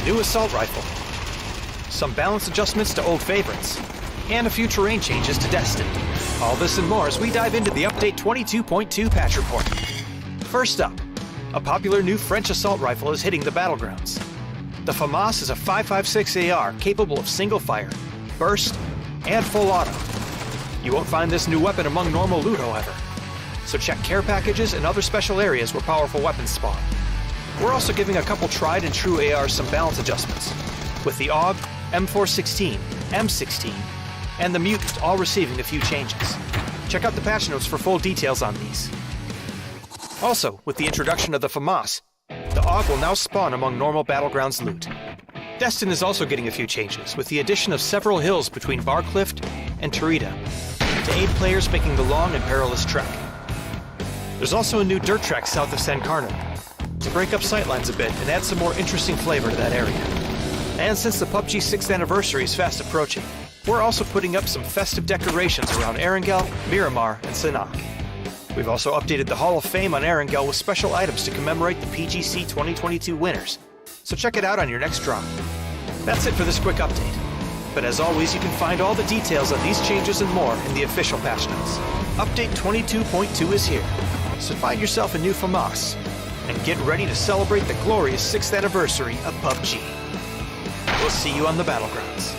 New assault rifle, some balance adjustments to old favorites, and a few terrain changes to Destin. All this and more as we dive into the Update 22.2 patch report. First up, a popular new French assault rifle is hitting the Battlegrounds. The FAMAS is a 5.56 AR capable of single fire, burst, and full auto. You won't find this new weapon among normal loot, however, so check care packages and other special areas where powerful weapons spawn. We're also giving a couple tried and true ARs some balance adjustments, with the AUG, M416, M16, and the Mutant all receiving a few changes. Check out the patch notes for full details on these. Also, with the introduction of the FAMAS, the AUG will now spawn among normal Battlegrounds loot. Destin is also getting a few changes, with the addition of several hills between Barcliff and Tarita, to aid players making the long and perilous trek. There's also a new dirt track south of San Carno, to break up sightlines a bit and add some more interesting flavor to that area. And since the PUBG 6th anniversary is fast approaching, we're also putting up some festive decorations around Erangel, Miramar, and Sinnock. We've also updated the Hall of Fame on Erangel with special items to commemorate the PGC 2022 winners, so check it out on your next drop. That's it for this quick update. But as always, you can find all the details on these changes and more in the official patch notes. Update 22.2 is here, so find yourself a new FAMAS, and get ready to celebrate the glorious 6th anniversary of PUBG. We'll see you on the Battlegrounds.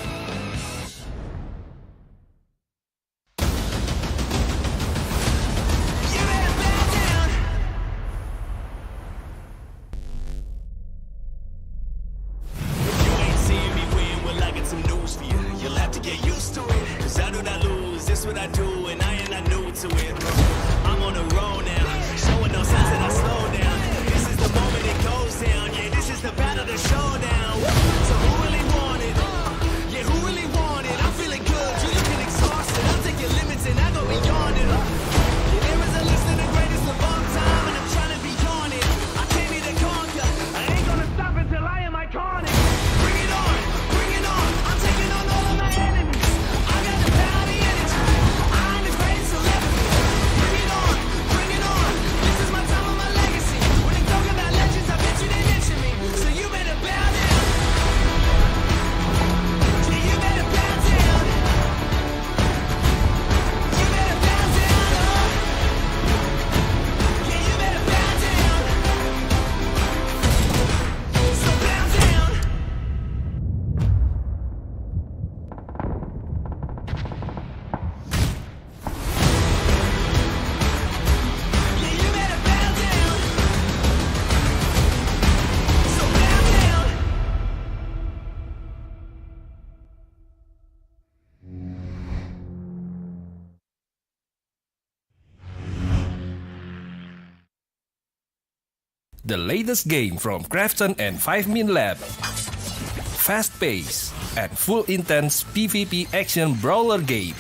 the latest game from Krafton and 5min Lab. Fast pace and full intense PvP action brawler game.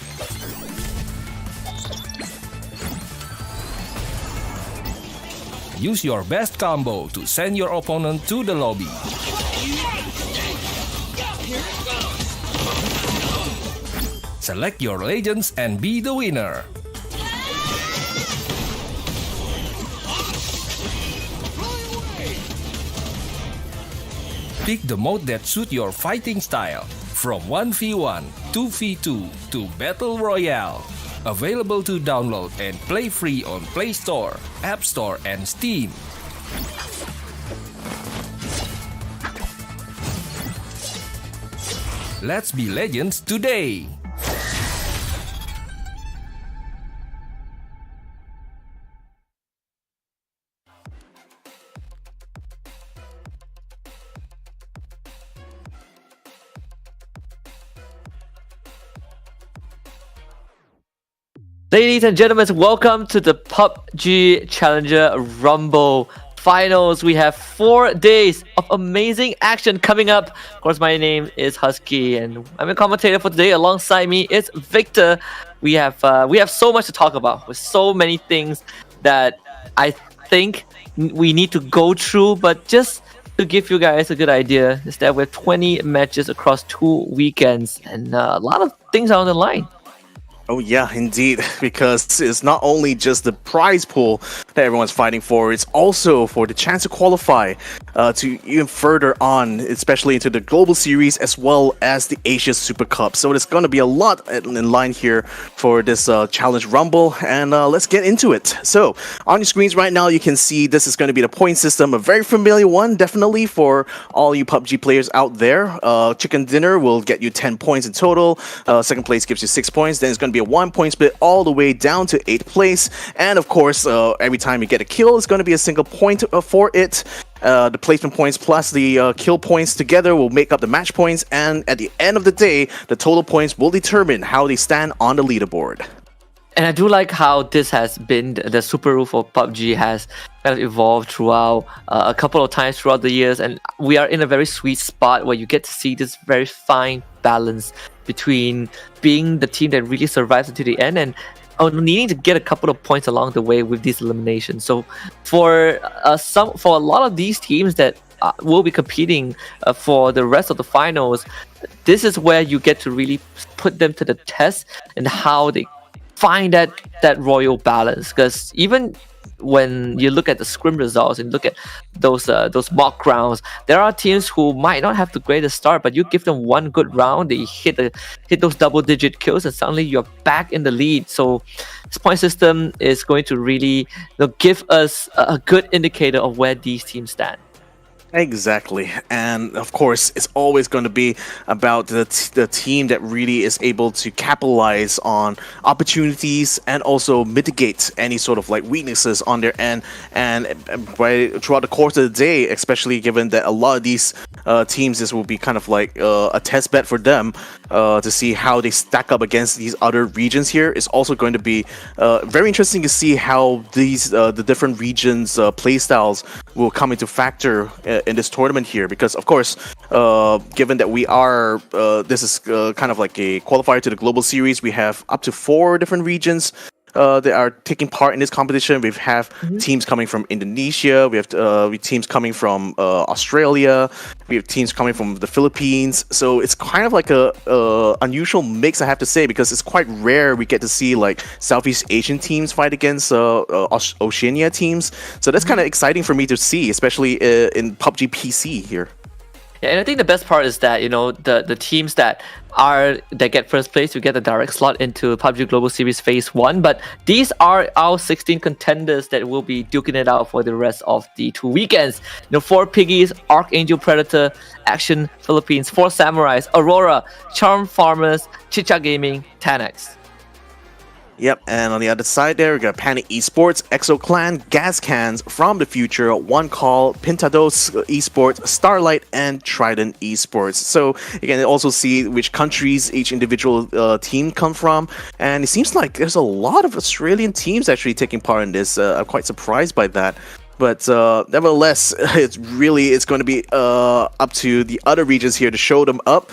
Use your best combo to send your opponent to the lobby. Select your legends and be the winner. Pick the mode that suits your fighting style, from 1v1, 2v2 to Battle Royale. Available to download and play free on Play Store, App Store and Steam. Let's be legends today! Ladies and gentlemen, welcome to the PUBG Challenger Rumble Finals. We have 4 days of amazing action coming up. Of course, my name is Husky, and I'm a commentator for today. Alongside me is Victor. We have so much to talk about, with so many things that I think we need to go through. But just to give you guys a good idea, is that we have 20 matches across 2 weekends, and a lot of things are on the line. Oh yeah, indeed, because it's not only just the prize pool that everyone's fighting for, it's also for the chance to qualify to even further on, especially into the Global Series as well as the Asia Super Cup. So there's going to be a lot in line here for this Challenge Rumble, and let's get into it. So on your screens right now, you can see this is going to be the point system, a very familiar one, definitely for all you PUBG players out there. Chicken Dinner will get you 10 points in total, second place gives you 6 points, then it's going to be a 1 point split all the way down to 8th place, and of course every time you get a kill it's going to be a single point for it. The placement points plus the kill points together will make up the match points, and at the end of the day the total points will determine how they stand on the leaderboard. And I do like how this has been, the super rule for PUBG has kind of evolved throughout a couple of times throughout the years, and we are in a very sweet spot where you get to see this very fine balance between being the team that really survives until the end and needing to get a couple of points along the way with these eliminations. So for a lot of these teams that will be competing for the rest of the finals, this is where you get to really put them to the test and how they find that royal balance. Because even when you look at the scrim results and look at those mock rounds, there are teams who might not have the greatest start, but you give them one good round, they hit those double-digit kills, and suddenly you're back in the lead. So this point system is going to really give us a good indicator of where these teams stand. Exactly, and of course it's always going to be about the team that really is able to capitalize on opportunities and also mitigate any sort of like weaknesses on their end, and throughout the course of the day, especially given that a lot of these teams, this will be kind of like a test bet for them to see how they stack up against these other regions here. It's also going to be very interesting to see how these the different regions play styles will come into factor in this tournament here, because of course given that we are this is kind of like a qualifier to the Global Series, we have up to 4 different regions that are taking part in this competition. We have teams coming from Indonesia, we have teams coming from Australia, we have teams coming from the Philippines. So it's kind of like a unusual mix, I have to say, because it's quite rare we get to see like Southeast Asian teams fight against Oceania teams. So that's kind of exciting for me to see, especially in PUBG PC here. Yeah, and I think the best part is that the teams that get first place, you get the direct slot into PUBG Global Series Phase 1. But these are our 16 contenders that will be duking it out for the rest of the 2 weekends. 4 Piggies, Archangel Predator, Action Philippines, 4 Samurais, Aurora, Charm Farmers, Chicha Gaming, Tanax. Yep, and on the other side there, we got Panic Esports, Exo Clan, Gas Cans, From the Future, One Call, Pintados Esports, Starlight, and Trident Esports. So you can also see which countries each individual team come from, and it seems like there's a lot of Australian teams actually taking part in this. I'm quite surprised by that. But nevertheless, it's going to be up to the other regions here to show them up.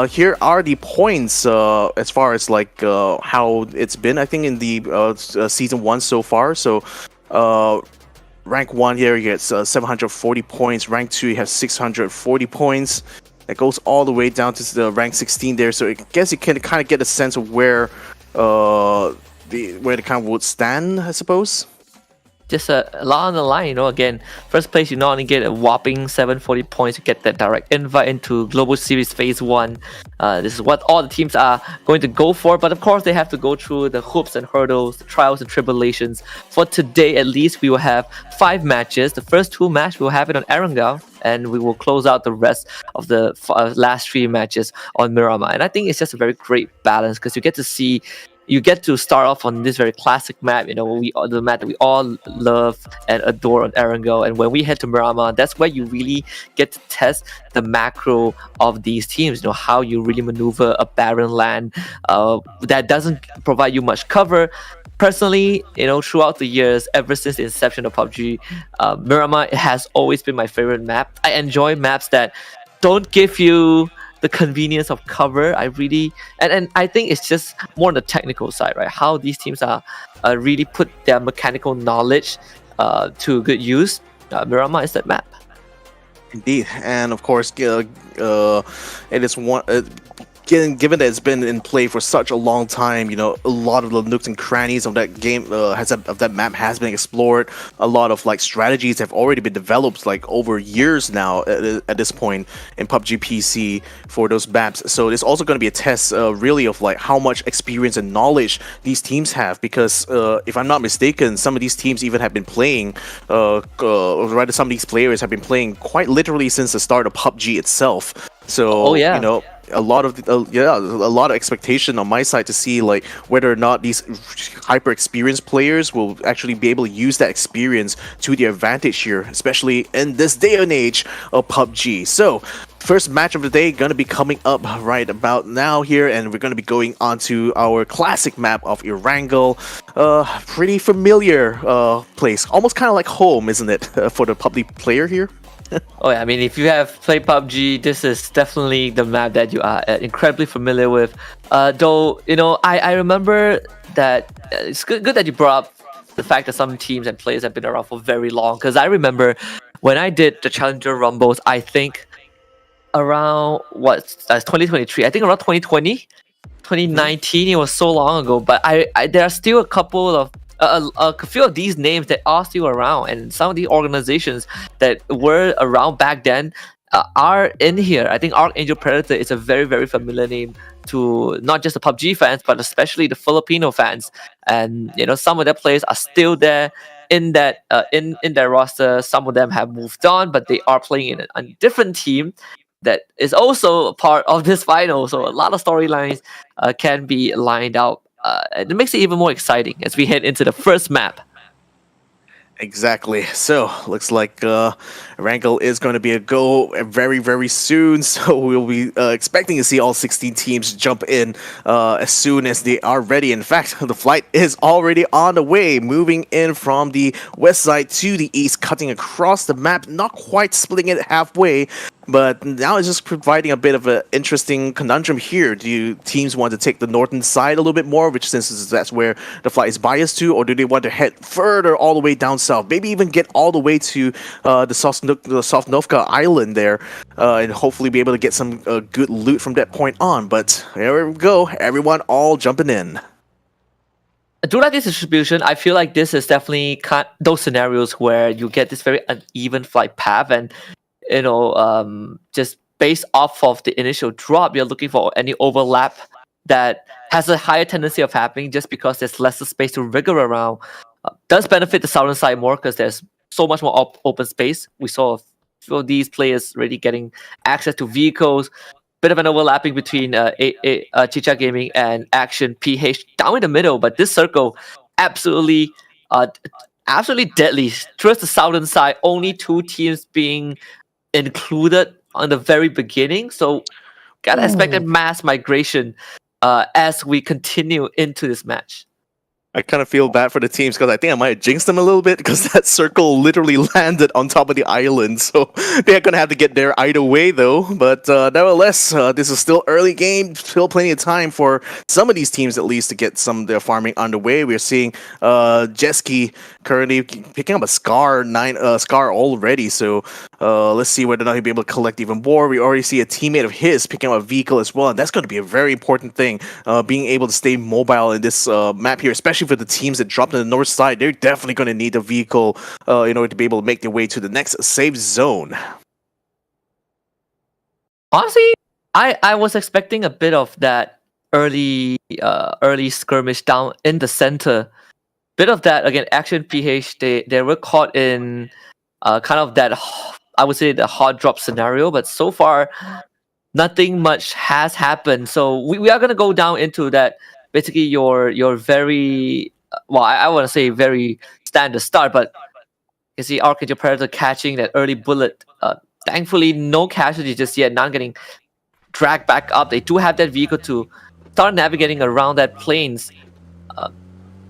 Here are the points as far as like how it's been. I think in the season 1 so far. So rank 1 here, you get 740 points. Rank 2, you have 640 points. It goes all the way down to the rank 16 there. So I guess you can kind of get a sense of where the kind of would stand, I suppose. Just a lot on the line, again, first place you not only get a whopping 740 points, you get that direct invite into Global Series Phase 1. This is what all the teams are going to go for, but of course they have to go through the hoops and hurdles, the trials and tribulations. For today at least, we will have 5 matches. The first 2 matches we will have it on Erangel, and we will close out the rest of the last 3 matches on Miramar. And I think it's just a very great balance, because you get to start off on this very classic map, the map that we all love and adore on Erangel. And when we head to Miramar, that's where you really get to test the macro of these teams, how you really maneuver a barren land that doesn't provide you much cover. Personally, throughout the years, ever since the inception of PUBG, Miramar has always been my favorite map. I enjoy maps that don't give you the convenience of cover. I really and I think it's just more on the technical side, right? How these teams are really put their mechanical knowledge to good use. Miramar is that map. Indeed, and of course, it is one. Given that it's been in play for such a long time, a lot of the nooks and crannies of that game of that map has been explored. A lot of like strategies have already been developed like over years now at this point in PUBG PC for those maps. So it's also going to be a test really of like how much experience and knowledge these teams have, because if I'm not mistaken, some of these teams even have been playing or rather some of these players have been playing quite literally since the start of PUBG itself. So a lot of expectation on my side to see like whether or not these hyper experienced players will actually be able to use that experience to their advantage here, especially in this day and age of PUBG. So first match of the day gonna be coming up right about now here, and we're gonna be going on to our classic map of Erangel. Pretty familiar place, almost kind of like home, isn't it, for the PUBG player here? Oh yeah, I mean, if you have played PUBG, this is definitely the map that you are incredibly familiar with. Though, I remember that it's good that you brought up the fact that some teams and players have been around for very long. Because I remember when I did the Challenger Rumbles, I think around, that's 2023, I think around 2020, 2019, it was so long ago. But there are still a couple of a few of these names that are still around, and some of the organizations that were around back then are in here. I think Archangel Predator is a very, very familiar name to not just the PUBG fans, but especially the Filipino fans. And some of their players are still there in that in their roster. Some of them have moved on, but they are playing in a different team that is also a part of this final. So a lot of storylines can be lined out. It makes it even more exciting as we head into the first map. Exactly. So looks like Erangel is going to be a go very, very soon. So we'll be expecting to see all 16 teams jump in as soon as they are ready. In fact, the flight is already on the way, moving in from the west side to the east, cutting across the map, not quite splitting it halfway. But now it's just providing a bit of an interesting conundrum here. Do teams want to take the northern side a little bit more, which since that's where the flight is biased to, or do they want to head further all the way down south? Maybe even get all the way to the Sosnovka Island there, and hopefully be able to get some good loot from that point on. But there we go, everyone all jumping in. Do like this distribution. I feel like this is definitely those scenarios where you get this very uneven flight path, and just based off of the initial drop, you're looking for any overlap that has a higher tendency of happening just because there's lesser space to wriggle around. Does benefit the southern side more because there's so much more open space. We saw a few of these players really getting access to vehicles. Bit of an overlapping between Chicha Gaming and Action PH down in the middle, but this circle absolutely deadly. Towards the southern side, only 2 teams being included on the very beginning, so gotta expect a mass migration as we continue into this match. I kind of feel bad for the teams because I think I might have jinxed them a little bit because that circle literally landed on top of the island. So they're going to have to get there either way, though. But nevertheless, this is still early game. Still plenty of time for some of these teams, at least, to get some of their farming underway. We're seeing Jeski currently picking up a Scar already. So let's see whether or not he'll be able to collect even more. We already see a teammate of his picking up a vehicle as well. And that's going to be a very important thing, being able to stay mobile in this map here, especially for the teams that dropped on the north side. They're definitely going to need a vehicle in order to be able to make their way to the next safe zone. Honestly, I was expecting a bit of that early skirmish down in the center. Bit of that again. Action PH, they were caught in kind of that, I would say, the hard drop scenario. But so far, nothing much has happened. So we are gonna go down into that. Basically, your very I want to say very standard start, but you see Archangel Predator catching that early bullet. Thankfully, no casualties just yet. None getting dragged back up. They do have that vehicle to start navigating around that plains.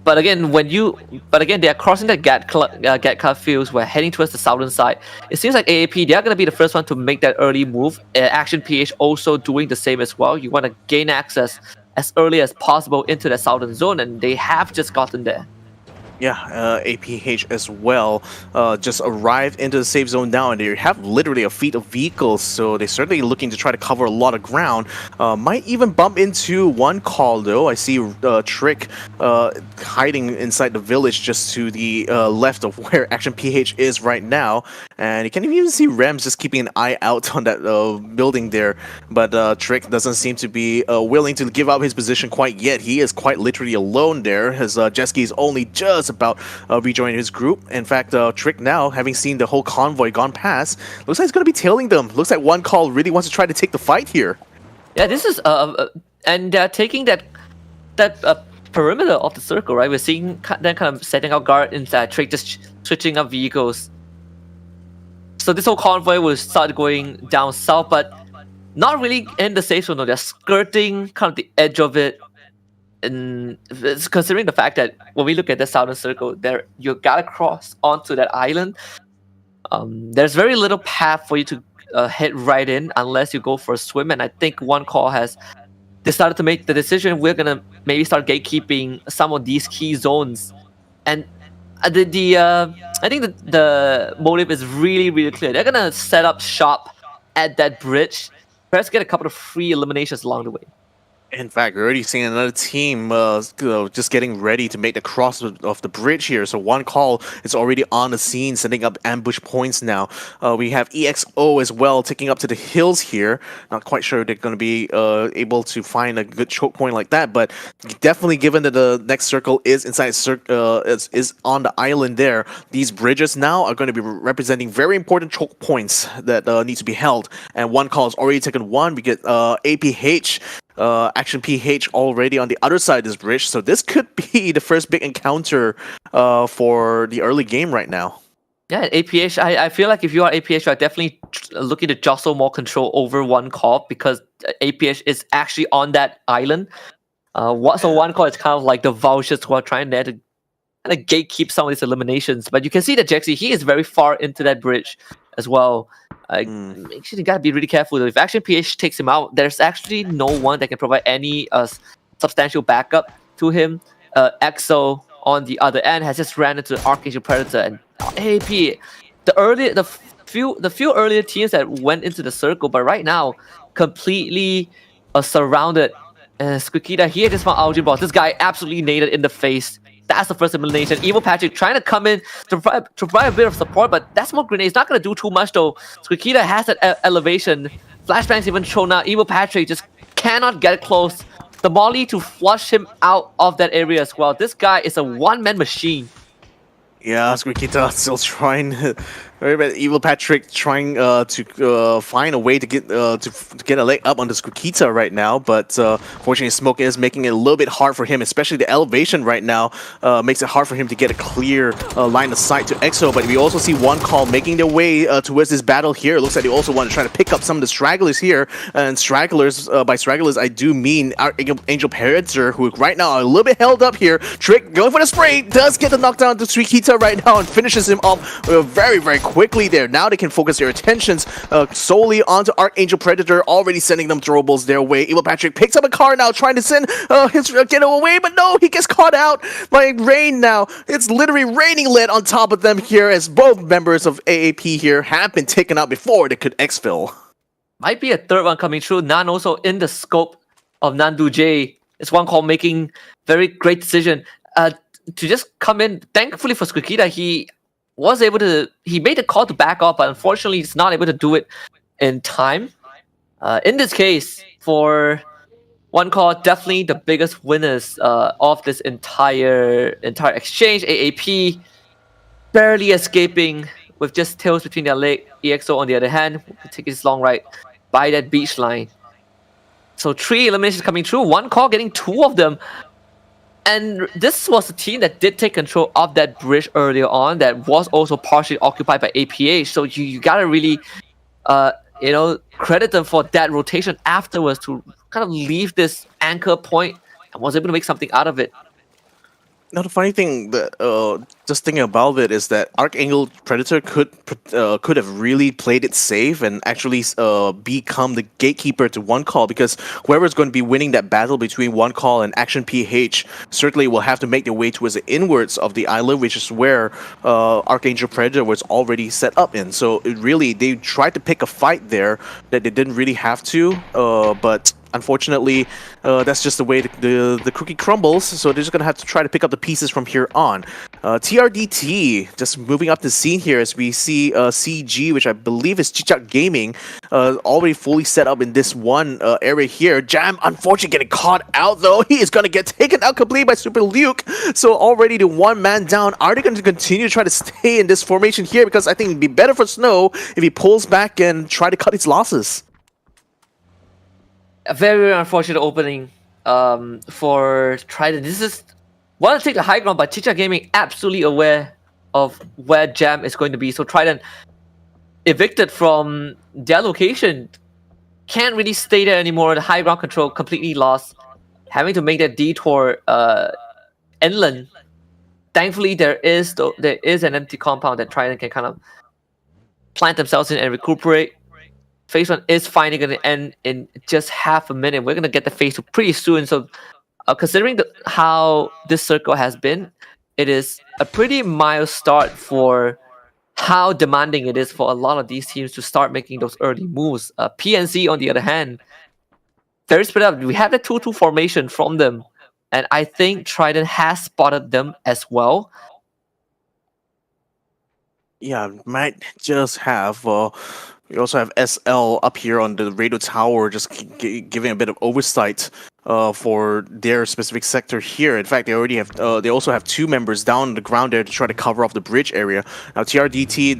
But again, they are crossing the Gatka fields. We're heading towards the southern side. It seems like AAP, they are going to be the first one to make that early move. Action PH also doing the same as well. You want to gain access as early as possible into the southern zone, and they have just gotten there. Yeah, APH as well just arrived into the safe zone now, and they have literally a fleet of vehicles, so they're certainly looking to try to cover a lot of ground. Might even bump into one call, though. I see Trick hiding inside the village just to the left of where Action PH is right now, and you can even see Rems just keeping an eye out on that building there, but Trick doesn't seem to be willing to give up his position quite yet. He is quite literally alone there, as Jeski is only just about rejoining his group. In fact, Trick now, having seen the whole convoy gone past, looks like he's going to be tailing them. Looks like one call really wants to try to take the fight here. Yeah, this is and they're taking that perimeter of the circle, right? We're seeing them kind of setting out guard inside. Trick just switching up vehicles. So this whole convoy will start going down south, but not really in the safe zone. No, they're skirting kind of the edge of it. And considering the fact that when we look at the southern circle, there you gotta cross onto that island. There's very little path for you to head right in unless you go for a swim. And I think one call has decided to make the decision. We're gonna maybe start gatekeeping some of these key zones. And I think the motive is really, really clear. They're gonna set up shop at that bridge, perhaps get a couple of free eliminations along the way. In fact, we're already seeing another team just getting ready to make the cross of the bridge here. So one call is already on the scene, setting up ambush points now. We have EXO as well taking up to the hills here. Not quite sure they're going to be able to find a good choke point like that, but definitely given that the next circle is inside is on the island there, these bridges now are going to be representing very important choke points that need to be held. And one call has already taken one. We get APH. Action PH already on the other side of this bridge, so this could be the first big encounter for the early game right now. Yeah, APH, I feel like if you are APH, you are definitely looking to jostle more control over one call, because APH is actually on that island. So one call is kind of like the vultures who are trying there to kind of gatekeep some of these eliminations. But you can see that Jexy, he is very far into that bridge as well. Make sure you gotta be really careful though. If Action PH takes him out, there's actually no one that can provide any substantial backup to him. EXO on the other end has just ran into Archangel Predator and AP. The few earlier teams that went into the circle, but right now completely surrounded. Squikita here just found Algin Boss. This guy absolutely naded in the face. That's the first elimination. Evil Patrick trying to come in to provide a bit of support, but that smoke grenade is not going to do too much though. Squikita has that elevation. Flashbang's even shown out. Evil Patrick just cannot get close. The molly to flush him out of that area as well. This guy is a one-man machine. Yeah, Squikita still trying Right, but Evil Patrick trying to find a way to get a leg up on the Skukita right now, but fortunately Smoke is making it a little bit hard for him, especially the elevation right now makes it hard for him to get a clear line of sight to EXO. But we also see One Call making their way towards this battle here. It looks like they also want to try to pick up some of the stragglers here, and stragglers, by stragglers I do mean Angel Predator, who right now are a little bit held up here. Trick going for the spray, does get the knockdown to Skukita right now and finishes him off very, very quickly there. Now they can focus their attentions solely onto Archangel Predator, already sending them throwables their way. Evil Patrick picks up a car now, trying to send his get away, but no, he gets caught out by rain now. It's literally raining lead on top of them here, as both members of AAP here have been taken out before they could exfil. Might be a third one coming through. Nan also in the scope of Nandu J. It's One Call making very great decision to just come in. Thankfully for Skukita, he made the call to back off, but unfortunately he's not able to do it in time. In this case, for One Call, definitely the biggest winners of this entire exchange. AAP barely escaping with just tails between their leg. EXO on the other hand will take his long ride by that beach line. So 3 eliminations coming through, One Call getting 2 of them. And this was a team that did take control of that bridge earlier on, that was also partially occupied by APH. So you gotta really, credit them for that rotation afterwards to kind of leave this anchor point and was able to make something out of it. Now the funny thing that just thinking about it is that Archangel Predator could have really played it safe and actually become the gatekeeper to One Call, because whoever's going to be winning that battle between One Call and Action PH certainly will have to make their way towards the inwards of the island, which is where Archangel Predator was already set up in. So they tried to pick a fight there that they didn't really have to, but unfortunately, that's just the way the cookie crumbles, so they're just going to have to try to pick up the pieces from here on. TRDT just moving up the scene here as we see CG, which I believe is Chichak Gaming, already fully set up in this one area here. Jam, unfortunately, getting caught out though. He is going to get taken out completely by Super Luke, so already the 1 man down. Are they going to continue to try to stay in this formation here? Because I think it'd be better for Snow if he pulls back and try to cut his losses. A very, very unfortunate opening for Trident. This is want to take the high ground, but Chicha Gaming absolutely aware of where Jam is going to be. So Trident evicted from their location, can't really stay there anymore. The high ground control completely lost, having to make that detour inland. Thankfully, there is an empty compound that Trident can kind of plant themselves in and recuperate. Phase 1 is finally going to end in just half a minute. We're going to get the Phase 2 pretty soon. So considering how this circle has been, it is a pretty mild start for how demanding it is for a lot of these teams to start making those early moves. PNC, on the other hand, very spread out. We have the 2-2 formation from them, and I think Trident has spotted them as well. Yeah, might just have... we also have SL up here on the radio tower, just giving a bit of oversight for their specific sector here. In fact, they also have 2 members down on the ground there to try to cover off the bridge area. Now TRDT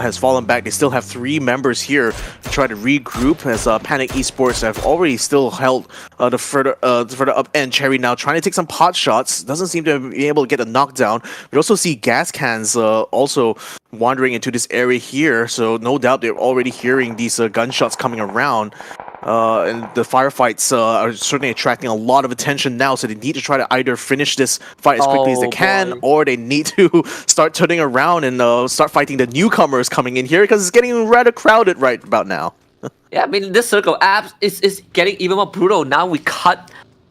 has fallen back. They still have 3 members here to try to regroup, as Panic Esports have already still held the further up end. Cherry now trying to take some pot shots, doesn't seem to be able to get a knockdown. We also see gas cans also wandering into this area here, so no doubt they're already hearing these gunshots coming around. And the firefights are certainly attracting a lot of attention now, so they need to try to either finish this fight as quickly as they can, or they need to start turning around and start fighting the newcomers coming in here, because it's getting rather crowded right about now. Yeah, I mean, this circle is getting even more brutal. Now we cut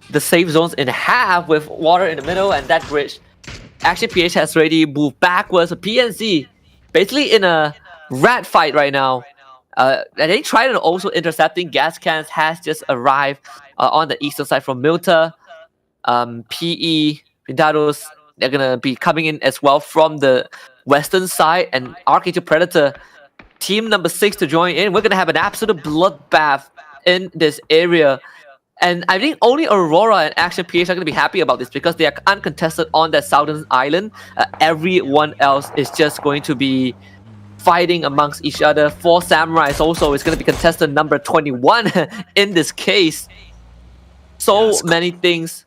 the safe zones in half with water in the middle and that bridge. Actually, PH has already moved backwards. PNC basically in a rat fight right now. And they tried also intercepting. Gas cans has just arrived on the eastern side from Milta. PE, Pindados, they're going to be coming in as well from the western side. And Archangel Predator, team number 6 to join in. We're going to have an absolute bloodbath in this area. And I think only Aurora and Action PH are going to be happy about this, because they are uncontested on that southern island. Everyone else is just going to be fighting amongst each other. 4 Samurais also is going to be contestant number 21 in this case. So many things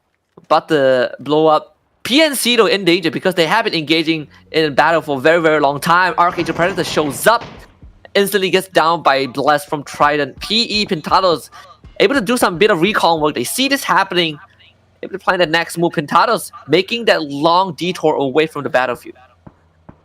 but the blow up. PNC though in danger because they have been engaging in battle for a very, very long time. Archangel Predator shows up, instantly gets down by Bless from Trident. PE Pintados able to do some bit of recon work. They see this happening, able to plan the next move. Pintados making that long detour away from the battlefield.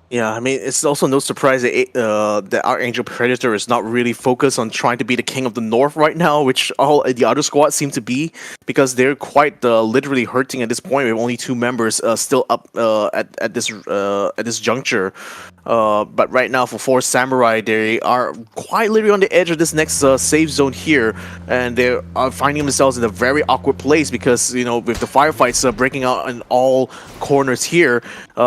Yeah, I mean, it's also no surprise that the Archangel Predator is not really focused on trying to be the king of the north right now, which all the other squads seem to be, because they're quite literally hurting at this point with only 2 members still up at this juncture. But right now for 4 Samurai, they are quite literally on the edge of this next safe zone here, and they are finding themselves in a very awkward place because, you know, with the firefights breaking out in all corners here,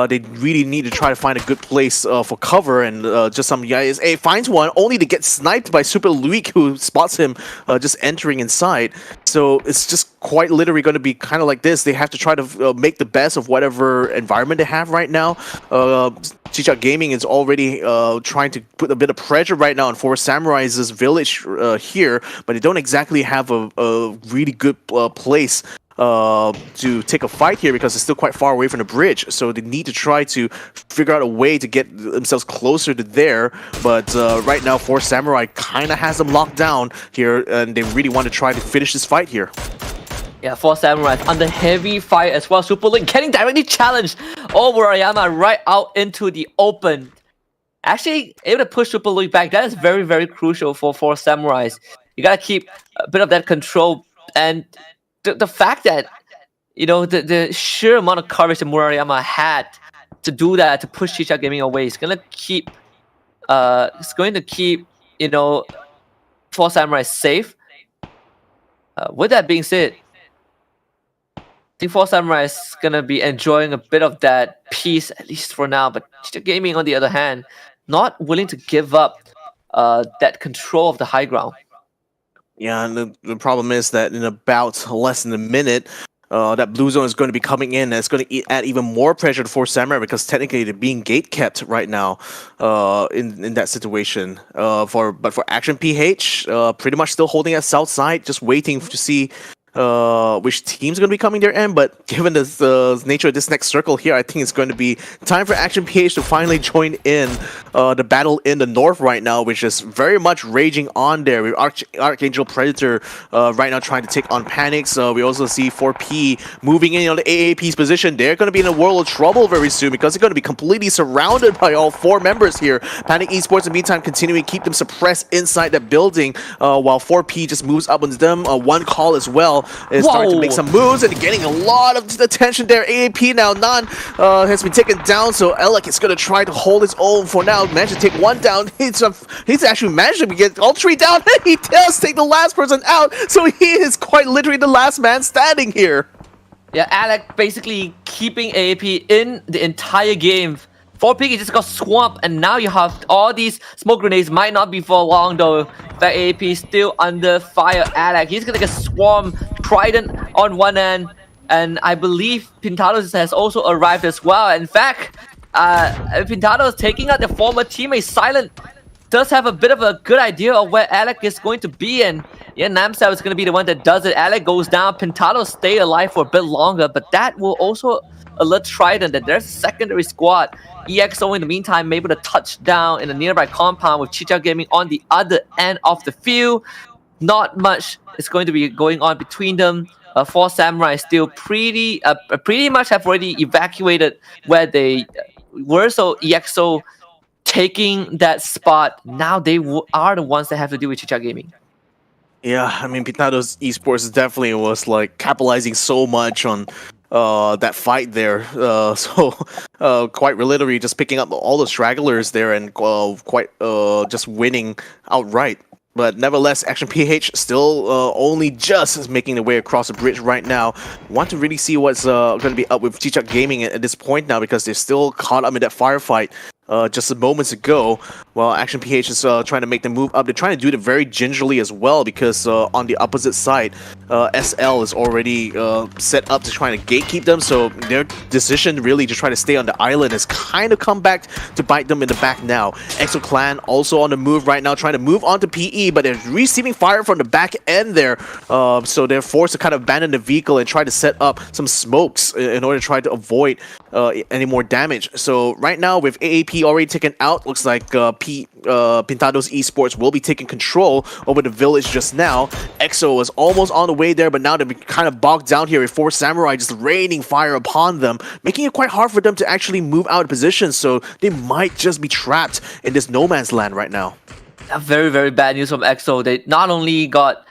they really need to try to find a good place for cover, and just some guys finds one only to get sniped by Super Luik, who spots him just entering inside. So it's just quite literally going to be kind of like this. They have to try to make the best of whatever environment they have right now. Chicha Gaming is already trying to put a bit of pressure right now on 4 Samurai's village here, but they don't exactly have a really good place to take a fight here because it's still quite far away from the bridge. So they need to try to figure out a way to get themselves closer to there. But right now, 4 Samurai kind of has them locked down here, and they really want to try to finish this fight here. Yeah, 4 Samurai under heavy fire as well. Super Link getting directly challenged over Ayama right out into the open. Actually, able to push Super Link back. That is very, very crucial for 4 Samurais. You gotta keep a bit of that control. And the fact that, you know, the sheer amount of courage that Murayama had to do that, to push Chicha Gaming away, is going to keep, you know, 4 Samurai safe. With that being said, I think 4 Samurai is going to be enjoying a bit of that peace, at least for now. But Chicha Gaming, on the other hand, not willing to give up that control of the high ground. Yeah, and the problem is that in about less than a minute, that blue zone is going to be coming in, and it's going to add even more pressure to 4 Samurai because technically they're being gate kept right now in that situation. But for Action PH, pretty much still holding at south side, just waiting to see which team's going to be coming their end. But given the nature of this next circle here, I think it's going to be time for Action PH to finally join in the battle in the north right now, which is very much raging on there with Archangel Predator right now trying to take on Panics. We also see 4P moving in on the AAP's position. They're going to be in a world of trouble very soon because they're going to be completely surrounded by all 4 members here. Panic Esports in the meantime continuing to keep them suppressed inside that building while 4P just moves up on them. One call as well is starting to make some moves and getting a lot of attention there. AAP now, Nan has been taken down, so Elec is going to try to hold his own for now. Managed to take one down. He's actually managed to get all 3 down. He does take the last person out, so he is quite literally the last man standing here. Yeah, Alec basically keeping AAP in the entire game. 4P just got swamped, and now you have all these smoke grenades. Might not be for long though. That AAP is still under fire. Alec, he's gonna get swarmed. Trident on one end, and I believe Pintados has also arrived as well. In fact, Pintados taking out the former teammate Silent does have a bit of a good idea of where Alec is going to be, and yeah, Namsab is going to be the one that does it. Alec goes down, Pintados stay alive for a bit longer, but that will also alert Trident that there's a secondary squad. EXO in the meantime able to touch down in a nearby compound with Chicha Gaming on the other end of the field. Not much is going to be going on between them. 4 Samurai still pretty much have already evacuated where they were, so EXO taking that spot. Now they are the ones that have to deal with Chicha Gaming. Yeah, I mean, Pintados Esports definitely was like capitalizing so much on that fight there. Quite literally just picking up all the stragglers there and quite just winning outright. But nevertheless, Action PH still only just making their way across the bridge right now. Want to really see what's going to be up with Chicha Gaming at this point now because they're still caught up in that firefight. just moments ago. Well, Action PH is trying to make the move up. They're trying to do it very gingerly as well because on the opposite side, SL is already set up to try to gatekeep them. So their decision really to try to stay on the island has kind of come back to bite them in the back now. EXO Clan also on the move right now, trying to move on to PE, but they're receiving fire from the back end there. So they're forced to kind of abandon the vehicle and try to set up some smokes in order to try to avoid any more damage. So right now with AAP already taken out, looks like Pintados Esports will be taking control over the village just now. EXO was almost on the way there, but now they're kind of bogged down here with 4 Samurai just raining fire upon them, making it quite hard for them to actually move out of position. So they might just be trapped in this no man's land right now. Very, very bad news from EXO. They not only got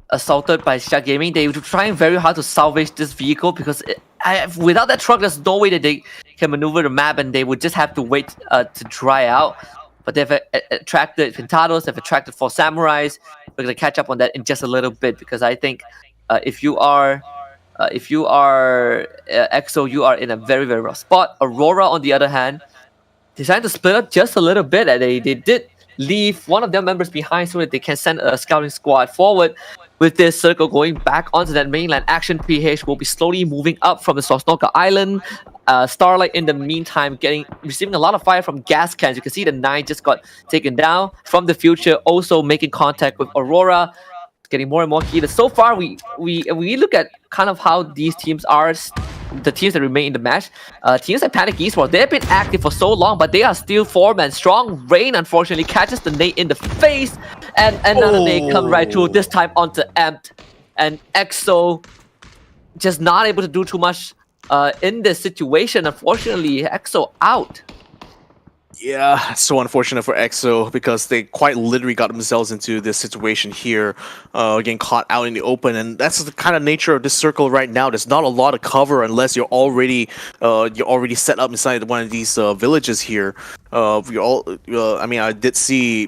assaulted by Shark Gaming, they were trying very hard to salvage this vehicle because without that truck, there's no way that they can maneuver the map, and they would just have to wait to dry out. But they've attracted Pintados, they've attracted 4 Samurais. We're gonna catch up on that in just a little bit because I think if you are EXO, you are in a very, very rough spot. Aurora, on the other hand, decided to split up just a little bit. They did leave one of their members behind so that they can send a scouting squad forward. With this circle going back onto that mainland, Action PH will be slowly moving up from the Sosnoka Island. Starlight, in the meantime, receiving a lot of fire from gas cans. You can see the 9 just got taken down from the future, also making contact with Aurora, getting more and more heated. So far, we look at kind of how these teams are. The teams that remain in the match, teams like Panic Esports, they've been active for so long, but they are still 4-man strong. Rain, unfortunately, catches the nade in the face, and another nade comes right through, this time onto Amped. And EXO just not able to do too much in this situation. Unfortunately, EXO out. Yeah, so unfortunate for EXO because they quite literally got themselves into this situation here, getting caught out in the open, and that's the kind of nature of this circle right now. There's not a lot of cover unless you're already set up inside one of these villages here. I mean, I did see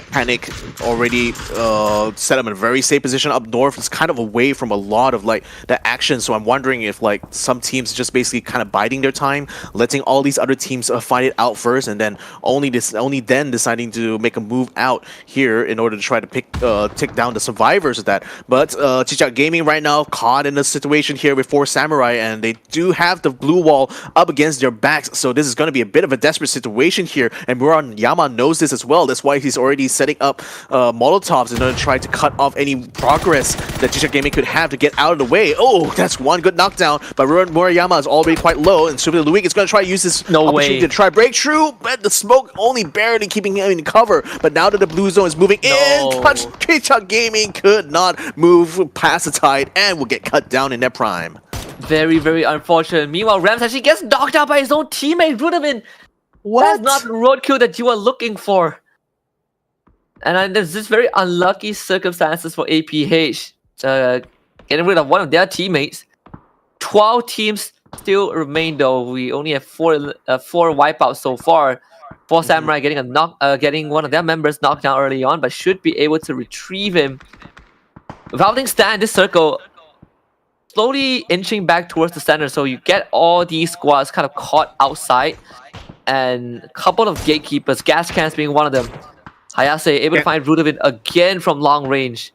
Panic already set up in a very safe position up north. It's kind of away from a lot of like the action, so I'm wondering if like some teams just basically kind of biding their time, letting all these other teams fight it out first, and then only then deciding to make a move out here in order to try to take down the survivors of that. But Chichak Gaming right now caught in a situation here with 4 Samurai, and they do have the blue wall up against their backs, so this is going to be a bit of a desperate situation here, and Muran Yama knows this as well. That's why he's already setting up Molotovs in order to try to cut off any progress that Chichak Gaming could have to get out of the way. Oh, that's one good knockdown, but Murayama is already quite low, and Super Luik is going to try to use this opportunity to try breakthrough, but the smoke only barely keeping him in cover. But now that the blue zone is moving in, Chichak Gaming could not move past the tide and will get cut down in their prime. Very, very unfortunate. Meanwhile, Rams actually gets knocked out by his own teammate, Rudavin. That's not the roadkill that you are looking for. And then there's this very unlucky circumstances for APH. Getting rid of one of their teammates. 12 teams still remain though. We only have 4 wipeouts so far. 4 Samurai getting one of their members knocked down early on, but should be able to retrieve him. Valving stand this circle, slowly inching back towards the center, so you get all these squads kind of caught outside, and a couple of gatekeepers, gas cans being one of them. Hayase able to find Rudavin again from long range.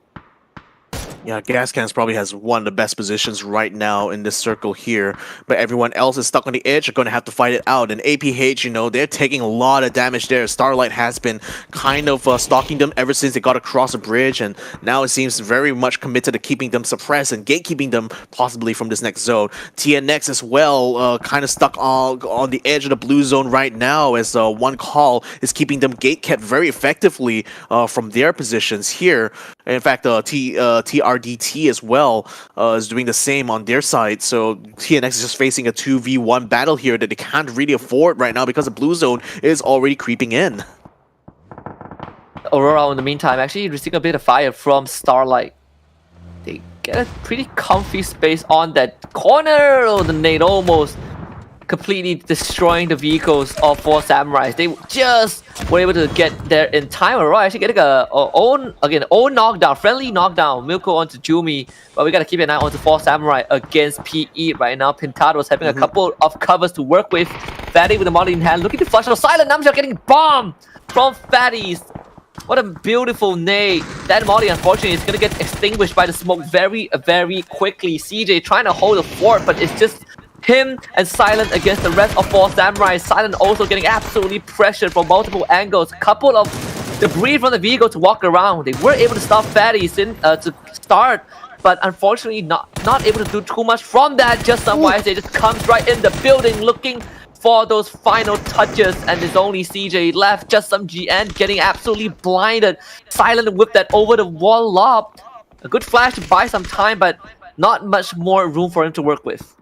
Yeah, Gascans probably has one of the best positions right now in this circle here, but everyone else is stuck on the edge. Are going to have to fight it out. And APH, you know, they're taking a lot of damage there. Starlight has been kind of stalking them ever since they got across the bridge, and now it seems very much committed to keeping them suppressed and gatekeeping them possibly from this next zone. TNX as well, kind of stuck on the edge of the blue zone right now, as one call is keeping them gate kept very effectively from their positions here. In fact, TRDT as well is doing the same on their side. So TNX is just facing a 2v1 battle here that they can't really afford right now because the blue zone is already creeping in. Aurora, in the meantime, actually receiving a bit of fire from Starlight. They get a pretty comfy space on that corner. Oh, the nade almost completely destroying the vehicles of 4 Samurais. They just were able to get there in time. Aurora actually getting own knockdown, friendly knockdown. Milko onto Jumi, but we gotta keep an eye on to 4 Samurai against PE right now. Pintados having a couple of covers to work with. Fatty with the Molly in hand, looking to flush out. Silent Namja getting bombed from Fatties. What a beautiful nade. That Molly, unfortunately, is going to get extinguished by the smoke very, very quickly. CJ trying to hold the fort, but it's just him and Silent against the rest of 4 Samurai. Silent also getting absolutely pressured from multiple angles. Couple of debris from the vehicle to walk around. They were able to stop Fatties in to start, but unfortunately not able to do too much from that. Just some YSA just comes right in the building looking for those final touches, and there's only CJ left. Just some GN getting absolutely blinded. Silent with that over the wall lob. A good flash to buy some time, but not much more room for him to work with.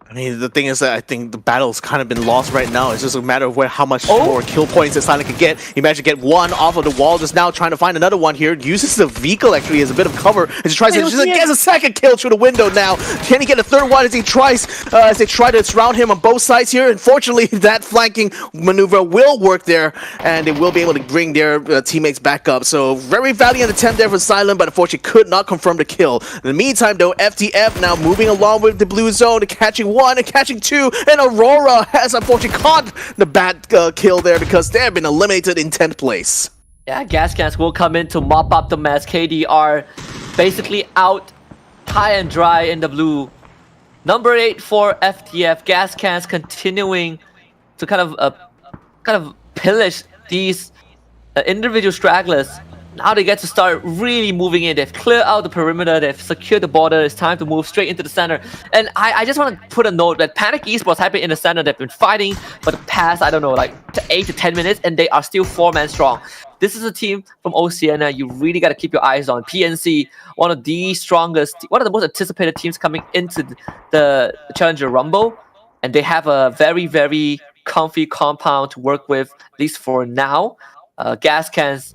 I mean, the thing is that I think the battle's kind of been lost right now. It's just a matter of how much more kill points that Silent can get. He managed to get one off of the wall, just now trying to find another one here. Uses the vehicle actually as a bit of cover, and just tries to gets a second kill through the window now. Can he get a third one as he tries, as they try to surround him on both sides here? Unfortunately, that flanking maneuver will work there, and they will be able to bring their teammates back up. So very valiant attempt there for Silent, but unfortunately could not confirm the kill. In the meantime, though, FTF now moving along with the blue zone, catching one and catching two, and Aurora has unfortunately caught the bad kill there because they have been eliminated in 10th place. Yeah, gas cans will come in to mop up the mess. KDR basically out high and dry in the blue. Number 8 for FTF. Gas cans continuing to kind of pillage these individual stragglers. Now they get to start really moving in. They've cleared out the perimeter. They've secured the border. It's time to move straight into the center. And I just want to put a note that Panic Esports have been in the center. They've been fighting for the past, I don't know, like 8 to 10 minutes, and they are still 4-man strong. This is a team from Oceania you really got to keep your eyes on. PNC, one of the strongest, one of the most anticipated teams coming into the Challenger Rumble. And they have a very, very comfy compound to work with, at least for now. Gas cans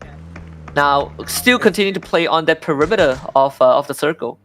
now still continue to play on that perimeter of the circle.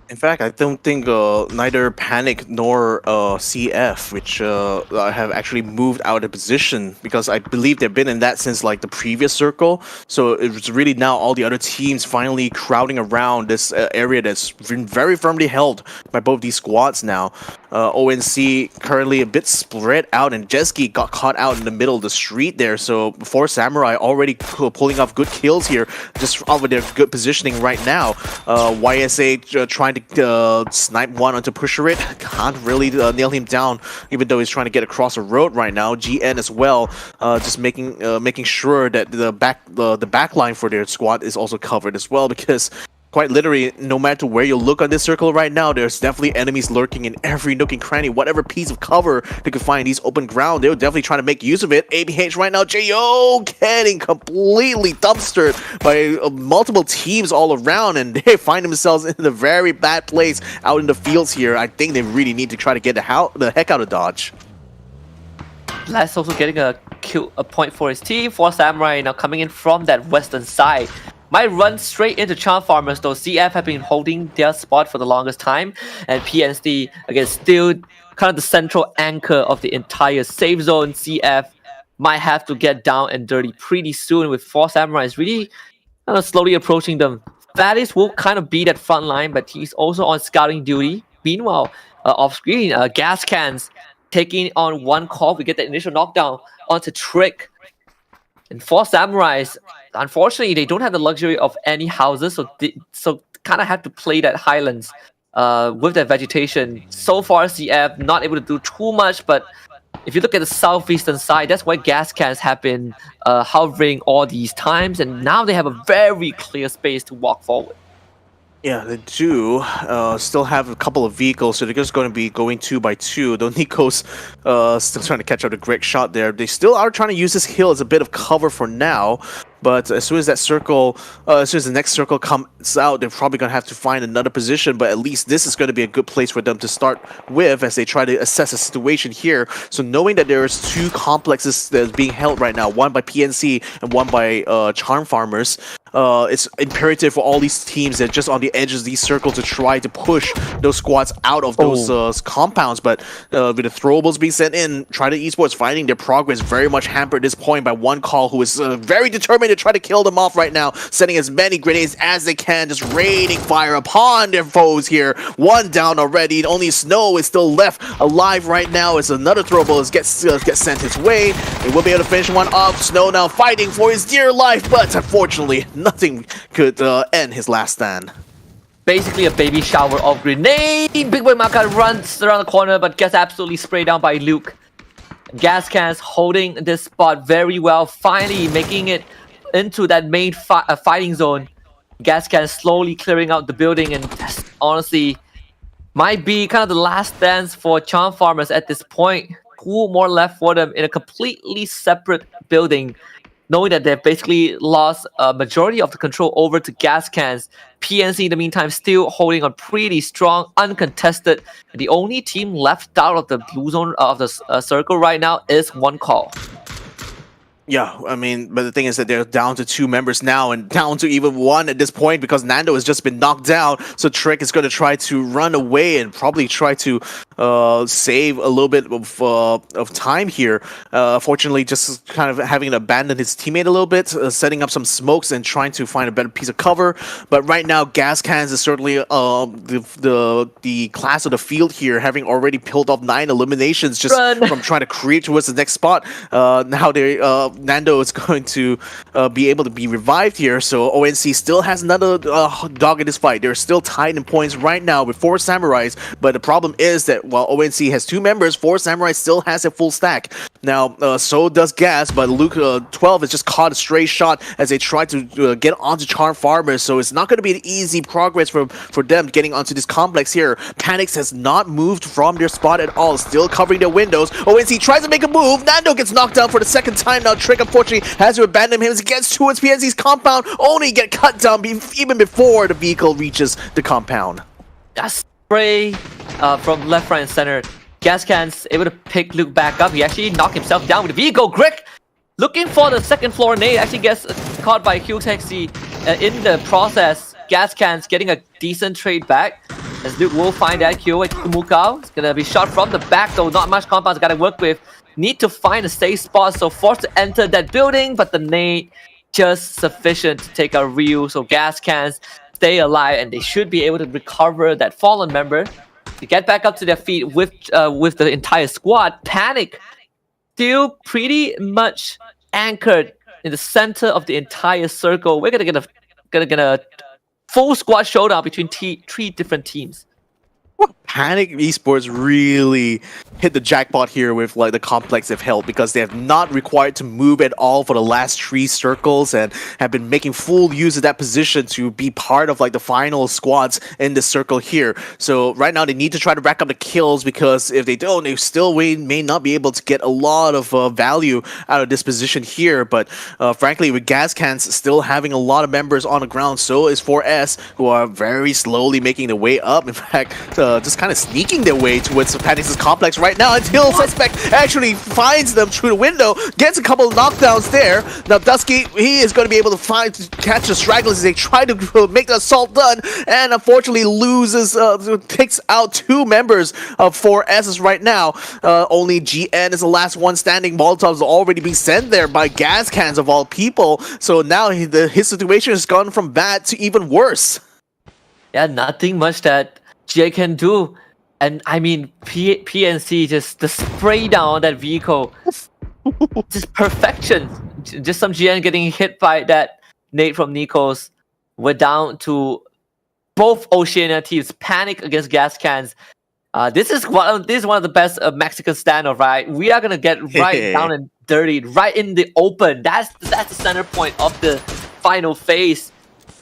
In fact, I don't think neither Panic nor CF, which have actually moved out of position, because I believe they've been in that since like the previous circle. So it's really now all the other teams finally crowding around this area that's been very firmly held by both these squads now. ONC currently a bit spread out, and Jeski got caught out in the middle of the street there. So 4 Samurai already pulling off good kills here, just off of their good positioning right now. YSA trying to snipe one onto Pusher It, can't really nail him down, even though he's trying to get across the road right now. GN as well, just making sure that the back line for their squad is also covered as well, because quite literally, no matter where you look on this circle right now, there's definitely enemies lurking in every nook and cranny. Whatever piece of cover they could find, these open ground, they're definitely trying to make use of it. ABH right now, JO getting completely dumpstered by multiple teams all around, and they find themselves in a very bad place out in the fields here. I think they really need to try to get the heck out of Dodge. Last also getting a point for his team. 4 Samurai now coming in from that western side. Might run straight into Charm Farmers, though CF have been holding their spot for the longest time, and PNC again still kind of the central anchor of the entire safe zone. CF might have to get down and dirty pretty soon, with 4 Samurais really kind of slowly approaching them. Valis will kind of be that front line, but he's also on scouting duty. Meanwhile, off screen, gas cans taking on one call. We get the initial knockdown onto Trick. And 4 Samurais, unfortunately, they don't have the luxury of any houses, so kind of have to play that Highlands with that vegetation. So far, CF not able to do too much, but if you look at the southeastern side, that's where gas cans have been hovering all these times, and now they have a very clear space to walk forward. Yeah, they do still have a couple of vehicles, so they're just going to be going 2 by 2. Though Nico's still trying to catch up the great shot there. They still are trying to use this hill as a bit of cover for now. But as soon as that circle, as soon as the next circle comes out, they're probably going to have to find another position. But at least this is going to be a good place for them to start with as they try to assess the situation here. So knowing that there's 2 complexes that are being held right now, one by PNC and one by Charm Farmers, it's imperative for all these teams that are just on the edges of these circles to try to push those squads out of those compounds. But with the throwables being sent in, Trident Esports finding their progress very much hampered at this point by one call who is very determined to try to kill them off right now, sending as many grenades as they can, just raining fire upon their foes here. One down already. Only Snow is still left alive right now as another throwable gets sent his way. They will be able to finish one off. Snow now fighting for his dear life, but unfortunately, nothing could end his last stand. Basically a baby shower of grenade. Big Boy Maka runs around the corner but gets absolutely sprayed down by Luke. Gas cans holding this spot very well, finally making it into that main fighting zone. Gas cans slowly clearing out the building, and honestly might be kind of the last stands for Charm Farmers at this point. 2 more left for them in a completely separate building, knowing that they've basically lost a majority of the control over to gas cans. PNC in the meantime still holding on pretty strong, uncontested. The only team left out of the blue zone of the circle right now is one call. Yeah, I mean, but the thing is that they're down to 2 members now and down to even 1 at this point because Nando has just been knocked down. So Trick is going to try to run away and probably try to save a little bit of time here. Fortunately, just kind of having to abandon his teammate a little bit, setting up some smokes and trying to find a better piece of cover. But right now, Gas Cans is certainly the class of the field here, having already peeled off 9 eliminations just from trying to creep towards the next spot. Now they Nando is going to be able to be revived here, so ONC still has another dog in this fight. They're still tied in points right now with 4 Samurais, but the problem is that while ONC has 2 members, 4 Samurai still has a full stack. Now, so does Gas, but Luke 12 has just caught a stray shot as they try to get onto Charm Farmers, so it's not going to be an easy progress for them getting onto this complex here. Panics has not moved from their spot at all, still covering their windows. ONC tries to make a move. Nando gets knocked down for the second time now. Trick unfortunately has to abandon him as he gets towards PNC's compound, only get cut down even before the vehicle reaches the compound. A spray from left, right, and center. Gas Cans able to pick Luke back up. He actually knocked himself down with the vehicle. Grick looking for the second floor nade, actually gets caught by Q Taxi in the process. Gas Cans getting a decent trade back as Luke will find that kill at Kumukao. It's gonna be shot from the back though. Not much compounds gotta work with. Need to find a safe spot, so forced to enter that building, but the nade just sufficient to take a reel. So Gas Cans stay alive, and they should be able to recover that fallen member to get back up to their feet with the entire squad. Panic still pretty much anchored in the center of the entire circle. We're gonna get a full squad showdown between 3 different teams. Panic Esports really hit the jackpot here with like the complex they've held, because they have not required to move at all for the last 3 circles and have been making full use of that position to be part of like the final squads in this circle here. So right now they need to try to rack up the kills, because if they don't, they still may not be able to get a lot of value out of this position here. But frankly, with Gas Cans still having a lot of members on the ground, so is 4S, who are very slowly making their way up. In fact, just kind of sneaking their way towards Panic's complex right now, until Suspect actually finds them through the window, gets a couple of knockdowns there. Now Dusky, he is going to be able to catch the stragglers as they try to make the assault done, and unfortunately loses, takes out 2 members of 4S's right now. Only GN is the last one standing. Molotovs already being sent there by Gas Cans of all people, so now his situation has gone from bad to even worse. Yeah, nothing much that Jay can do. And I mean, PNC just the spray down on that vehicle, just perfection. Just some GN getting hit by that nade from Nikos. We're down to both Oceania teams. Panic against Gas Cans. This is one of the best Mexican standoff, right? We are gonna get right down and dirty, right in the open. That's the center point of the final phase.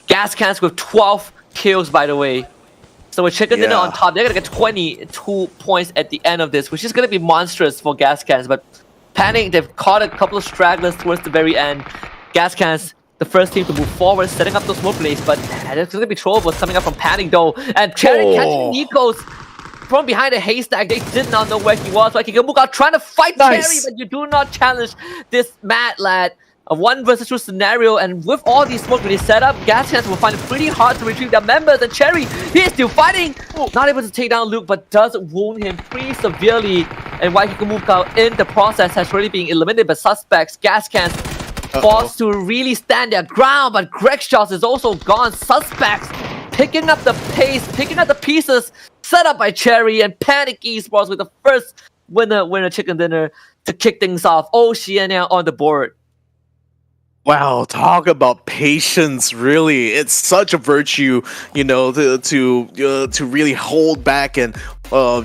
Gas Cans with 12 kills, by the way. So with Chicken Dinner on top, they're going to get 22 points at the end of this, which is going to be monstrous for Gas Cans. But Panic, they've caught a couple of stragglers towards the very end. Gas Cans, the first team to move forward, setting up those smoke grenades. But there's going to be trouble coming up from Panic though. And Cherry catching Nikos from behind a haystack. They did not know where he was. Like Kikamuka trying to fight Cherry, but you do not challenge this mad lad. a 1 versus 2 scenario, and with all these smoke really set up, Gas Cans will find it pretty hard to retrieve their members. And Cherry, he is still fighting, not able to take down Luke, but does wound him pretty severely. And Waikikumuka in the process has already been eliminated by suspects. Gas Cans forced to really stand their ground, but Greg Shots is also gone. Suspects picking up the pace, picking up the pieces set up by Cherry, and Panic Esports with the first winner chicken dinner to kick things off. Oceania on the board. Wow, talk about patience! Really, it's such a virtue, to really hold back and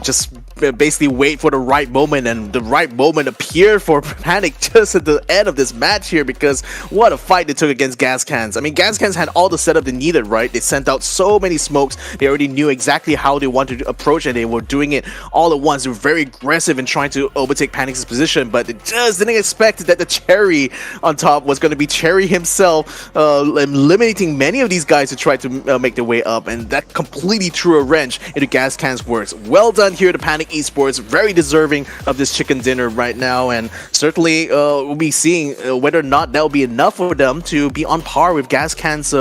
just basically wait for the right moment, and the right moment appeared for Panic just at the end of this match here, because what a fight they took against Gas Cans. I mean, Gas Cans had all the setup they needed, right? They sent out so many smokes, they already knew exactly how they wanted to approach, and they were doing it all at once. They were very aggressive in trying to overtake Panic's position, but they just didn't expect that the Cherry on top was going to be Cherry himself, eliminating many of these guys to try to make their way up, and that completely threw a wrench into Gas Cans' works. Well done here to Panic Esports, very deserving of this chicken dinner right now, and certainly we'll be seeing whether or not that'll be enough for them to be on par with Gas Can's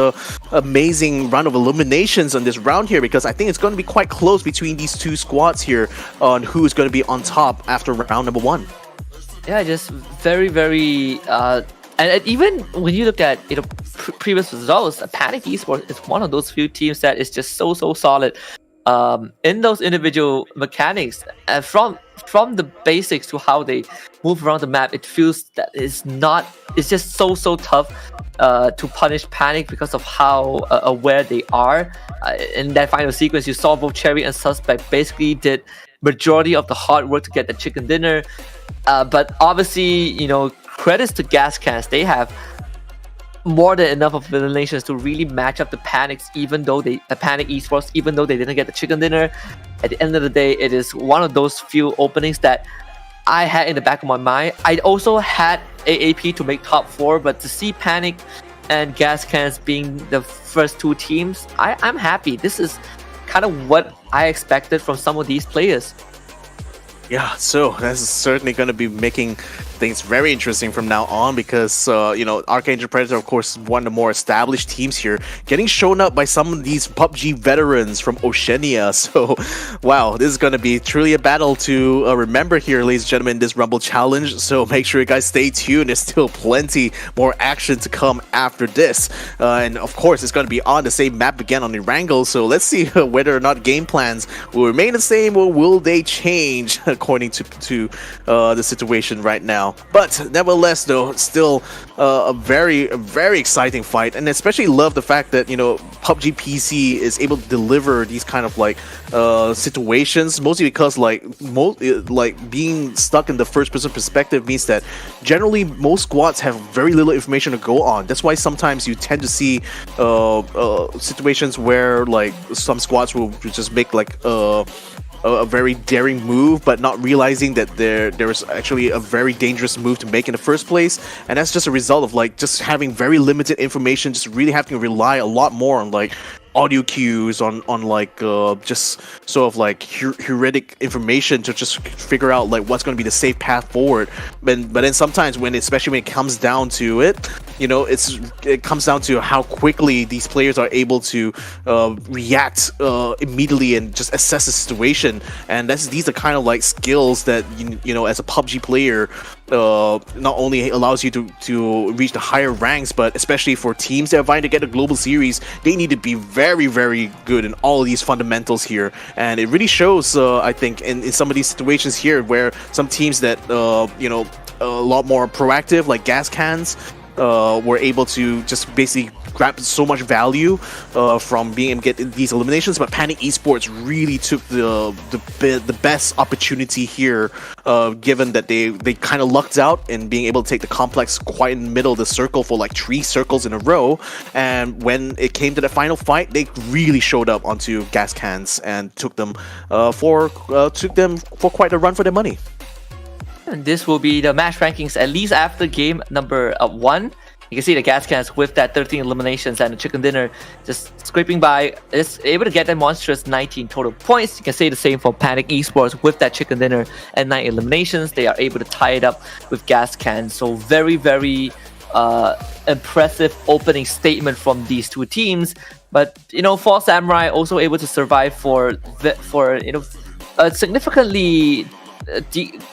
amazing run of eliminations on this round here, because I think it's going to be quite close between these two squads here on who's going to be on top after round number 1. Yeah, just very, very and even when you look at previous results, Panic Esports is one of those few teams that is just so solid in those individual mechanics, and from the basics to how they move around the map. It feels that it's just so tough to punish Panic because of how aware they are. In that final sequence, you saw both Cherry and Suspect basically did majority of the hard work to get the chicken dinner, but obviously, credits to Gas Cans, they have more than enough of eliminations to really match up the Panic Esports, even though they didn't get the chicken dinner. At the end of the day, it is one of those few openings that I had in the back of my mind. I also had AAP to make top 4, but to see Panic and Gas Cans being the first 2 teams, I'm happy. This is kind of what I expected from some of these players. Yeah, so that's certainly going to be making things very interesting from now on, because Archangel Predator, of course, is one of the more established teams here, getting shown up by some of these PUBG veterans from Oceania. So wow, this is going to be truly a battle to remember here, ladies and gentlemen, this Rumble Challenge. So make sure you guys stay tuned. There's still plenty more action to come after this, and of course it's going to be on the same map again on the Wrangle. So let's see whether or not game plans will remain the same or will they change according to the situation right now. But nevertheless, though, still a very exciting fight, and especially love the fact that PUBG PC is able to deliver these kind of situations, mostly because being stuck in the first person perspective means that generally most squads have very little information to go on. That's why sometimes you tend to see situations where some squads will just make a very daring move, but not realizing that there is actually a very dangerous move to make in the first place, and that's just a result of just having very limited information, just really having to rely a lot more on audio cues, on just sort of heuristic information to just figure out what's going to be the safe path forward. But then sometimes especially when it comes down to it, it comes down to how quickly these players are able to react immediately and just assess the situation. And these are kind of skills that as a PUBG player not only allows you to reach the higher ranks, but especially for teams that are vying to get a global series, they need to be very good in all of these fundamentals here. And it really shows, I think, in some of these situations here, where some teams that a lot more proactive, like Gas Cans, were able to just basically grab so much value from being able to get these eliminations. But Panic Esports really took the best opportunity here, given that they kind of lucked out in being able to take the complex quite in the middle of the circle for 3 circles in a row. And when it came to the final fight, they really showed up onto Gas Cans and took them for quite a run for their money. And this will be the match rankings, at least after game number 1. You can see the Gas Cans with that 13 eliminations and the chicken dinner just scraping by, is able to get that monstrous 19 total points. You can say the same for Panic Esports with that chicken dinner and 9 eliminations. They are able to tie it up with Gas Cans. So very impressive opening statement from these two teams. But Fall Samurai also able to survive for a significantly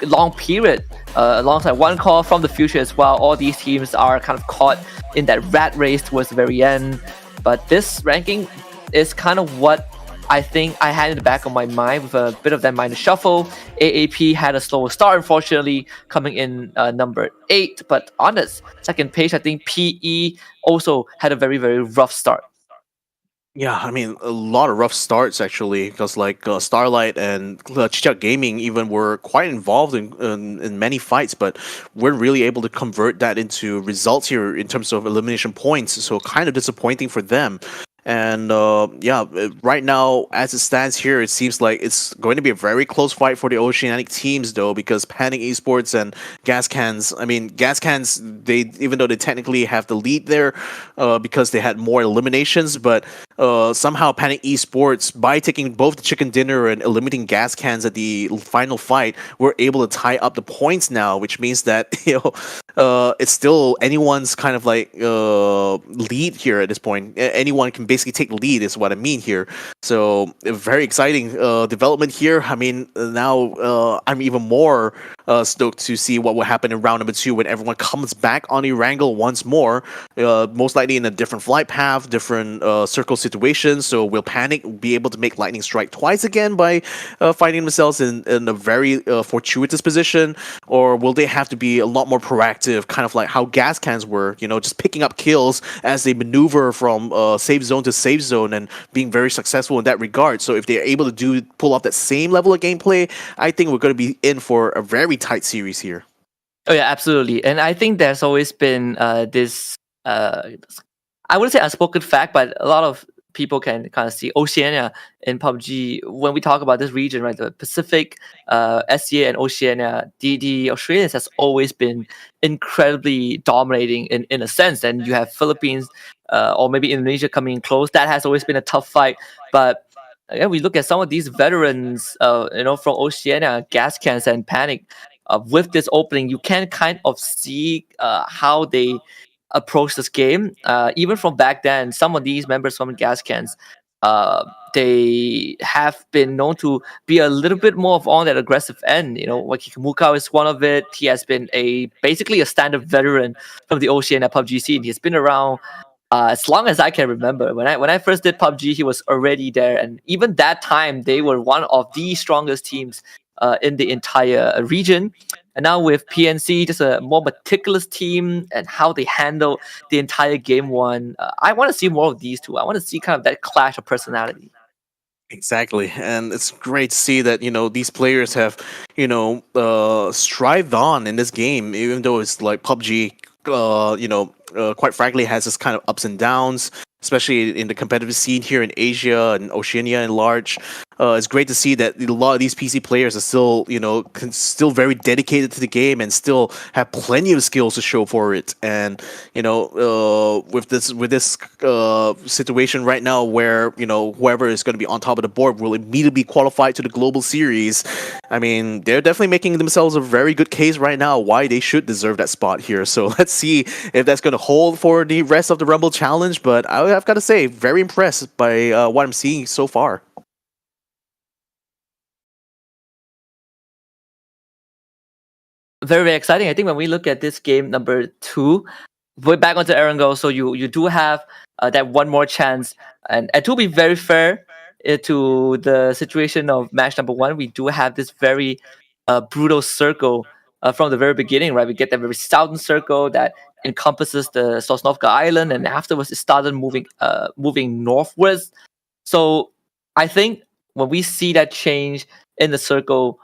long period, alongside one call from the future as well. All these teams are kind of caught in that rat race towards the very end. But this ranking is kind of what I think I had in the back of my mind with a bit of that minor shuffle. AAP had a slower start, unfortunately, coming in number 8. But on its second page, I think PE also had a very, very rough start. Yeah, I mean, a lot of rough starts actually, because like Starlight and Chichak Gaming even were quite involved in many fights, but weren't really able to convert that into results here in terms of elimination points. So kind of disappointing for them. And right now, as it stands here, it seems like it's going to be a very close fight for the Oceanic teams, though, because Panic Esports and Gas Cans, they, even though they technically have the lead there, because they had more eliminations, but somehow Panic Esports, by taking both the chicken dinner and eliminating Gas Cans at the final fight, were able to tie up the points now, which means that it's still anyone's kind of like lead here at this point. Anyone can basically take the lead, is what I mean here. So a very exciting development here. I mean, now I'm even more stoked to see what will happen in round number 2 when everyone comes back on Erangel once more, most likely in a different flight path, different circle situation. So will Panic be able to make Lightning Strike twice again by finding themselves in a very fortuitous position, or will they have to be a lot more proactive, kind of like how Gas Cans were, just picking up kills as they maneuver from safe zone to safe zone and being very successful in that regard. So if they're able to pull off that same level of gameplay, I think we're going to be in for a very tight series here. Oh yeah, absolutely. And I think there's always been this I wouldn't say unspoken fact, but a lot of people can kind of see Oceania in PUBG. When we talk about this region, right, the Pacific, SCA and Oceania, the Australians has always been incredibly dominating in a sense. And you have Philippines or maybe Indonesia coming in close. That has always been a tough fight. But again, we look at some of these veterans, from Oceania, Gas Cans and Panic. With this opening, you can kind of see how they approach this game. Even from back then, some of these members from Gas Cans, they have been known to be a little bit more on that aggressive end. Wakikamuka is one of it. He has been basically a standard veteran from the Oceania PUBG scene. He's been around as long as I can remember. When I first did PUBG, he was already there, and even that time, they were one of the strongest teams in the entire region. And now with PNC, just a more meticulous team and how they handle the entire game one. I want to see more of these two. I want to see kind of that clash of personality. Exactly, and it's great to see that these players have strived on in this game, even though it's like PUBG. Quite frankly, has this kind of ups and downs, especially in the competitive scene here in Asia and Oceania in large. It's great to see that a lot of these PC players are still, still very dedicated to the game and still have plenty of skills to show for it. And with this situation right now, where whoever is going to be on top of the board will immediately qualify to the Global Series. I mean, they're definitely making themselves a very good case right now why they should deserve that spot here. So let's see if that's going to hold for the rest of the Rumble Challenge. But I've got to say, very impressed by what I'm seeing so far. Very, very exciting. I think when we look at this game number 2, we're back onto Erangel, so you do have that one more chance. And to be very fair to the situation of match number 1, we do have this very brutal circle from the very beginning, right? We get that very southern circle that encompasses the Sosnovka Island, and afterwards it started moving northwards. So I think when we see that change in the circle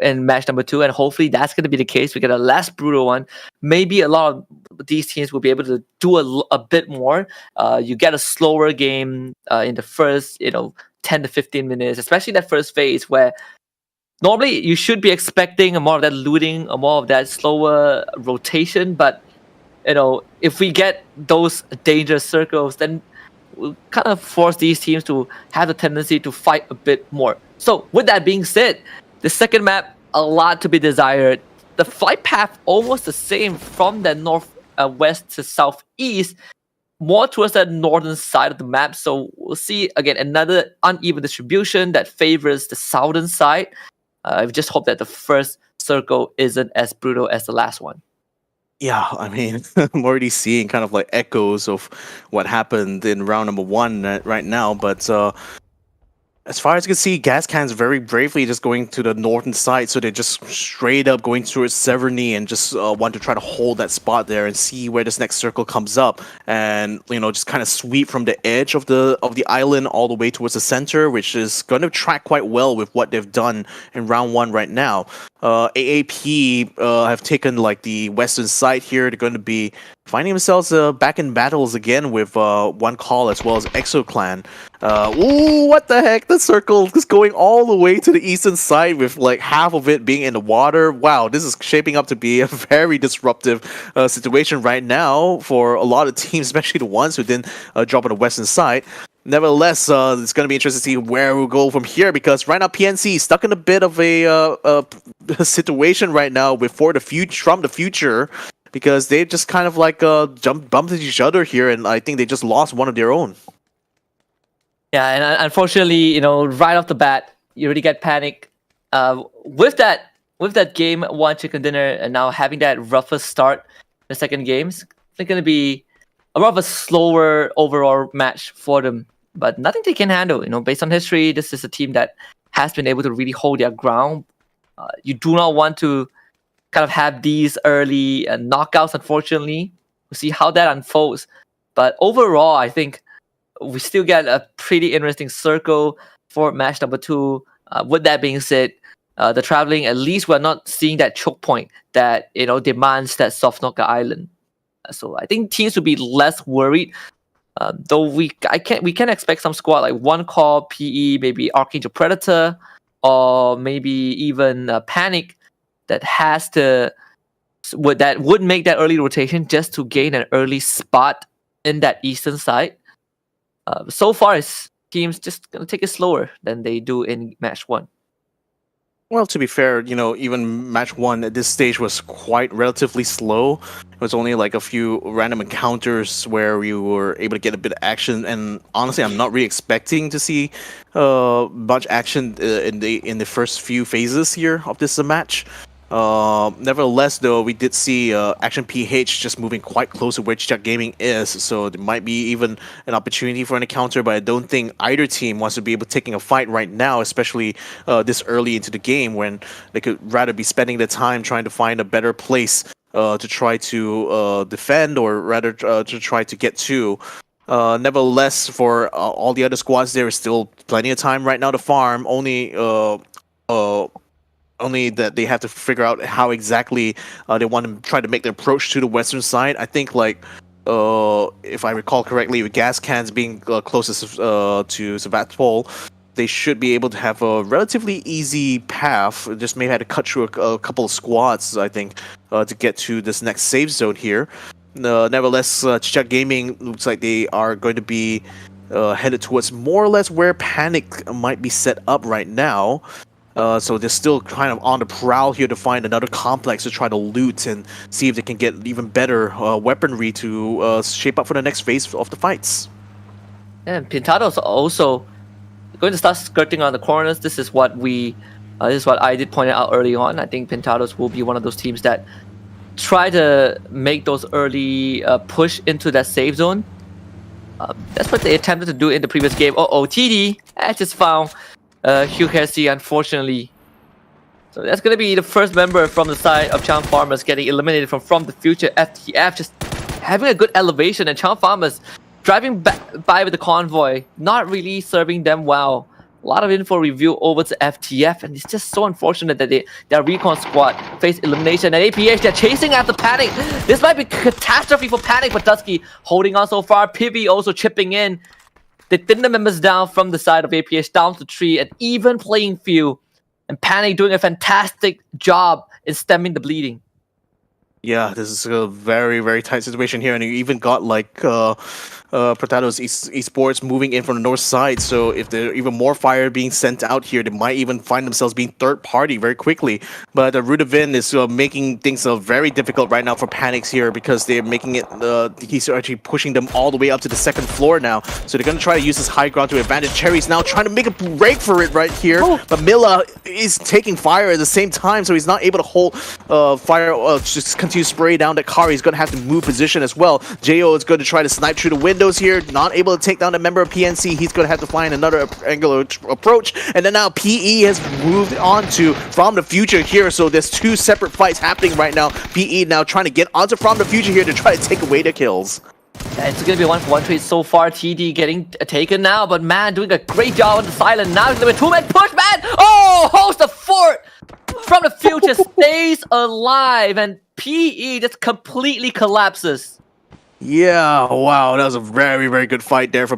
in match number 2, and hopefully that's going to be the case, we get a less brutal one. Maybe a lot of these teams will be able to do a bit more. You get a slower game in the first 10 to 15 minutes, especially that first phase where normally you should be expecting more of that looting, more of that slower rotation. But if we get those dangerous circles, then we'll kind of force these teams to have the tendency to fight a bit more. So with that being said, the second map, a lot to be desired. The flight path almost the same from the west to southeast, more towards the northern side of the map. So we'll see again another uneven distribution that favors the southern side. I just hope that the first circle isn't as brutal as the last one. Yeah, I mean, I'm already seeing kind of like echoes of what happened in round number 1 right now, but as far as you can see, gas cans very bravely just going to the northern side, so they're just straight up going towards Severny and just want to try to hold that spot there and see where this next circle comes up, and just kind of sweep from the edge of the island all the way towards the center, which is going to track quite well with what they've done in round 1 right now. AAP have taken like the western side here. They're going to be finding themselves back in battles again with One Call as well as Exo Clan. Ooh, what the heck? The circle is going all the way to the eastern side with like half of it being in the water. Wow, this is shaping up to be a very disruptive situation right now for a lot of teams, especially the ones who didn't drop on the western side. Nevertheless, it's going to be interesting to see where we'll go from here, because right now PNC is stuck in a bit of a situation right now from the future, because they just kind of like bumped into each other here, and I think they just lost one of their own. Yeah, and unfortunately, right off the bat, you already get panic. With that game 1 chicken dinner, and now having that rougher start in the second games, it's going to be a rather slower overall match for them. But nothing they can handle. Based on history, this is a team that has been able to really hold their ground. You do not want to kind of have these early knockouts, unfortunately. We'll see how that unfolds. But overall, I think we still get a pretty interesting circle for match number 2. With that being said, the traveling, at least we're not seeing that choke point that demands that soft knockout island. So I think teams will be less worried. Though we can expect some squad like One Call, PE, maybe Archangel Predator, or maybe even Panic that would make that early rotation just to gain an early spot in that eastern side. So far, teams just gonna take it slower than they do in match 1. Well, to be fair, even match 1 at this stage was quite relatively slow. It was only like a few random encounters where we were able to get a bit of action, and honestly, I'm not really expecting to see much action in the first few phases here of this match. Nevertheless, though, we did see Action PH just moving quite close to where Chuck Gaming is, so there might be even an opportunity for an encounter, but I don't think either team wants to be able to taking a fight right now, especially this early into the game, when they could rather be spending the time trying to find a better place to try to defend, or rather to try to get to. Nevertheless, for all the other squads, there is still plenty of time right now to farm. Only that they have to figure out how exactly they want to try to make the approach to the western side. I think, if I recall correctly, with gas cans being closest to Sebastopol, they should be able to have a relatively easy path. Just maybe had to cut through a couple of squads, I think, to get to this next safe zone here. Nevertheless, Chuck Gaming looks like they are going to be headed towards more or less where Panic might be set up right now. So they're still kind of on the prowl here to find another complex to try to loot and see if they can get even better weaponry to shape up for the next phase of the fights. And Pintado's also going to start skirting on the corners. This is what I did point out early on. I think Pintados will be one of those teams that try to make those early push into that safe zone. That's what they attempted to do in the previous game. TD, I just found Hugh Casey, unfortunately. So that's going to be the first member from the side of Charm Farmers getting eliminated from the future. FTF just having a good elevation, and Charm Farmers driving by with the convoy, not really serving them well. A lot of info review over to FTF, and it's just so unfortunate that their recon squad face elimination. And APH, they're chasing after Panic. This might be catastrophe for Panic, but Dusky holding on so far. Pivy also chipping in. They thin the members down from the side of APH down to 3, an even playing field. And Panic doing a fantastic job in stemming the bleeding. Yeah, this is a very, very tight situation here, and you even got Portados Esports moving in from the north side. So if there are even more fire being sent out here, they might even find themselves being third party very quickly. But Rudavin is making things very difficult right now for Panics here because they're making it. He's actually pushing them all the way up to the second floor now. So they're going to try to use this high ground to advantage. Cherry's now trying to make a break for it right here. But Milla is taking fire at the same time, so he's not able to hold fire. Just continue to spray down the car. He's going to have to move position as well. Jo is going to try to snipe through the windows here, not able to take down a member of PNC. He's going to have to find another angular approach. And then now PE has moved on to From the Future here, so there's two separate fights happening right now. PE now trying to get onto From the Future here to try to take away the kills. Yeah, it's gonna be a 1-for-1 trade so far. TD getting taken now, but man, doing a great job on the silent. Now he's gonna be a 2-man push, man! Oh, holds the fort! From the Future stays alive, and PE just completely collapses. Yeah, wow, that was a very, very good fight there for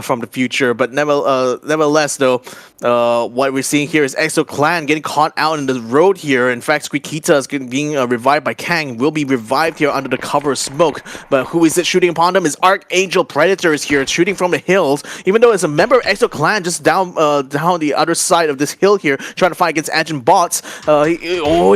From the Future. But nevertheless, though, what we're seeing here is EXO Clan getting caught out in the road here. In fact, Squeakita is being revived by Kang, will be revived here under the cover of smoke. But who is it shooting upon them is Archangel Predator is here, shooting from the hills. Even though it's a member of EXO Clan just down the other side of this hill here, trying to fight against Agent Bots. He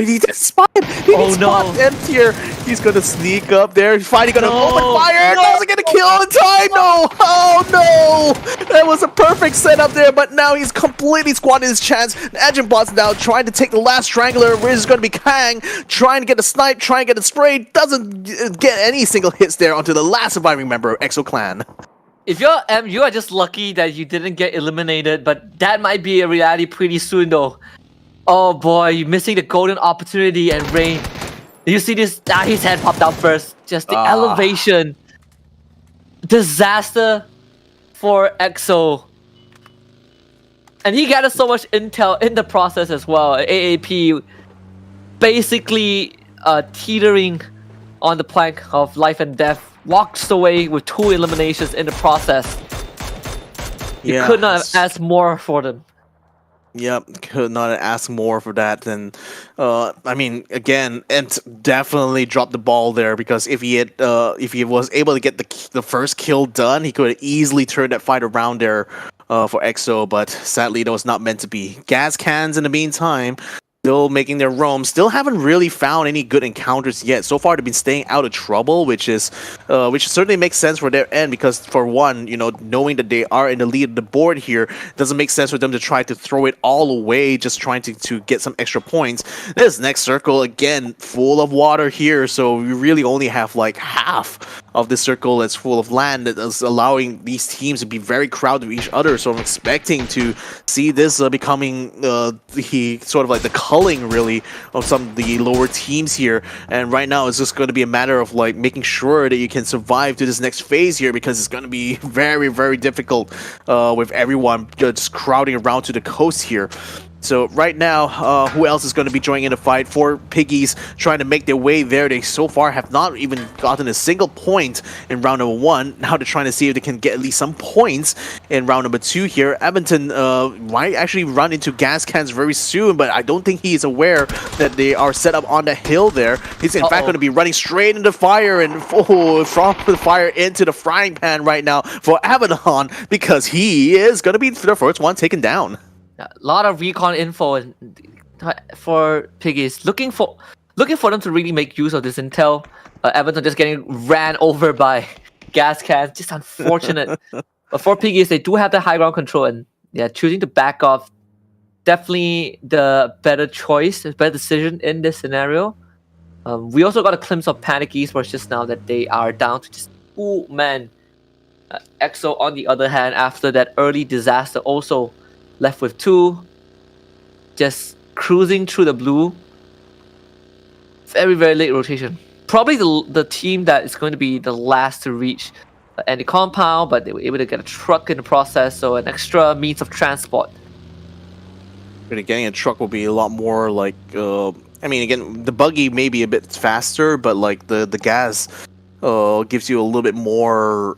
needs spot. He needs spot empty here. He's gonna sneak up there. Finally gonna open fire. Doesn't get a kill on time. No. Oh no. That was a perfect setup there, but now he's completely squandered his chance. Agent Bot's now trying to take the last strangler, which is going to be Kang, trying to get the snipe, trying to get the spray. Doesn't get any single hits there onto the last surviving member of EXO Clan. If you're M, you are just lucky that you didn't get eliminated, but that might be a reality pretty soon though. Oh boy, you're missing the golden opportunity, and Rain. You see this? His head popped out first. Just the elevation. Disaster for EXO. And he gathered so much intel in the process as well. AAP basically teetering on the plank of life and death. Walks away with 2 eliminations in the process. You could not have asked more for them. Yep, could not ask more for that. And I mean, again, Ent definitely dropped the ball there, because if he was able to get the first kill done, he could have easily turned that fight around there for EXO. But sadly, that was not meant to be. Gas cans in the meantime, still making their roam. Still haven't really found any good encounters yet. So far, they've been staying out of trouble, which certainly makes sense for their end, because for one, knowing that they are in the lead of the board here, doesn't make sense for them to try to throw it all away, just trying to get some extra points. This next circle, again, full of water here, so we really only have like half of this circle that's full of land, that is allowing these teams to be very crowded with each other. So I'm expecting to see this becoming the sort of like the culling really of some of the lower teams here. And right now it's just going to be a matter of like making sure that you can survive to this next phase here, because it's going to be very, very difficult with everyone just crowding around to the coast here. So right now, who else is going to be joining in the fight? 4 piggies trying to make their way there. They so far have not even gotten a single point in round number 1. Now they're trying to see if they can get at least some points in round number 2 here. Edmonton might actually run into gas cans very soon, but I don't think he is aware that they are set up on the hill there. He's in fact going to be running straight into fire, and from the fire into the frying pan right now for Abaddon, because he is going to be the first one taken down. A lot of recon info for Piggies. Looking for them to really make use of this intel. Everton just getting ran over by gas cans. Just unfortunate. But for Piggies, they do have the high ground control, and choosing to back off, definitely the better choice, the better decision in this scenario. We also got a glimpse of Panic Esports just now that they are down to just 2 men. EXO, on the other hand, after that early disaster, also left with 2, just cruising through the blue. Very, very late rotation. Probably the team that is going to be the last to reach any compound, but they were able to get a truck in the process, so an extra means of transport. But getting a truck will be a lot more like, I mean, again, the buggy may be a bit faster, but like the gas gives you a little bit more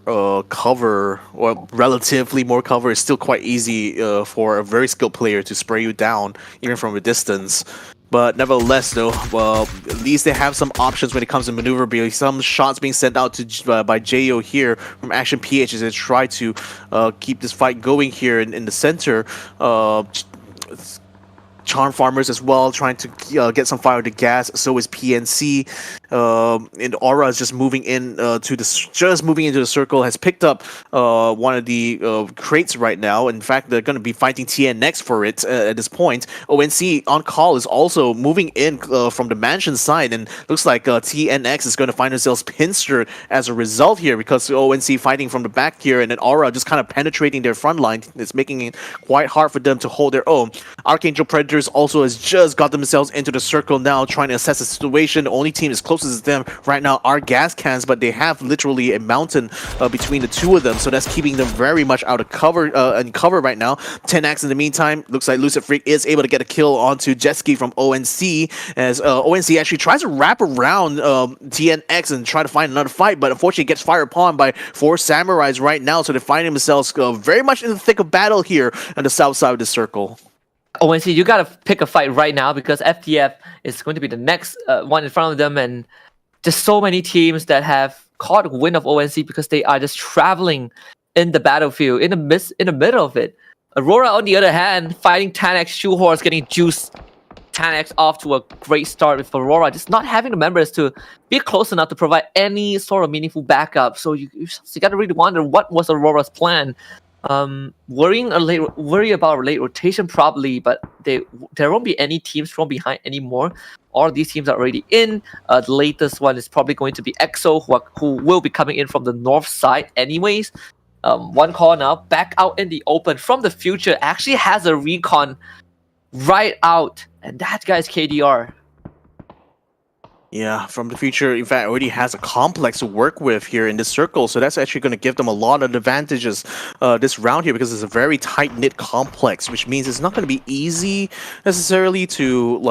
cover, or relatively more cover. It's still quite easy for a very skilled player to spray you down, even from a distance. But nevertheless, though, well, at least they have some options when it comes to maneuverability. Some shots being sent out to by Jo here from Action PH as they try to keep this fight going here in the center. Charm Farmers as well, trying to get some fire to gas. So is PNC. And Aura is just moving in moving into the circle. Has picked up one of the crates right now. In fact, they're going to be fighting TNX for it at this point. ONC on call is also moving in from the mansion side, and looks like TNX is going to find themselves pincered as a result here, because ONC fighting from the back here, and then Aura just kind of penetrating their front line. It's making it quite hard for them to hold their own. Archangel Predators also has just got themselves into the circle now, trying to assess the situation. The only team as closest as them right now are gas cans, but they have literally a mountain between the two of them, so that's keeping them very much out of cover right now. 10x in the meantime, looks like Lucid Freak is able to get a kill onto Jetski from ONC, as ONC actually tries to wrap around TNX and try to find another fight, but unfortunately gets fired upon by 4 samurais right now, so they're finding themselves very much in the thick of battle here on the south side of the circle. ONC, you gotta pick a fight right now, because FTF is going to be the next one in front of them, and just so many teams that have caught wind of ONC because they are just traveling in the battlefield, in the middle of it. Aurora, on the other hand, fighting Tanex Shoehorse, getting juiced. Tanex off to a great start with Aurora, just not having the members to be close enough to provide any sort of meaningful backup. So you gotta really wonder what was Aurora's plan. Worry about a late rotation probably, but there won't be any teams from behind anymore. All these teams are already in. The latest one is probably going to be EXO, who will be coming in from the north side anyways. One call now, back out in the open from the future, actually has a recon right out, and that guy's KDR. Yeah, from the future, in fact, already has a complex to work with here in this circle, so that's actually going to give them a lot of advantages this round here, because it's a very tight-knit complex, which means it's not going to be easy necessarily to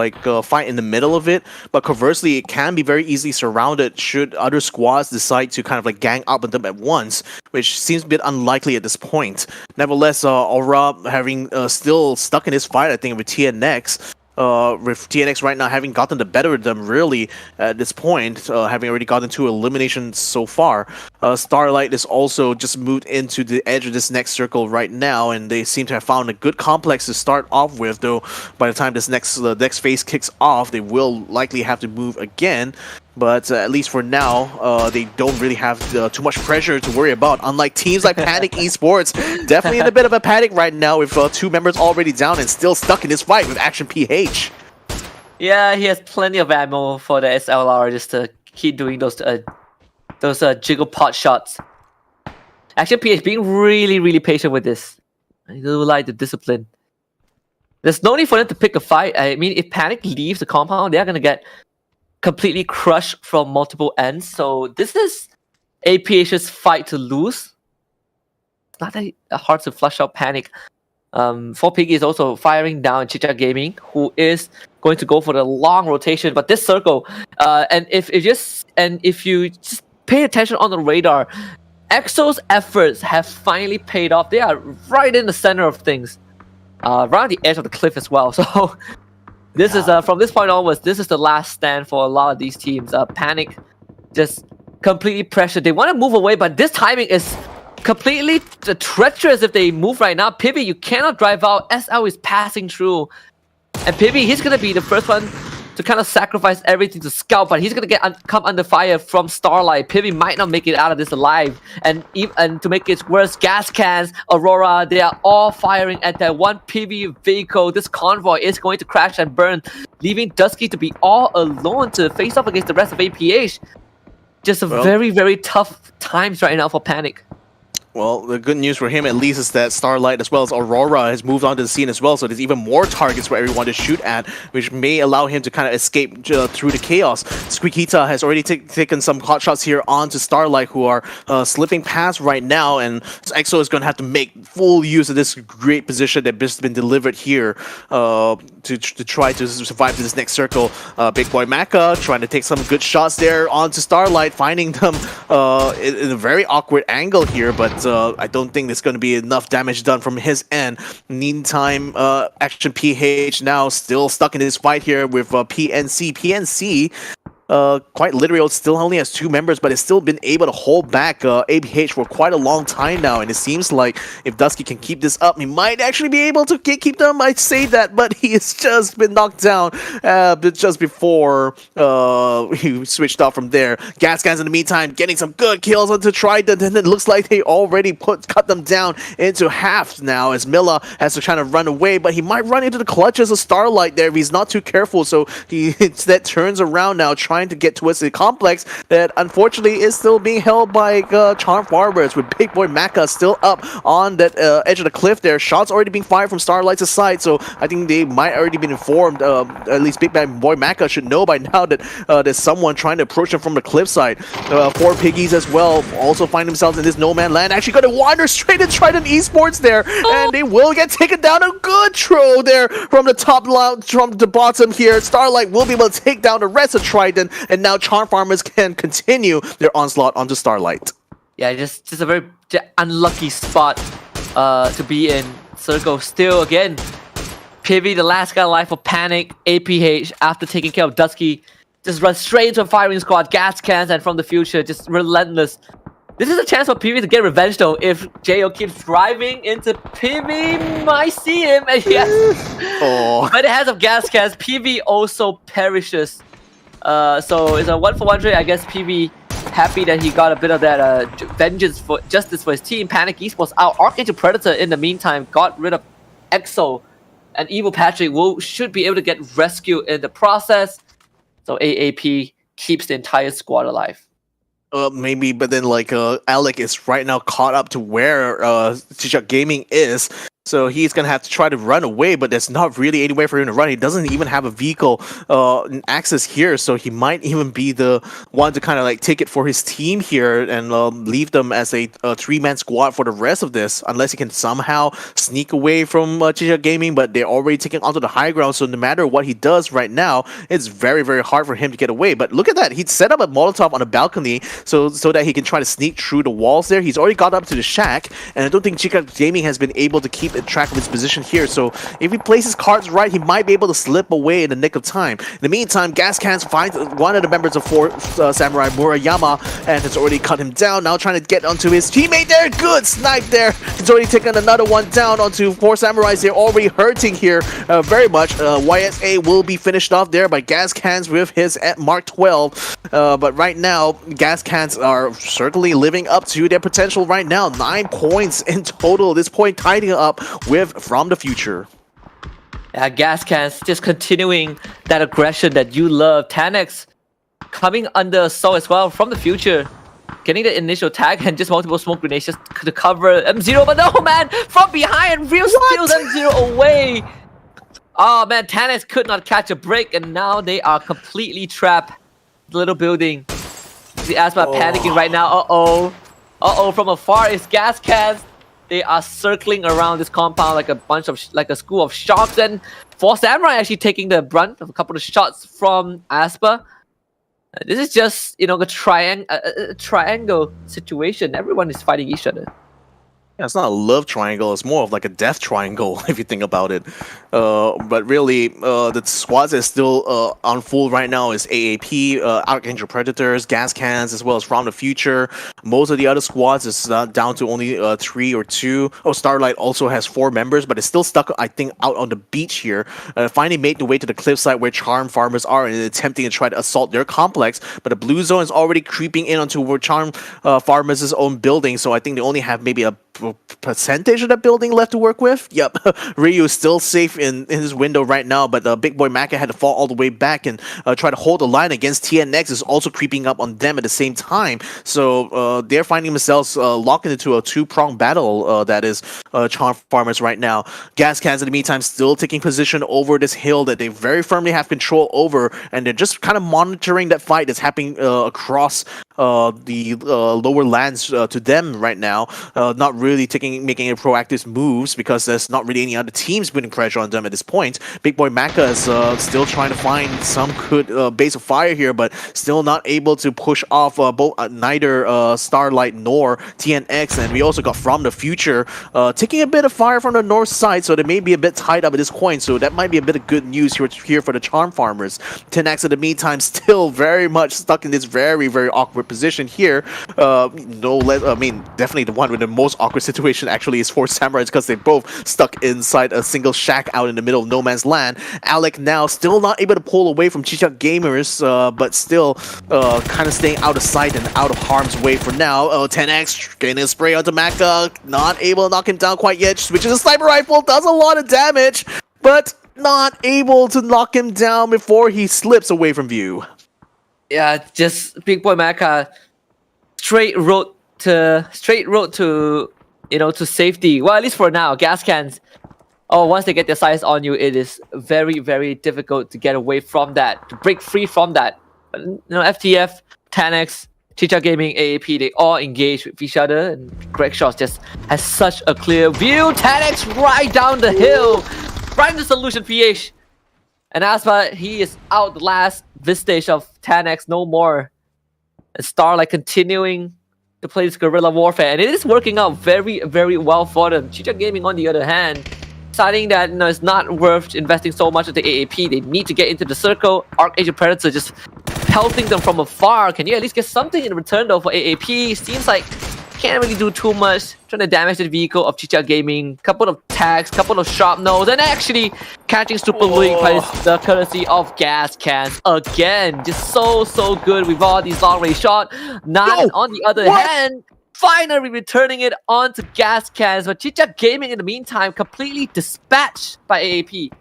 fight in the middle of it, but conversely, it can be very easily surrounded should other squads decide to kind of gang up on them at once, which seems a bit unlikely at this point. Nevertheless, Aura having still stuck in this fight, I think, with TNX. With TNX right now having gotten the better of them really at this point, having already gotten 2 eliminations so far. Starlight is also just moved into the edge of this next circle right now, and they seem to have found a good complex to start off with, though by the time this next phase kicks off, they will likely have to move again. But at least for now, they don't really have too much pressure to worry about. Unlike teams like Panic Esports, definitely in a bit of a panic right now with 2 members already down and still stuck in this fight with Action PH. Yeah, he has plenty of ammo for the SLR just to keep doing those jiggle pot shots. Action PH being really, really patient with this. I do like the discipline. There's no need for them to pick a fight. I mean, if Panic leaves the compound, they're gonna get completely crushed from multiple ends. So this is APH's fight to lose. It's not that hard to flush out Panic. 4Piggy is also firing down Chicha Gaming, who is going to go for the long rotation. But this circle, and if you just pay attention on the radar, EXO's efforts have finally paid off. They are right in the center of things, right on the edge of the cliff as well. So this is from this point onwards, this is the last stand for a lot of these teams. Panic just completely pressured. They want to move away, but this timing is completely treacherous if they move right now. Pibby, you cannot drive out. SL is passing through. And Pibby, he's going to be the first one to kind of sacrifice everything to scout, but he's going to come under fire from Starlight. Pibby might not make it out of this alive. And to make it worse, gas cans, Aurora, they are all firing at that one Pibby vehicle. This convoy is going to crash and burn, leaving Dusky to be all alone to face off against the rest of APH. Just very, very tough times right now for Panic. Well, the good news for him at least is that Starlight as well as Aurora has moved onto the scene as well, so there's even more targets for everyone to shoot at, which may allow him to kind of escape through the chaos. Squeakita has already taken some hot shots here onto Starlight, who are slipping past right now, and EXO is going to have to make full use of this great position that's been delivered here to to try to survive to this next circle. Big Boy Maka trying to take some good shots there onto Starlight, finding them in a very awkward angle here, but I don't think there's going to be enough damage done from his end. Meantime, Action PH now still stuck in this fight here with PNC. PNC quite literally still only has 2 members, but it's still been able to hold back APH for quite a long time now, and it seems like if Dusky can keep this up, he might actually be able to keep them. I'd say that, but he has just been knocked down just before he switched off from there. Gascans in the meantime getting some good kills onto Trident, and it looks like they already cut them down into half now, as Milla has to try to run away, but he might run into the clutches of Starlight there if he's not too careful, so he instead turns around now, trying to get towards the complex that unfortunately is still being held by Charm Farmers, with Big Boy Maka still up on that edge of the cliff there. Shots already being fired from Starlight's side, so I think they might already been informed, at least Big Boy Maka should know by now that there's someone trying to approach him from the cliffside. 4 piggies as well also find themselves in this no man land, actually going to wander straight and Trident Esports there, and they will get taken down. A good throw there from the top line, from the bottom here. Starlight will be able to take down the rest of Trident, and now Charm Farmers can continue their onslaught onto Starlight. Yeah, just a very unlucky spot to be in. Circle still again. Pivy, the last guy alive for Panic. APH, after taking care of Dusky, just runs straight into a firing squad. Gas cans, and from the future, just relentless. This is a chance for PV to get revenge though. If Jo keeps driving into PV, might see him. And yes, by the hands of gas cans, PV also perishes. So it's a 1-for-1 trade. I guess PV happy that he got a bit of that justice for his team. Panic Esports out. Archangel Predator in the meantime got rid of EXO, and Evil Patrick should be able to get rescued in the process. So AAP keeps the entire squad alive. Maybe, but then like Alec is right now caught up to where Chichak Gaming is, so he's gonna have to try to run away, but there's not really any way for him to run. He doesn't even have a vehicle access here, so he might even be the one to kind of like take it for his team here and leave them as a 3-man squad for the rest of this, unless he can somehow sneak away from Chichak Gaming. But they're already taking onto the high ground, so no matter what he does right now, it's very, very hard for him to get away. But look at that, he'd set up a Molotov on a balcony so that he can try to sneak through the walls there. He's already got up to the shack, and I don't think Chichak Gaming has been able to keep track of his position here, so if he plays his cards right, he might be able to slip away in the nick of time. In the meantime, Gas Cans finds one of the members of 4 Samurai, Murayama, and has already cut him down. Now trying to get onto his teammate there. Good snipe there. He's already taken another one down onto 4 Samurais. They're already hurting here very much. YSA will be finished off there by Gas Cans with his at Mark 12. But right now, Gas Cans are certainly living up to their potential right now. 9 points in total. This point tidying up with From the Future. Yeah, Gas Cans just continuing that aggression that you love. Tanex coming under assault as well from the future. Getting the initial tag and just multiple smoke grenades just to cover M0. But no, man, from behind, Real steals M0 away. Oh man, Tanex could not catch a break, and now they are completely trapped. The little building. The Asma panicking right now. Uh-oh, from afar is Gas Cans. They are circling around this compound like a school of sharks, and 4 Samurai actually taking the brunt of a couple of shots from Aspa. This is just, a triangle situation. Everyone is fighting each other. Yeah, it's not a love triangle, it's more of like a death triangle if you think about it. But really, the squads that is still on full right now is AAP, Archangel Predators, Gas Cans, as well as From the Future. Most of the other squads is down to only 3 or 2. Oh, Starlight also has 4 members, but it's still stuck, I think, out on the beach here. Finally made the way to the cliffside where Charm Farmers are and attempting to try to assault their complex. But the blue zone is already creeping in onto where Charm Farmers' own building, so I think they only have maybe a percentage of that building left to work with. Yep, Ryu is still safe in his window right now, but Big Boy Maka had to fall all the way back and try to hold the line against TNX is also creeping up on them at the same time. So they're finding themselves locked into a 2-pronged battle that is Charm Farmers right now. Gas Cans in the meantime still taking position over this hill that they very firmly have control over, and they're just kind of monitoring that fight that's happening across lower lands to them right now, not really making any proactive moves because there's not really any other teams putting pressure on them at this point. Big Boy Maka is still trying to find some good base of fire here, but still not able to push off neither Starlight nor TNX. And we also got From the Future taking a bit of fire from the north side, so they may be a bit tied up at this point. So that might be a bit of good news here for the Charm Farmers. 10X in the meantime still very much stuck in this very, very awkward position here. Definitely the one with the most awkward situation actually is Force Samurais, because they both stuck inside a single shack out in the middle of no man's land. Alec now still not able to pull away from Chichak Gamers, but still kind of staying out of sight and out of harm's way for now. 10X getting a spray onto Maka, not able to knock him down quite yet. Switches a sniper rifle, does a lot of damage, but not able to knock him down before he slips away from view. Yeah, just Big Boy Maka straight road to to safety. Well, at least for now, gas cans. Oh, once they get their size on you, it is very, very difficult to get away from that, to break free from that. But, FTF, 10X, Chicha Gaming, AAP, they all engage with each other, and Greg Shaw just has such a clear view. 10X right down the hill, right in the solution PH. And Aspa, he is out last this stage of 10X, no more. And Starlight continuing to play this guerrilla warfare, and it is working out very, very well for them. Chicha Gaming, on the other hand, deciding that it's not worth investing so much into AAP. They need to get into the circle. Archangel Predator just pelting them from afar. Can you at least get something in return though for AAP? Seems like can't really do too much. Trying to damage the vehicle of Chicha Gaming. Couple of tags, couple of sharp nose, and actually catching Super Luik by the courtesy of gas cans again. Just so good with all these long range shots. Not on the other hand, finally returning it onto gas cans, but Chicha Gaming in the meantime completely dispatched by AAP.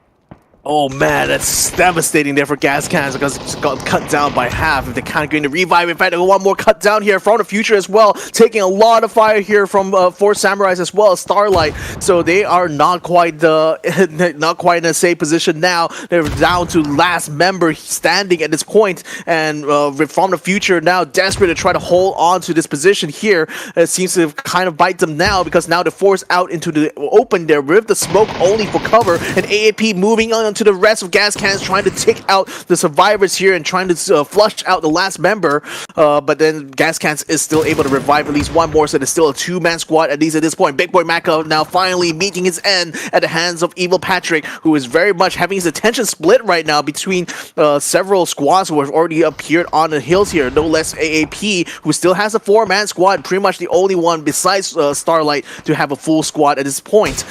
Oh man, that's devastating there for gas cans because it's got cut down by half. If they can't get into revive, in fact, they got one more cut down here from the future as well, taking a lot of fire here from four samurais as well as Starlight. So they are not quite in a safe position now. They're down to last member standing at this point, and from the future now desperate to try to hold on to this position here. It seems to kind of bite them now because now they're forced out into the open there with the smoke only for cover, and AAP moving on to the rest of gas cans, trying to take out the survivors here and trying to flush out the last member, but then gas cans is still able to revive at least one more, so there's still a two-man squad at least at this point. Big Boy Maka now finally meeting his end at the hands of Evil Patrick, who is very much having his attention split right now between several squads who have already appeared on the hills here, no less AAP, who still has a four-man squad, pretty much the only one besides Starlight to have a full squad at this point.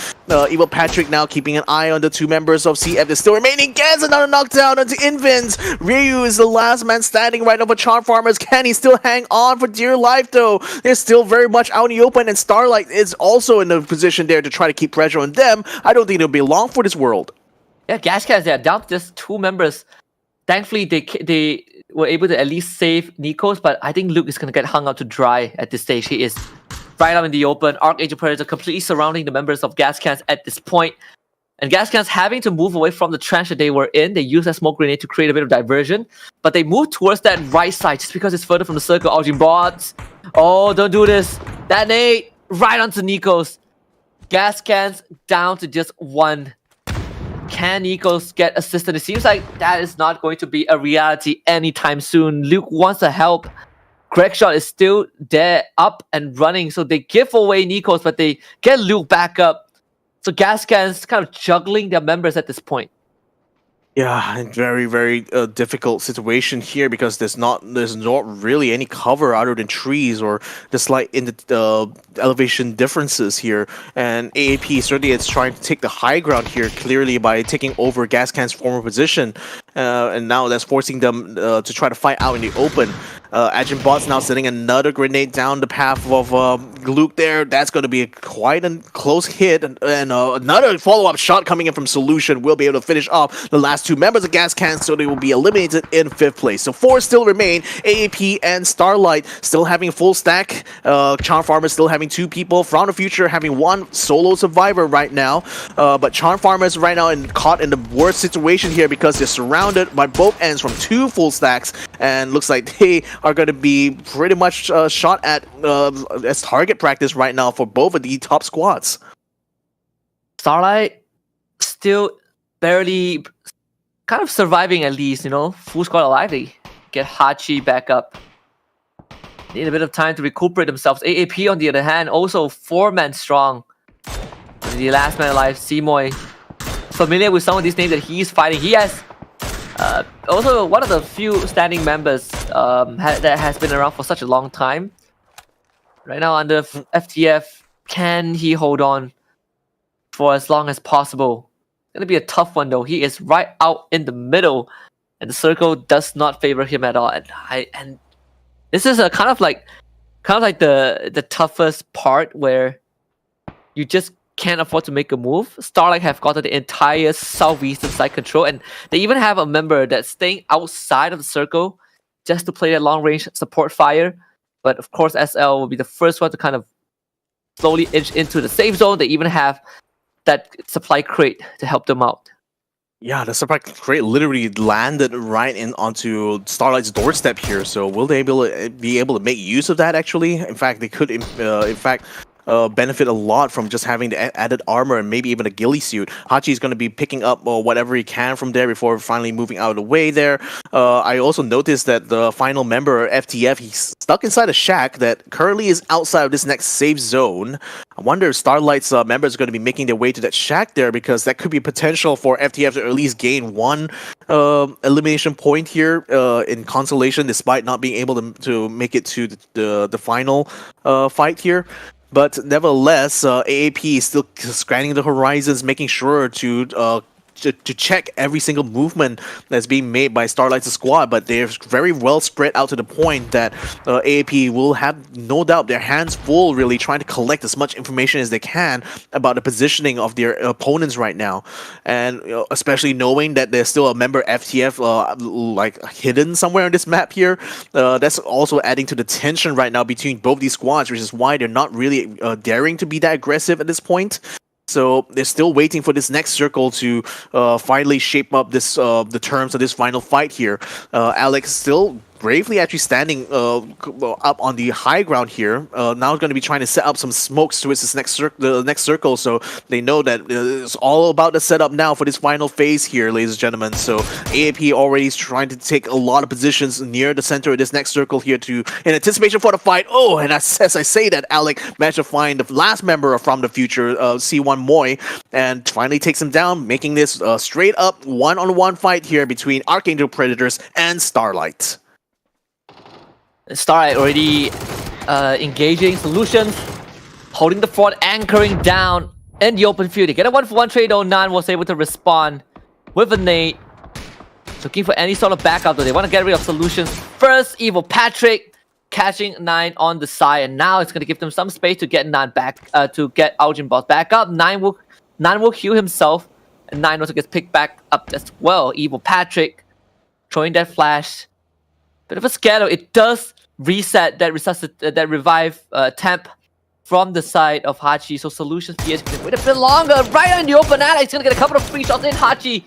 Evil Patrick now keeping an eye on the two members of CF that's still remaining, gets another knockdown onto Invins. Ryu is the last man standing right over Charm Farmers. Can he still hang on for dear life though? They're still very much out in the open, and Starlight is also in the position there to try to keep pressure on them. I don't think it'll be long for this world. Yeah, gas cans, they're down to just two members. Thankfully, they were able to at least save Nikos, but I think Luke is going to get hung out to dry at this stage. He is right out in the open. Archangel Predator completely surrounding the members of gas cans at this point. And gas cans having to move away from the trench that they were in. They used that smoke grenade to create a bit of diversion, but they moved towards that right side just because it's further from the circle. Algin bots. Oh, don't do this. That nade right onto Nikos. Gas cans down to just one. Can Nikos get assisted? It seems like that is not going to be a reality anytime soon. Luke wants to help. Gregshot is still there, up and running, so they give away Nikos, but they get Luke back up. So gas cans kind of juggling their members at this point. Yeah, very, very difficult situation here because there's not really any cover other than trees or the slight in the elevation differences here. And AAP certainly is trying to take the high ground here clearly by taking over gas can's former position, and now that's forcing them to try to fight out in the open. Agent Bot's now sending another grenade down the path of Luke there. That's going to be quite a close hit. And another follow-up shot coming in from Solution will be able to finish off the last two members of Gas Can, so they will be eliminated in 5th place. So 4 still remain. AAP and Starlight still having full stack. Charm Farmer still having 2 people. From the Future having 1 solo survivor right now. But Charm Farmer is right now caught in the worst situation here because they're surrounded by both ends from 2 full stacks, and looks like they are going to be pretty much shot at as target practice right now for both of the top squads. Starlight still barely kind of surviving, at least, you know, full squad alive. They get Hachi back up. Need a bit of time to recuperate themselves. AAP, on the other hand, also 4-man strong. The last man alive, Simoy, familiar with some of these names that he's fighting. He has also one of the few standing members that has been around for such a long time. Right now under FTF, can he hold on for as long as possible? It's gonna be a tough one though. He is right out in the middle, and the circle does not favor him at all. And this is a kind of like the toughest part where you just can't afford to make a move. Starlight have gotten the entire southeastern side control, and they even have a member that's staying outside of the circle just to play that long range support fire. But of course, SL will be the first one to kind of slowly inch into the safe zone. They even have that supply crate to help them out. Yeah, the supply crate literally landed right in onto Starlight's doorstep here. So will they be able to make use of that? Actually, in fact, they could. Benefit a lot from just having the added armor and maybe even a ghillie suit. Hachi is going to be picking up whatever he can from there before finally moving out of the way there. I also noticed that the final member, FTF, he's stuck inside a shack that currently is outside of this next safe zone. I wonder if Starlight's members are going to be making their way to that shack there, because that could be potential for FTF to at least gain 1 elimination point here in consolation, despite not being able to make it to the final fight here. But nevertheless, AAP is still scanning the horizons, making sure to check every single movement that's being made by Starlight's squad. But they're very well spread out to the point that AAP will have no doubt their hands full, really trying to collect as much information as they can about the positioning of their opponents right now. And especially knowing that there's still a member FTF like hidden somewhere on this map here, that's also adding to the tension right now between both these squads, which is why they're not really daring to be that aggressive at this point. So they're still waiting for this next circle to finally shape up this the terms of this final fight here. Alex still bravely actually standing up on the high ground here. Now going to be trying to set up some smokes towards this the next circle, so they know that it's all about the setup now for this final phase here, ladies and gentlemen. So AAP already is trying to take a lot of positions near the center of this next circle here in anticipation for the fight. Oh, and as I say that, Alec managed to find the last member from the future, C1 Moy, and finally takes him down, making this straight up one-on-one fight here between Archangel Predators and Starlight. Starlight already engaging Solutions, holding the fort, anchoring down in the open field. They get a 1-for-1 trade though. Nan was able to respond with a nade. Looking for any sort of backup though. They want to get rid of Solutions first. Evil Patrick catching 9 on the side, and now it's going to give them some space to get 9 back, to get Aljin Boss back up. 9 will heal himself, and 9 also gets picked back up as well. Evil Patrick throwing that flash. Bit of a scare though. It does reset that revive temp from the side of Hachi. So Solutions PS can wait a bit longer. Right in the open, Alex gonna get a couple of free shots in. Hachi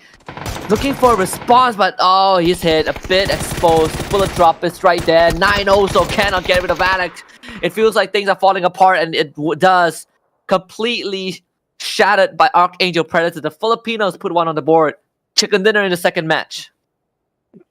looking for a response, but oh, he's hit a bit exposed. Bullet drop is right there. 9 also cannot get rid of Alex. It feels like things are falling apart, and it does. Completely shattered by Archangel Predator. The Filipinos put 1 on the board. Chicken dinner in the second match.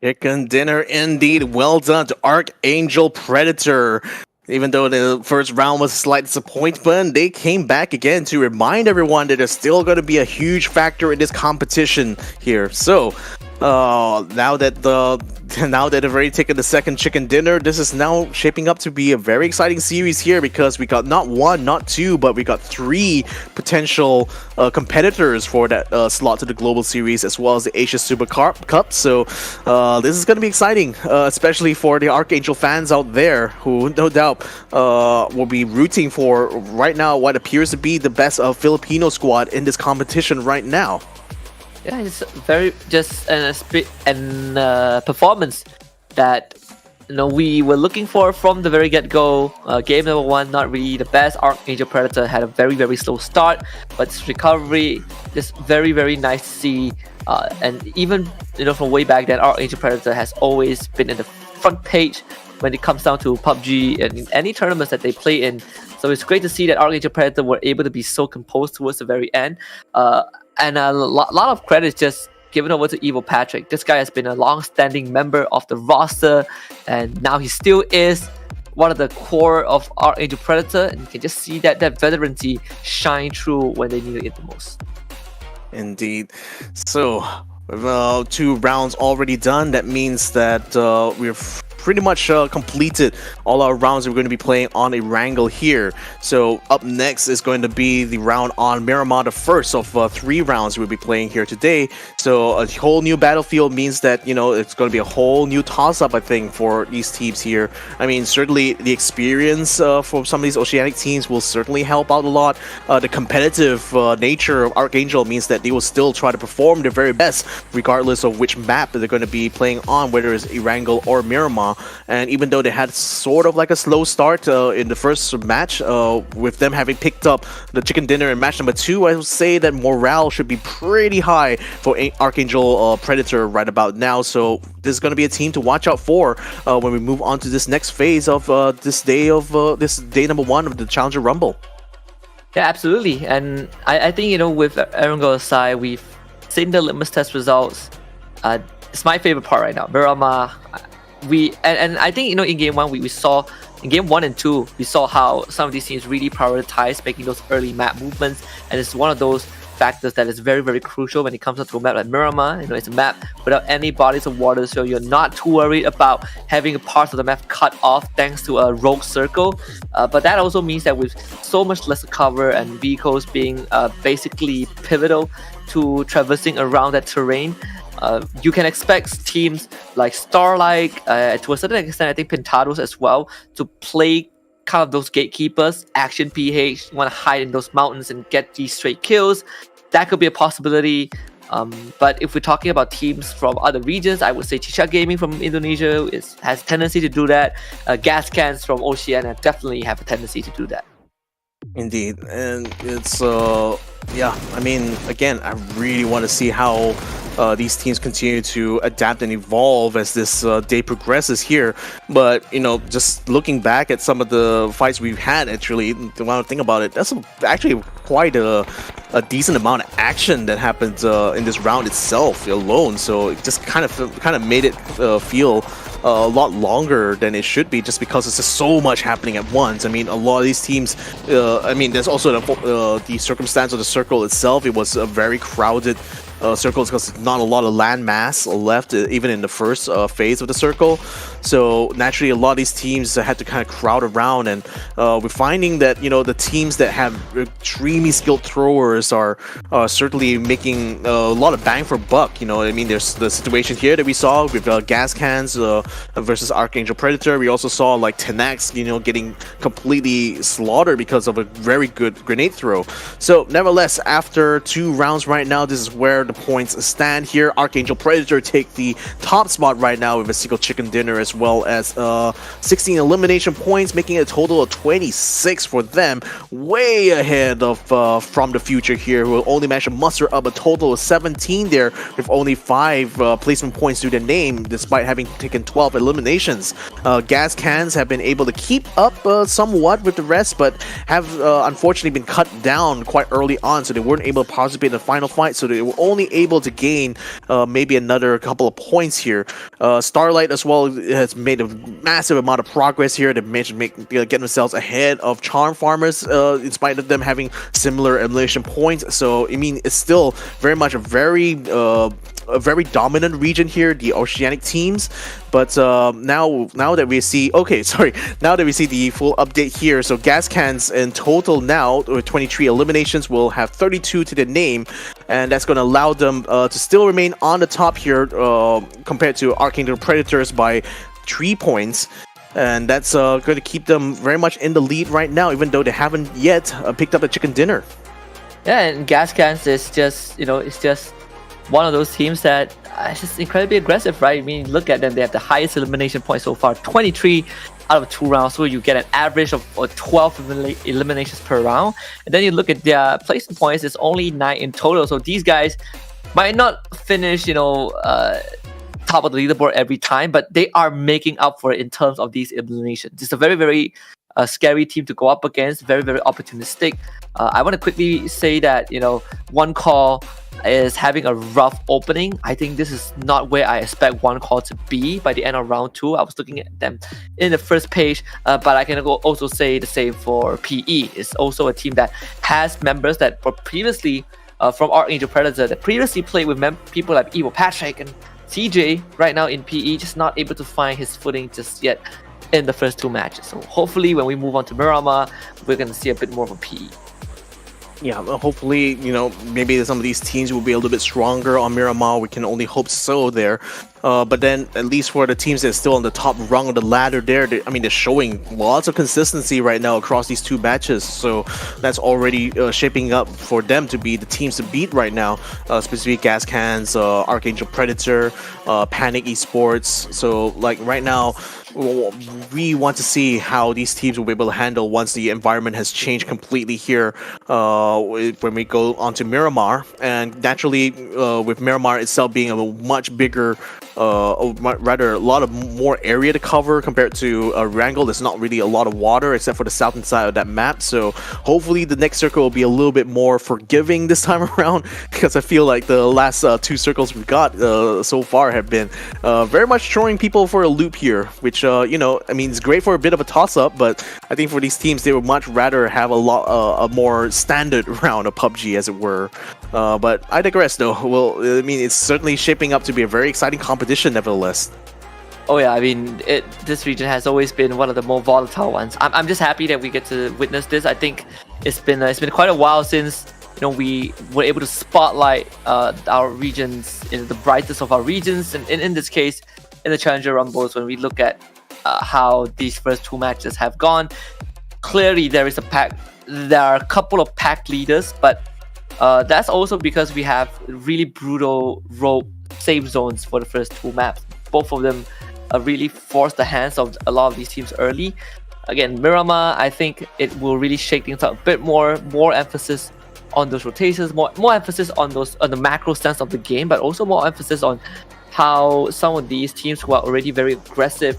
Chicken dinner indeed. Well done to Archangel Predator. Even though the first round was a slight disappointment, they came back again to remind everyone that they're still going to be a huge factor in this competition here. So, Now that they've already taken the second chicken dinner, this is now shaping up to be a very exciting series here, because we got not one, not two, but we got three potential competitors for that slot to the Global Series, as well as the Asia Super Cup. So this is going to be exciting, especially for the Archangel fans out there, who no doubt will be rooting for right now what appears to be the best Filipino squad in this competition right now. Yeah, it's very just an performance that we were looking for from the very get-go. Game number one, not really the best. Archangel Predator had a very, very slow start, but its recovery just very, very nice to see. And even from way back then, Archangel Predator has always been in the front page when it comes down to PUBG and in any tournaments that they play in. So it's great to see that Archangel Predator were able to be so composed towards the very end. And a lot of credit is just given over to Evil Patrick. This guy has been a long-standing member of the roster, and now he still is one of the core of Archangel Predator, and you can just see that veterancy shine through when they need it the most. Indeed. So, with 2 rounds already done, that means that we've pretty much completed all our rounds we're going to be playing on a Wrangle here. So up next is going to be the round on Miramar, the first of 3 rounds we'll be playing here today. So a whole new battlefield means that it's going to be a whole new toss-up, I think, for these teams here. I mean, certainly the experience for some of these Oceanic teams will certainly help out a lot. The competitive nature of Archangel means that they will still try to perform their very best regardless of which map they're going to be playing on, whether it's Wrangle or Miramar. And even though they had sort of like a slow start in the first match, with them having picked up the chicken dinner in match number 2, I would say that morale should be pretty high for Archangel Predator right about now. So this is going to be a team to watch out for when we move on to this next phase of this day number 1 of the Challenger Rumble. Yeah, absolutely. And I think, with Erangel aside, we've seen the litmus test results. It's my favorite part right now. Miramar, and I think, in game 1, we saw, in game 1 and 2, we saw how some of these teams really prioritize making those early map movements. And it's one of those factors that is very, very crucial when it comes to a map like Miramar. It's a map without any bodies of water, so you're not too worried about having a part of the map cut off thanks to a rogue circle. But that also means that with so much less cover and vehicles being basically pivotal to traversing around that terrain, you can expect teams like Starlight, to a certain extent, I think Pentados as well, to play kind of those gatekeepers, action PH, want to hide in those mountains and get these straight kills. That could be a possibility. But if we're talking about teams from other regions, I would say Chicha Gaming from Indonesia has tendency to do that. Gas Cans from Oceania definitely have a tendency to do that. Indeed, and it's I mean, again, I really want to see how these teams continue to adapt and evolve as this day progresses here. But just looking back at some of the fights we've had, actually, the one think about it, that's actually quite a decent amount of action that happened in this round itself alone. So it just kind of made it feel a lot longer than it should be, just because it's just so much happening at once. I mean, a lot of these teams, there's also the circumstance of the circle itself. It was a very crowded circles, because not a lot of land mass left even in the first phase of the circle. So naturally, a lot of these teams had to kind of crowd around, and we're finding that the teams that have extremely skilled throwers are certainly making a lot of bang for buck. I mean, there's the situation here that we saw with Gas Cans versus Archangel Predator. We also saw like Tenax getting completely slaughtered because of a very good grenade throw. So nevertheless, after 2 rounds right now, this is where the points stand here. Archangel Predator take the top spot right now with a single chicken dinner, as well as 16 elimination points, making it a total of 26 for them, way ahead of From the Future here, who only managed to muster up a total of 17 there, with only 5 placement points to their name, despite having taken 12 eliminations. Gas Cans have been able to keep up somewhat with the rest, but have unfortunately been cut down quite early on, so they weren't able to participate in the final fight, so they were only finally able to gain maybe another couple of points here. Starlight as well has made a massive amount of progress here. They've managed to get themselves ahead of Charm Farmers in spite of them having similar elimination points. So I mean, it's still very much a very dominant region here, the Oceanic teams. But now that we see the full update here, so gas cans in total now with 23 eliminations will have 32 to the name, and that's going to allow them to still remain on the top here compared to Archangel Predators by 3 points. And that's going to keep them very much in the lead right now, even though they haven't yet picked up the chicken dinner. Yeah, and gas cans is just it's just one of those teams that is just incredibly aggressive, right? I mean, look at them. They have the highest elimination points so far, 23 out of 2 rounds. So you get an average of 12 eliminations per round. And then you look at their placement points, it's only 9 in total. So these guys might not finish, top of the leaderboard every time, but they are making up for it in terms of these eliminations. It's a very, very scary team to go up against, very, very opportunistic. I want to quickly say that, One Call is having a rough opening. I think this is not where I expect One Call to be by the end of round 2. I was looking at them in the first page, but I can also say the same for PE. It's also a team that has members that were previously from Archangel Predator that previously played with people like Evil Patrick and CJ. Right now in PE, just not able to find his footing just yet in the first 2 matches. So hopefully when we move on to Miramar, we're going to see a bit more of a PE. Yeah, hopefully, maybe some of these teams will be a little bit stronger on Miramar. We can only hope so there. But then, at least for the teams that are still on the top rung of the ladder there, they're showing lots of consistency right now across these 2 matches. So that's already shaping up for them to be the teams to beat right now, specifically Gas Cans, Archangel Predator, Panic Esports. So, like, right now, we want to see how these teams will be able to handle once the environment has changed completely here when we go on to Miramar. And naturally, with Miramar itself being a much bigger, rather a lot of more area to cover compared to Wrangell, there's not really a lot of water except for the southern side of that map. So hopefully the next circle will be a little bit more forgiving this time around, because I feel like the last 2 circles we got so far have been very much throwing people for a loop here, which it's great for a bit of a toss-up, but I think for these teams, they would much rather have a more standard round of PUBG, as it were. But I digress, though. Well, it's certainly shaping up to be a very exciting competition, nevertheless. Oh yeah, this region has always been one of the more volatile ones. I'm just happy that we get to witness this. I think it's been quite a while since we were able to spotlight our regions in the brightest of our regions, and in this case, in the Challenger Rumbles, when we look at how these first 2 matches have gone. Clearly, there are a couple of pack leaders, but that's also because we have really brutal rope safe zones for the first 2 maps. Both of them really force the hands of a lot of these teams early. Again, Miramar, I think it will really shake things up a bit more emphasis on those rotations, more emphasis on the macro sense of the game, but also more emphasis on how some of these teams who are already very aggressive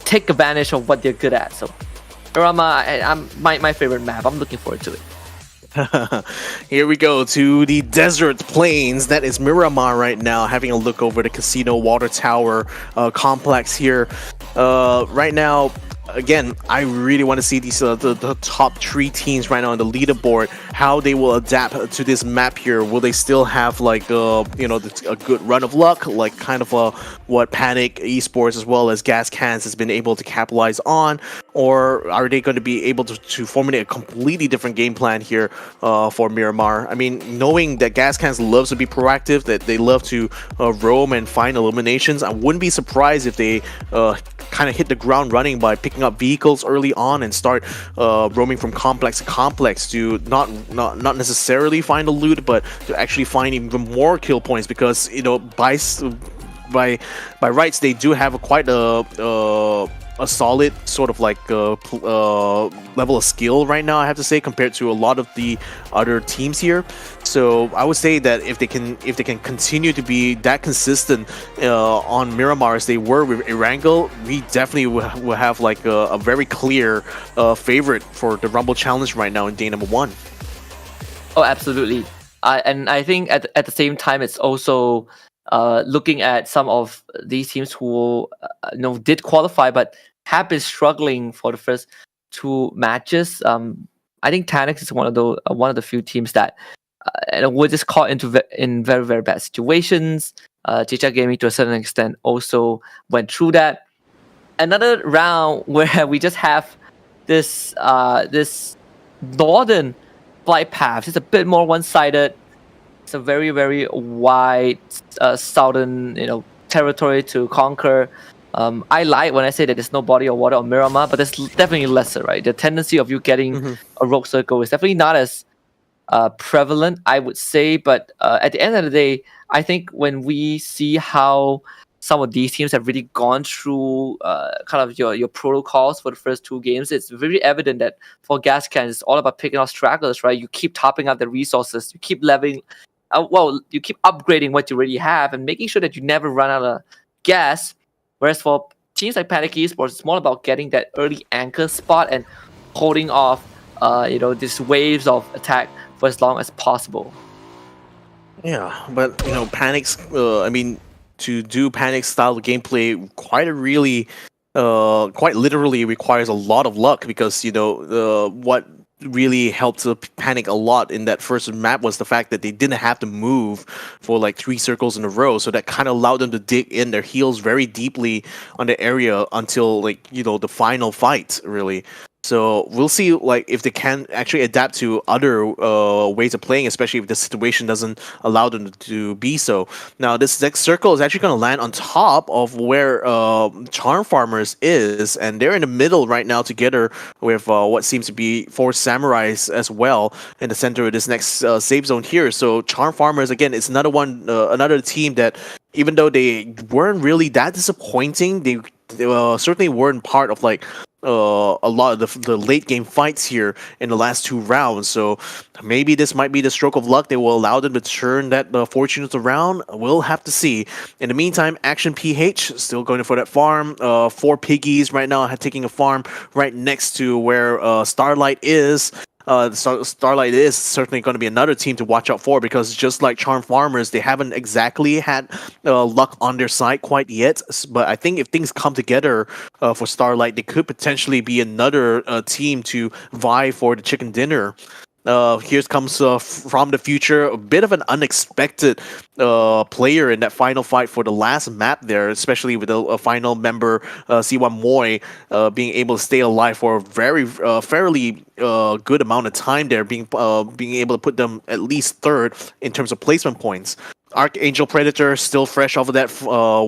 take advantage of what they're good at. So Miramar, my favorite map. I'm looking forward to it. Here we go to the desert plains. That is Miramar right now, having a look over the casino water tower complex here. Right now, again, I really want to see these the top 3 teams right now on the leaderboard, how they will adapt to this map here. Will they still have like a good run of luck, like kind of what Panic Esports as well as Gas Cans has been able to capitalize on, or are they going to be able to formulate a completely different game plan here for Miramar? Knowing that Gas Cans loves to be proactive, that they love to roam and find eliminations, I wouldn't be surprised if they kind of hit the ground running by picking up vehicles early on and start roaming from complex to complex to not necessarily find a loot, but to actually find even more kill points, because by rights they do have quite a solid sort of like level of skill right now, I have to say, compared to a lot of the other teams here. So I would say that if they can continue to be that consistent on Miramar as they were with Erangel, we definitely will have like a very clear favorite for the Rumble Challenge right now in day number 1. Oh, absolutely. And I think at the same time, it's also looking at some of these teams who did qualify but have been struggling for the first two matches. I think Tanix is one of the few teams that were just caught in very very bad situations. Chicha Gaming to a certain extent also went through that. Another round where we just have this northern flight path. It's a bit more one-sided. It's a very very wide southern territory to conquer. I like when I say that there's no body of water on Miramar, but there's definitely lesser, right? The tendency of you getting a rogue circle is definitely not as prevalent, I would say. But at the end of the day, I think when we see how some of these teams have really gone through kind of your protocols for the first two games, it's very evident that for Gascan, it's all about picking off stragglers, right? You keep topping up the resources, you keep leveling, you keep upgrading what you already have and making sure that you never run out of gas. Whereas for teams like Panic Esports, it's more about getting that early anchor spot and holding off these waves of attack for as long as possible. Yeah, but Panic's to do Panic style gameplay quite literally requires a lot of luck, because what really helped Panic a lot in that first map was the fact that they didn't have to move for like 3 circles in a row, so that kind of allowed them to dig in their heels very deeply on the area until the final fight, really. So we'll see if they can actually adapt to other ways of playing, especially if the situation doesn't allow them to be so. Now, this next circle is actually going to land on top of where Charm Farmers is, and they're in the middle right now together with what seems to be 4 Samurais as well in the center of this next safe zone here. So Charm Farmers, again, is another team that, even though they weren't really that disappointing, they certainly weren't part of a lot of the late game fights here in the last 2 rounds. So maybe this might be the stroke of luck that will allow them to turn that fortunes around. We'll have to see. In the meantime, Action PH still going for that farm. 4 piggies right now taking a farm right next to where Starlight is. Starlight is certainly going to be another team to watch out for, because just like Charm Farmers, they haven't exactly had luck on their side quite yet. But I think if things come together for Starlight, they could potentially be another team to vie for the chicken dinner. Here comes from the future, a bit of an unexpected player in that final fight for the last map there, especially with a final member, C1 Moy, being able to stay alive for a very fairly good amount of time there, being able to put them at least third in terms of placement points. Archangel Predator, still fresh off of that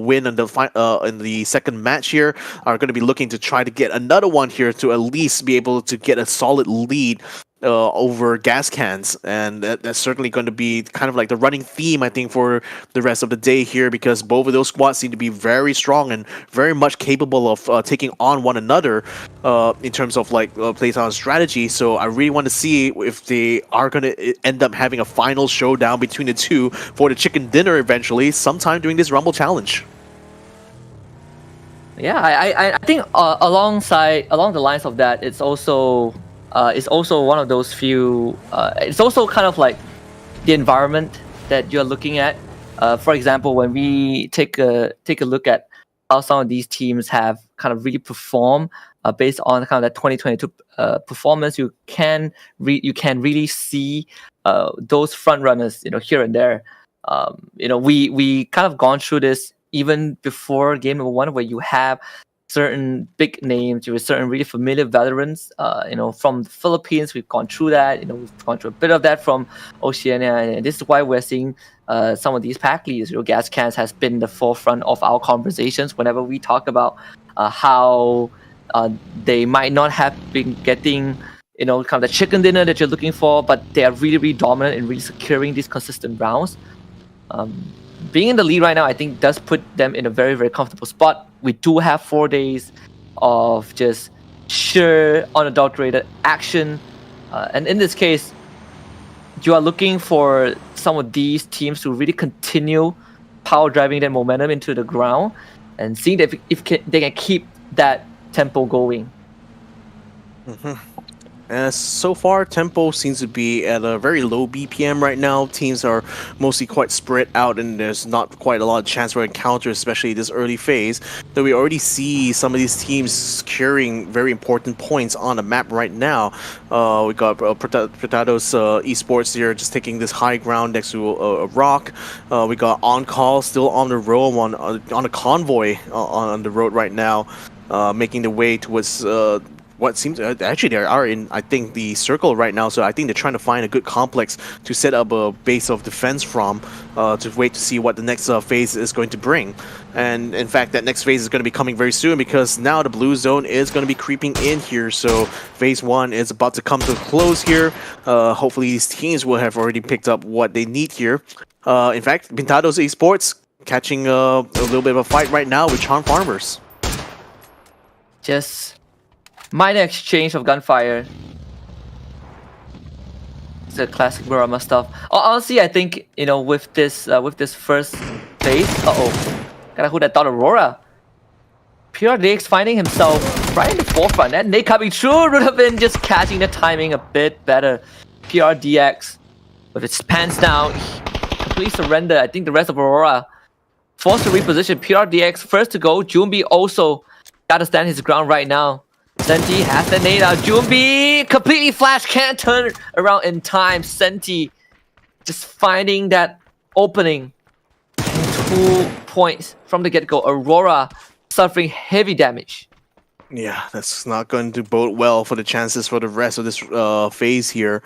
win in the second match here, are going to be looking to try to get another one here to at least be able to get a solid lead over gas cans, and that's certainly going to be kind of like the running theme, I think, for the rest of the day here, because both of those squads seem to be very strong and very much capable of taking on one another in terms of playtime strategy. So I really want to see if they are going to end up having a final showdown between the two for the chicken dinner eventually sometime during this Rumble Challenge. Yeah, I think along the lines of that, it's also one of those few. It's also kind of like the environment that you're looking at. For example, when we take a look at how some of these teams have kind of really performed based on kind of that 2022 performance, you can really see those front runners, here and there. We kind of gone through this even before game number 1, where you have certain big names, with certain really familiar veterans, from the Philippines. We've gone through that. We've gone through a bit of that from Oceania, and this is why we're seeing some of these pack leads. Gas Cans has been the forefront of our conversations whenever we talk about how they might not have been getting, kind of the chicken dinner that you're looking for, but they are really, really dominant in really securing these consistent rounds. Being in the lead right now, I think, does put them in a very, very comfortable spot. We do have 4 days of just sheer, unadulterated action. And in this case, you are looking for some of these teams to really continue power driving their momentum into the ground and seeing if they can keep that tempo going. Mm-hmm. So far, tempo seems to be at a very low BPM right now. Teams are mostly quite spread out, and there's not quite a lot of chance for encounters, especially this early phase. Though we already see some of these teams securing very important points on the map right now. We got Pretados Esports here just taking this high ground next to a rock. We got On Call still on the road on a convoy on the road right now, making the way towards what seems actually they are in, I think, the circle right now. So I think they're trying to find a good complex to set up a base of defense from, to wait to see what the next phase is going to bring. And in fact, that next phase is going to be coming very soon, because now the blue zone is going to be creeping in here. So phase 1 is about to come to a close here. Hopefully these teams will have already picked up what they need here. In fact, Pintados Esports catching a little bit of a fight right now with Charm Farmers. Just minor exchange of gunfire. It's a classic Burama stuff. Honestly, I think, you know, with this first phase, gotta who that thought Aurora. PRDX finding himself right in the forefront, and they coming through would have been just catching the timing a bit better. PRDX with its pants down, completely surrender. I think the rest of Aurora forced to reposition. PRDX first to go. Jumbi also gotta stand his ground right now. Senti has the nade out. Jumbi completely flash, can't turn around in time. Senti just finding that opening. 2 points from the get-go. Aurora suffering heavy damage. Yeah, that's not going to bode well for the chances for the rest of this phase here.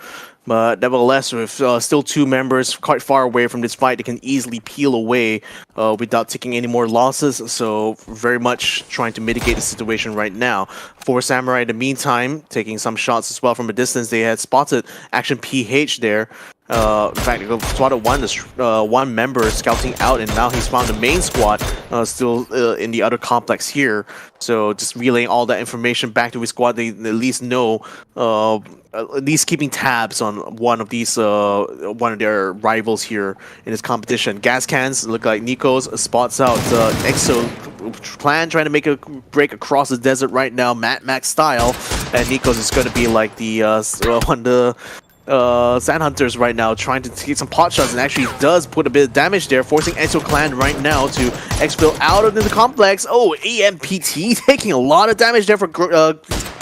But nevertheless, with still 2 members quite far away from this fight, they can easily peel away without taking any more losses. So very much trying to mitigate the situation right now. For Samurai, in the meantime, taking some shots as well from a distance. They had spotted Action PH there. In fact, they spotted one member scouting out, and now he's found the main squad still in the other complex here. So just relaying all that information back to his squad, they at least know, at least keeping tabs on one of their rivals here in this competition. Gas cans look like Nikos spots out EXO clan trying to make a break across the desert right now, Mad Max style, and Nikos is going to be like the Sand Hunters right now, trying to get some pot shots, and actually does put a bit of damage there, forcing Exo Clan right now to exfil out of the complex. Oh, EMPT taking a lot of damage there for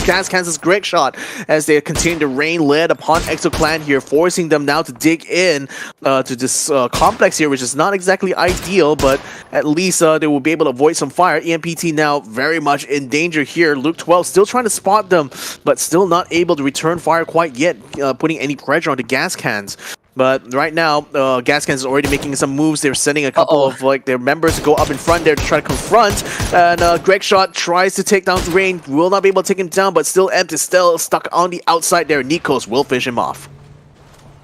Kansas great shot as they continue to rain lead upon Exo Clan here, forcing them now to dig in to this complex here, which is not exactly ideal, but at least they will be able to avoid some fire. EMPT now very much in danger here. Luke 12 still trying to spot them, but still not able to return fire quite yet, putting any pressure on the gas cans. But right now, Gas Cans is already making some moves. They're sending a couple of their members to go up in front there to try to confront. And Greg Shot tries to take down Rain. Will not be able to take him down, but still Empt is still stuck on the outside there. Nikos will fish him off.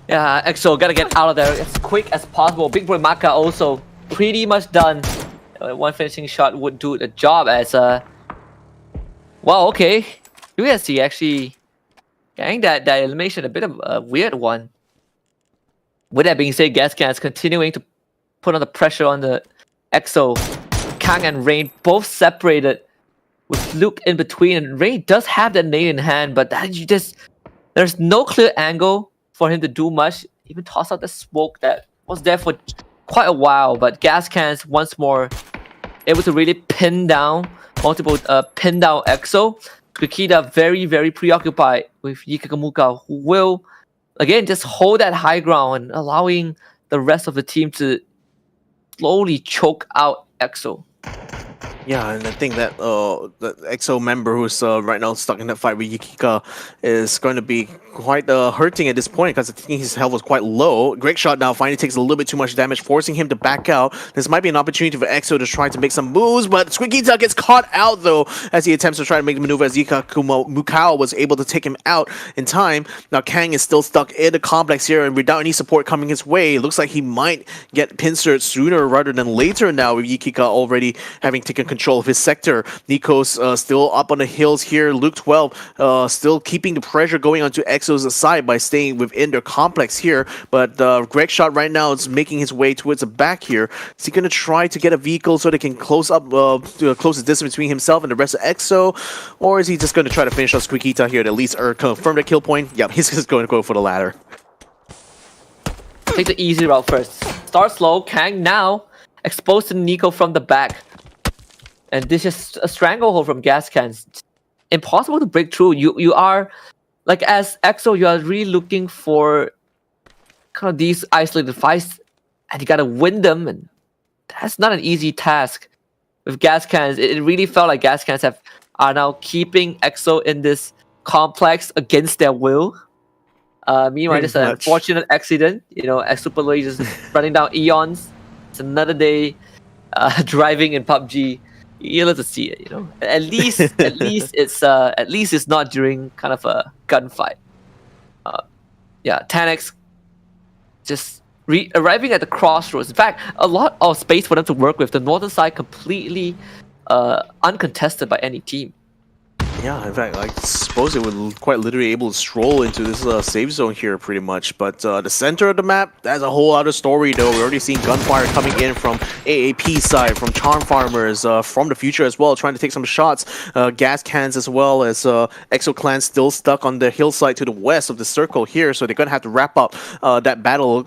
Yeah, EXO gotta get out of there as quick as possible. Big Boy Maka also pretty much done. One finishing shot would do the job as wow, okay. USC actually getting that elimination a bit of a weird one. With that being said, Gas Cans continuing to put on the pressure on the EXO. Kang and Rain both separated with Luke in between, and Rain does have that nade in hand, but there's no clear angle for him to do much. Even toss out the smoke that was there for quite a while, but Gas Cans once more able to really pin down EXO. Kikida very, very preoccupied with Yikakamuka, who will again just hold that high ground and allowing the rest of the team to slowly choke out EXO. Yeah, and I think that the EXO member who's right now stuck in that fight with Yukika is going to be quite hurting at this point, because I think his health was quite low. Great shot now finally takes a little bit too much damage, forcing him to back out. This might be an opportunity for EXO to try to make some moves, but Squigita gets caught out though as he attempts to try to make the maneuver, as Mukao was able to take him out in time. Now Kang is still stuck in the complex here, and without any support coming his way, it looks like he might get pincered sooner rather than later now, with Yukika already having taken control control of his sector. Nico's still up on the hills here. Luke 12 still keeping the pressure going onto EXO's side by staying within their complex here. But Greg Shot right now is making his way towards the back here. Is he going to try to get a vehicle so they can close the distance between himself and the rest of EXO? Or is he just going to try to finish off Squeakita here to at least confirm the kill point? Yep, he's just going to go for the latter. Take the easy route first. Start slow. Kang now exposed to Nico from the back. And this is a stranglehold from gas cans. Impossible to break through. You are, like, as EXO, you are really looking for kind of these isolated fights, and you gotta win them, and that's not an easy task. With gas cans, it really felt like gas cans are now keeping EXO in this complex against their will. Meanwhile, just an unfortunate accident. You know, as Super Luigi just running down Eons. It's another day driving in PUBG. You love to see it, you know. At least it's not during kind of a gunfight. Yeah, 10x just arriving at the crossroads. In fact, a lot of space for them to work with. The northern side completely uncontested by any team. Yeah, in fact, I suppose they were quite literally able to stroll into this safe zone here pretty much. But the center of the map, that's a whole other story though. We're already seeing gunfire coming in from AAP side, from Charm Farmers, from the future as well, trying to take some shots. Gas cans as well as EXO Clan still stuck on the hillside to the west of the circle here. So they're going to have to wrap up that battle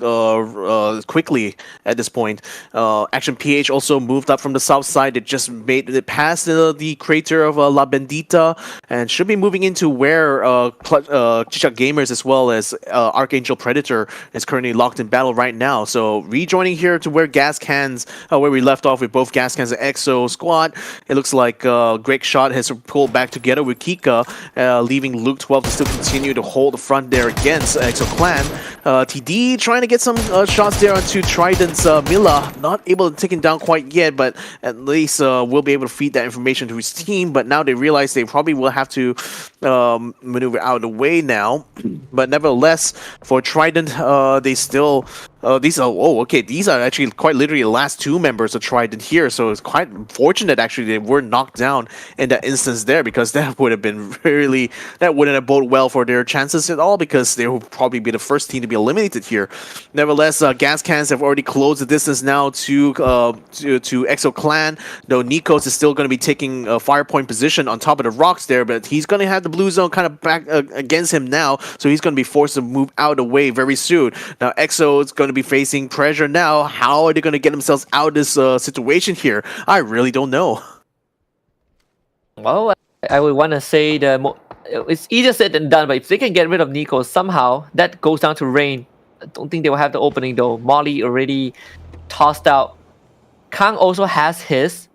quickly at this point. Action PH also moved up from the south side. They just made it past the crater of La Bendita. And should be moving into where Chichak Gamers as well as Archangel Predator is currently locked in battle right now. So rejoining here to where Gas Cans, where we left off with both Gas Cans and EXO squad. It looks like Greg Shot has pulled back together with Kika, leaving Luke 12 to still continue to hold the front there against EXO Clan. TD trying to get some shots there onto Trident's Mila. Not able to take him down quite yet, but at least will be able to feed that information to his team. But now they realize they probably will have to maneuver out of the way now. But nevertheless, for Trident, they still these are actually quite literally the last two members of Trident here, so it's quite fortunate actually they were knocked down in that instance there, because that would have been that wouldn't have boded well for their chances at all, because they would probably be the first team to be eliminated here. Nevertheless, Gas Cans have already closed the distance now to EXO Clan, though Nikos is still going to be taking a fire point position on top of the rocks there, but he's going to have the blue zone kind of back against him now, so he's going to be forced to move out of the way very soon. Now EXO is going to be facing pressure now. How are they going to get themselves out of this situation here? I really don't know. Well, I would want to say it's easier said than done, but if they can get rid of Nico somehow, that goes down to Rain. I don't think they will have the opening though. Molly already tossed out. Kang also has his.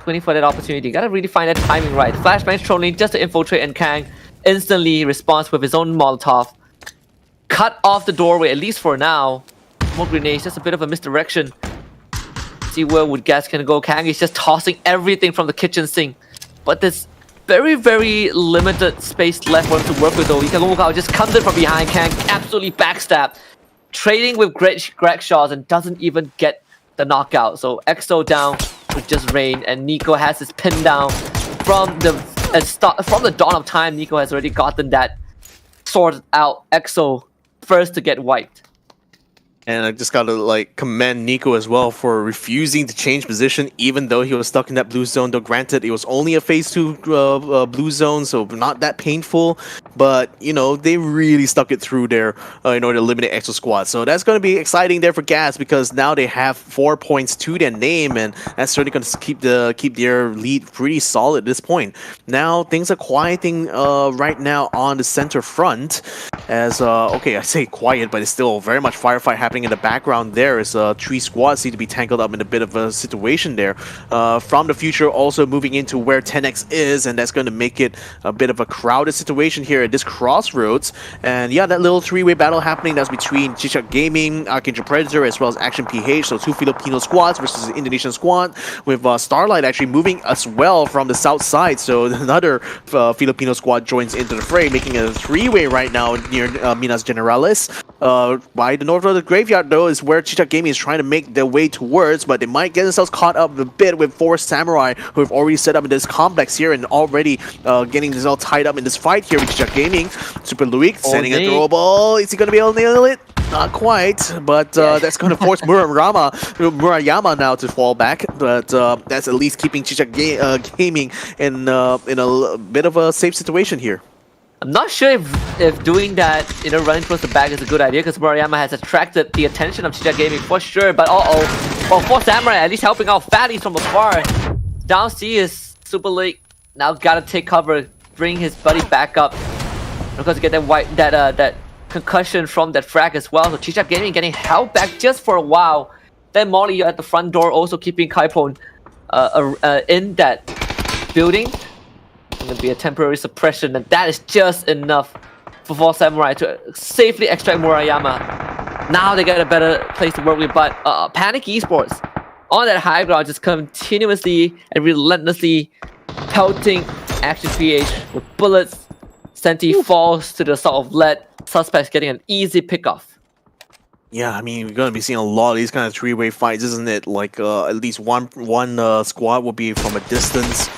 Waiting for that opportunity. Gotta really find that timing right. Flashbang trolling just to infiltrate, and Kang instantly responds with his own Molotov. Cut off the doorway, at least for now. More grenades, just a bit of a misdirection. See where would gas can go. Kang is just tossing everything from the kitchen sink. But there's very, very limited space left for him to work with though. Ikagomuka just comes in from behind. Kang absolutely backstab. Trading with Greg Shaws and doesn't even get the knockout. So EXO down with just Rain, and Nico has his pin down. From the dawn of time, Nico has already gotten that sorted out. EXO first to get wiped. And I just gotta commend Nico as well for refusing to change position, even though he was stuck in that blue zone. Though granted, it was only a phase 2 blue zone, so not that painful. But you know, they really stuck it through there in order to eliminate EXO squad. So that's gonna be exciting there for Gas, because now they have 4 points to their name, and that's certainly gonna keep their lead pretty solid at this point. Now things are quieting right now on the center front. As okay, I say quiet, but it's still very much firefight happening in the background. There is 3 squads seem to be tangled up in a bit of a situation there. From the future also moving into where 10x is, and that's going to make it a bit of a crowded situation here at this crossroads. And yeah, that little 3-way battle happening, that's between Chichak Gaming, Archangel Predator, as well as Action PH, so 2 Filipino squads versus the Indonesian squad, with Starlight actually moving as well from the south side, so another Filipino squad joins into the fray, making a 3-way right now near Minas Generalis. By the north of the graveyard, though, is where Chicha Gaming is trying to make their way towards, but they might get themselves caught up a bit with 4 Samurai, who have already set up in this complex here and already getting themselves tied up in this fight here with Chicha Gaming. Super Luik sending a throw ball. Is he going to be able to nail it? Not quite, but that's going to force Murayama now to fall back. But that's at least keeping Chicha Gaming in a bit of a safe situation here. I'm not sure if doing that, running towards the back is a good idea, because Murayama has attracted the attention of Chicha Gaming for sure. But well, 4 Samurai at least helping out Fatties from afar. Down C is Super League. Now gotta take cover, bring his buddy back up, because to get that concussion from that frag as well. So Chicha Gaming getting held back just for a while. Then Molly at the front door also keeping Kaipon in that building. Going to be a temporary suppression, and that is just enough for 4 Samurai to safely extract Murayama. Now they get a better place to work with, but Panic Esports on that high ground just continuously and relentlessly pelting Action PH with bullets. Senti falls to the sort of lead. Suspects getting an easy pickoff. Yeah, I mean, we're going to be seeing a lot of these kind of three-way fights, isn't it? Like, at least one squad will be from a distance,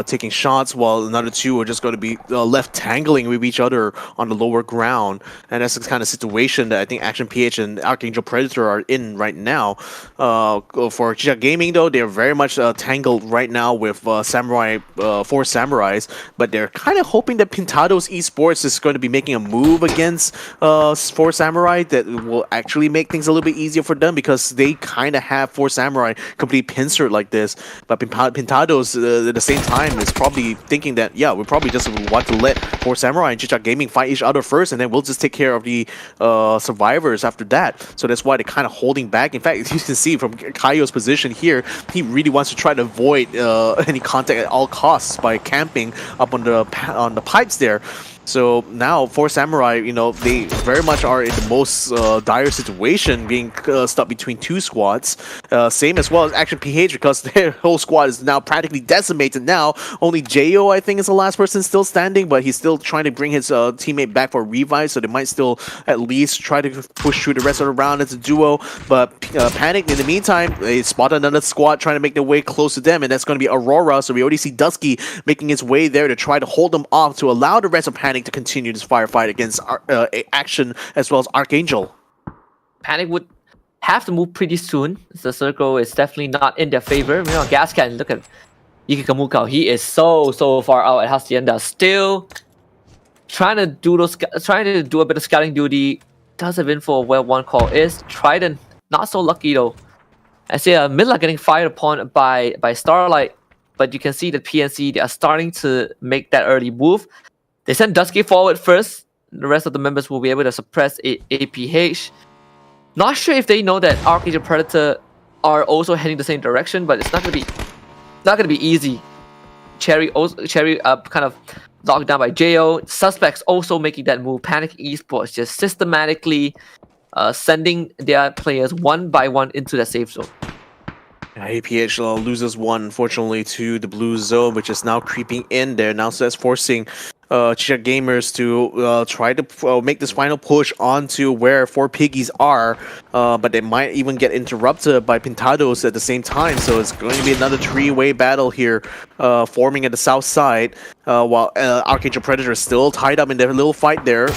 taking shots, while another 2 are just going to be left tangling with each other on the lower ground. And that's the kind of situation that I think Action PH and Archangel Predator are in right now. For Chicha Gaming, though, they're very much tangled right now with 4 Samurais, but they're kind of hoping that Pintados Esports is going to be making a move against 4 Samurai that will actually make things a little bit easier for them, because they kind of have 4 Samurai complete pincer like this. But Pintados, at the same time, is probably thinking that, yeah, we probably just want to let 4 Samurai and Chicha Gaming fight each other first, and then we'll just take care of the survivors after that. So that's why they're kind of holding back. In fact, you can see from Kaio's position here, he really wants to try to avoid any contact at all costs by camping up on the pipes there. So now 4 Samurai, they very much are in the most dire situation, being stuck between 2 squads. Same as well as Action PH, because their whole squad is now practically decimated now. Only Jo, I think, is the last person still standing, but he's still trying to bring his teammate back for a revive, so they might still at least try to push through the rest of the round as a duo. But Panic, in the meantime, they spotted another squad trying to make their way close to them, and that's going to be Aurora. So we already see Dusky making his way there to try to hold them off, to allow the rest of Panic to continue this firefight against Action as well as Archangel. Panic would have to move pretty soon. The circle is definitely not in their favor. Gascan, look at Iki Kamukao. He is so far out at Hacienda. Still trying to do a bit of scouting duty. Does have info where one call is. Trident, not so lucky though. I see Miller getting fired upon by Starlight, but you can see that PNC, they are starting to make that early move. They send Dusky forward first. The rest of the members will be able to suppress APH. Not sure if they know that Archangel Predator are also heading the same direction, but it's not gonna be easy. Cherry kind of locked down by Jo. Suspects also making that move. Panic Esports just systematically sending their players one by one into the safe zone. APH loses 1, unfortunately, to the blue zone, which is now creeping in there now, so that's forcing Chicha Gamers to try to make this final push onto where 4 Piggies are, but they might even get interrupted by Pintados at the same time, so it's going to be another 3-way battle here forming at the south side, while Archangel Predator is still tied up in their little fight there.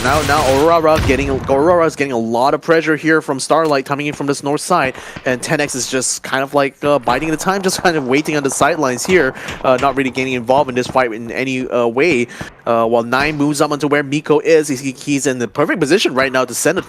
Now Aurora is getting a lot of pressure here from Starlight coming in from this north side, and 10X is just kind of like biding the time, just kind of waiting on the sidelines here, not really getting involved in this fight in any way. While 9 moves up onto where Miko is, he's in the perfect position right now to send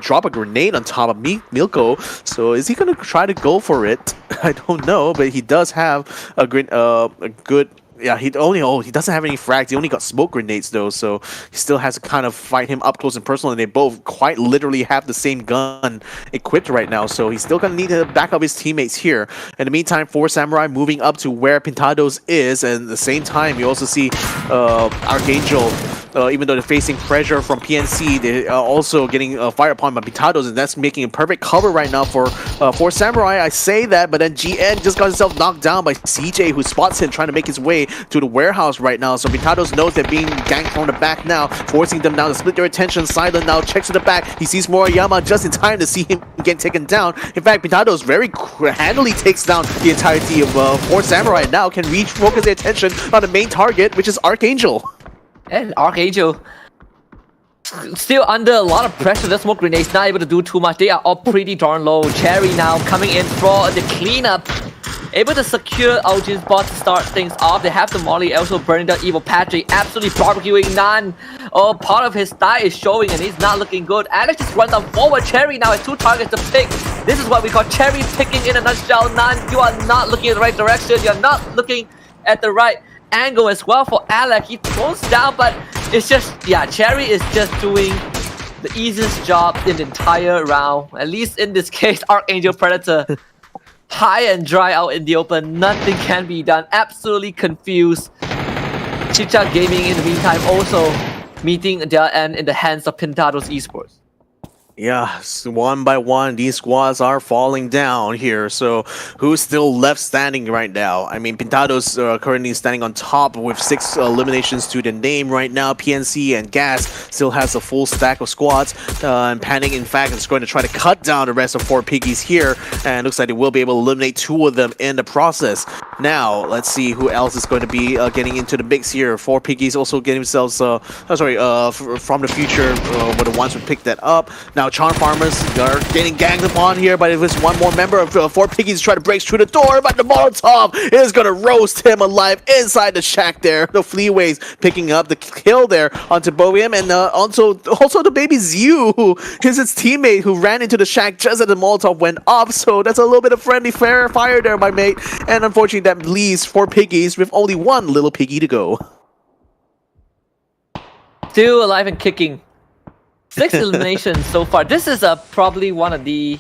drop a grenade on top of Milko. So is he going to try to go for it? I don't know, but he does have a good. Yeah, he doesn't have any frags. He only got smoke grenades though, so he still has to kind of fight him up close and personal. And they both quite literally have the same gun equipped right now, so he's still gonna need to back up his teammates here. In the meantime, 4 Samurai moving up to where Pintados is, and at the same time, you also see Archangel even though they're facing pressure from PNC, they are also getting fired upon by Pintados, and that's making a perfect cover right now for Samurai. I say that, but then GN just got himself knocked down by CJ, who spots him trying to make his way to the warehouse right now. So Pintados knows they're being ganked from the back now, forcing them now to split their attention. Silent now checks to the back. He sees Moriyama just in time to see him get taken down. In fact, Pintados very handily takes down the entirety of Samurai. Now can refocus their attention on the main target, which is Archangel. And Archangel still under a lot of pressure. The smoke grenades not able to do too much. They are all pretty darn low. Cherry now coming in for the cleanup. Able to secure Aljin's bot to start things off. They have the Molly also burning down Evil Patrick. Absolutely barbecuing Nan. Oh, part of his thigh is showing and he's not looking good. Alex just runs on forward. Cherry now has 2 targets to pick. This is what we call cherry picking in a nutshell. Nan, you are not looking in the right direction. You're not looking at the right angle as well for Alec. He throws down, but it's just, yeah, Cherry is just doing the easiest job in the entire round. At least in this case, Archangel Predator. High and dry out in the open. Nothing can be done. Absolutely confused. Chicha Gaming in the meantime also meeting their end in the hands of Pintados Esports. Yeah, one by one, these squads are falling down here. So, who's still left standing right now? I mean, Pintados currently standing on top with 6 eliminations to the name right now. PNC and Gas still has a full stack of squads. And Panic, in fact, is going to try to cut down the rest of 4 Piggies here. And looks like they will be able to eliminate 2 of them in the process. Now, let's see who else is going to be getting into the mix here. 4 Piggies also getting themselves, from the future, were the ones who picked that up. Now, Charm Farmers are getting ganged upon here, but if it's one more member of 4 Piggies try to break through the door, but the Molotov is going to roast him alive inside the shack there. The Fleaways picking up the kill there onto Boehm, and also the baby Zyu, who is his teammate who ran into the shack just as the Molotov went up. So that's a little bit of friendly fire there, my mate. And unfortunately, that leaves 4 Piggies with only 1 little piggy to go. Still alive and kicking. 6 eliminations so far. This is probably one of the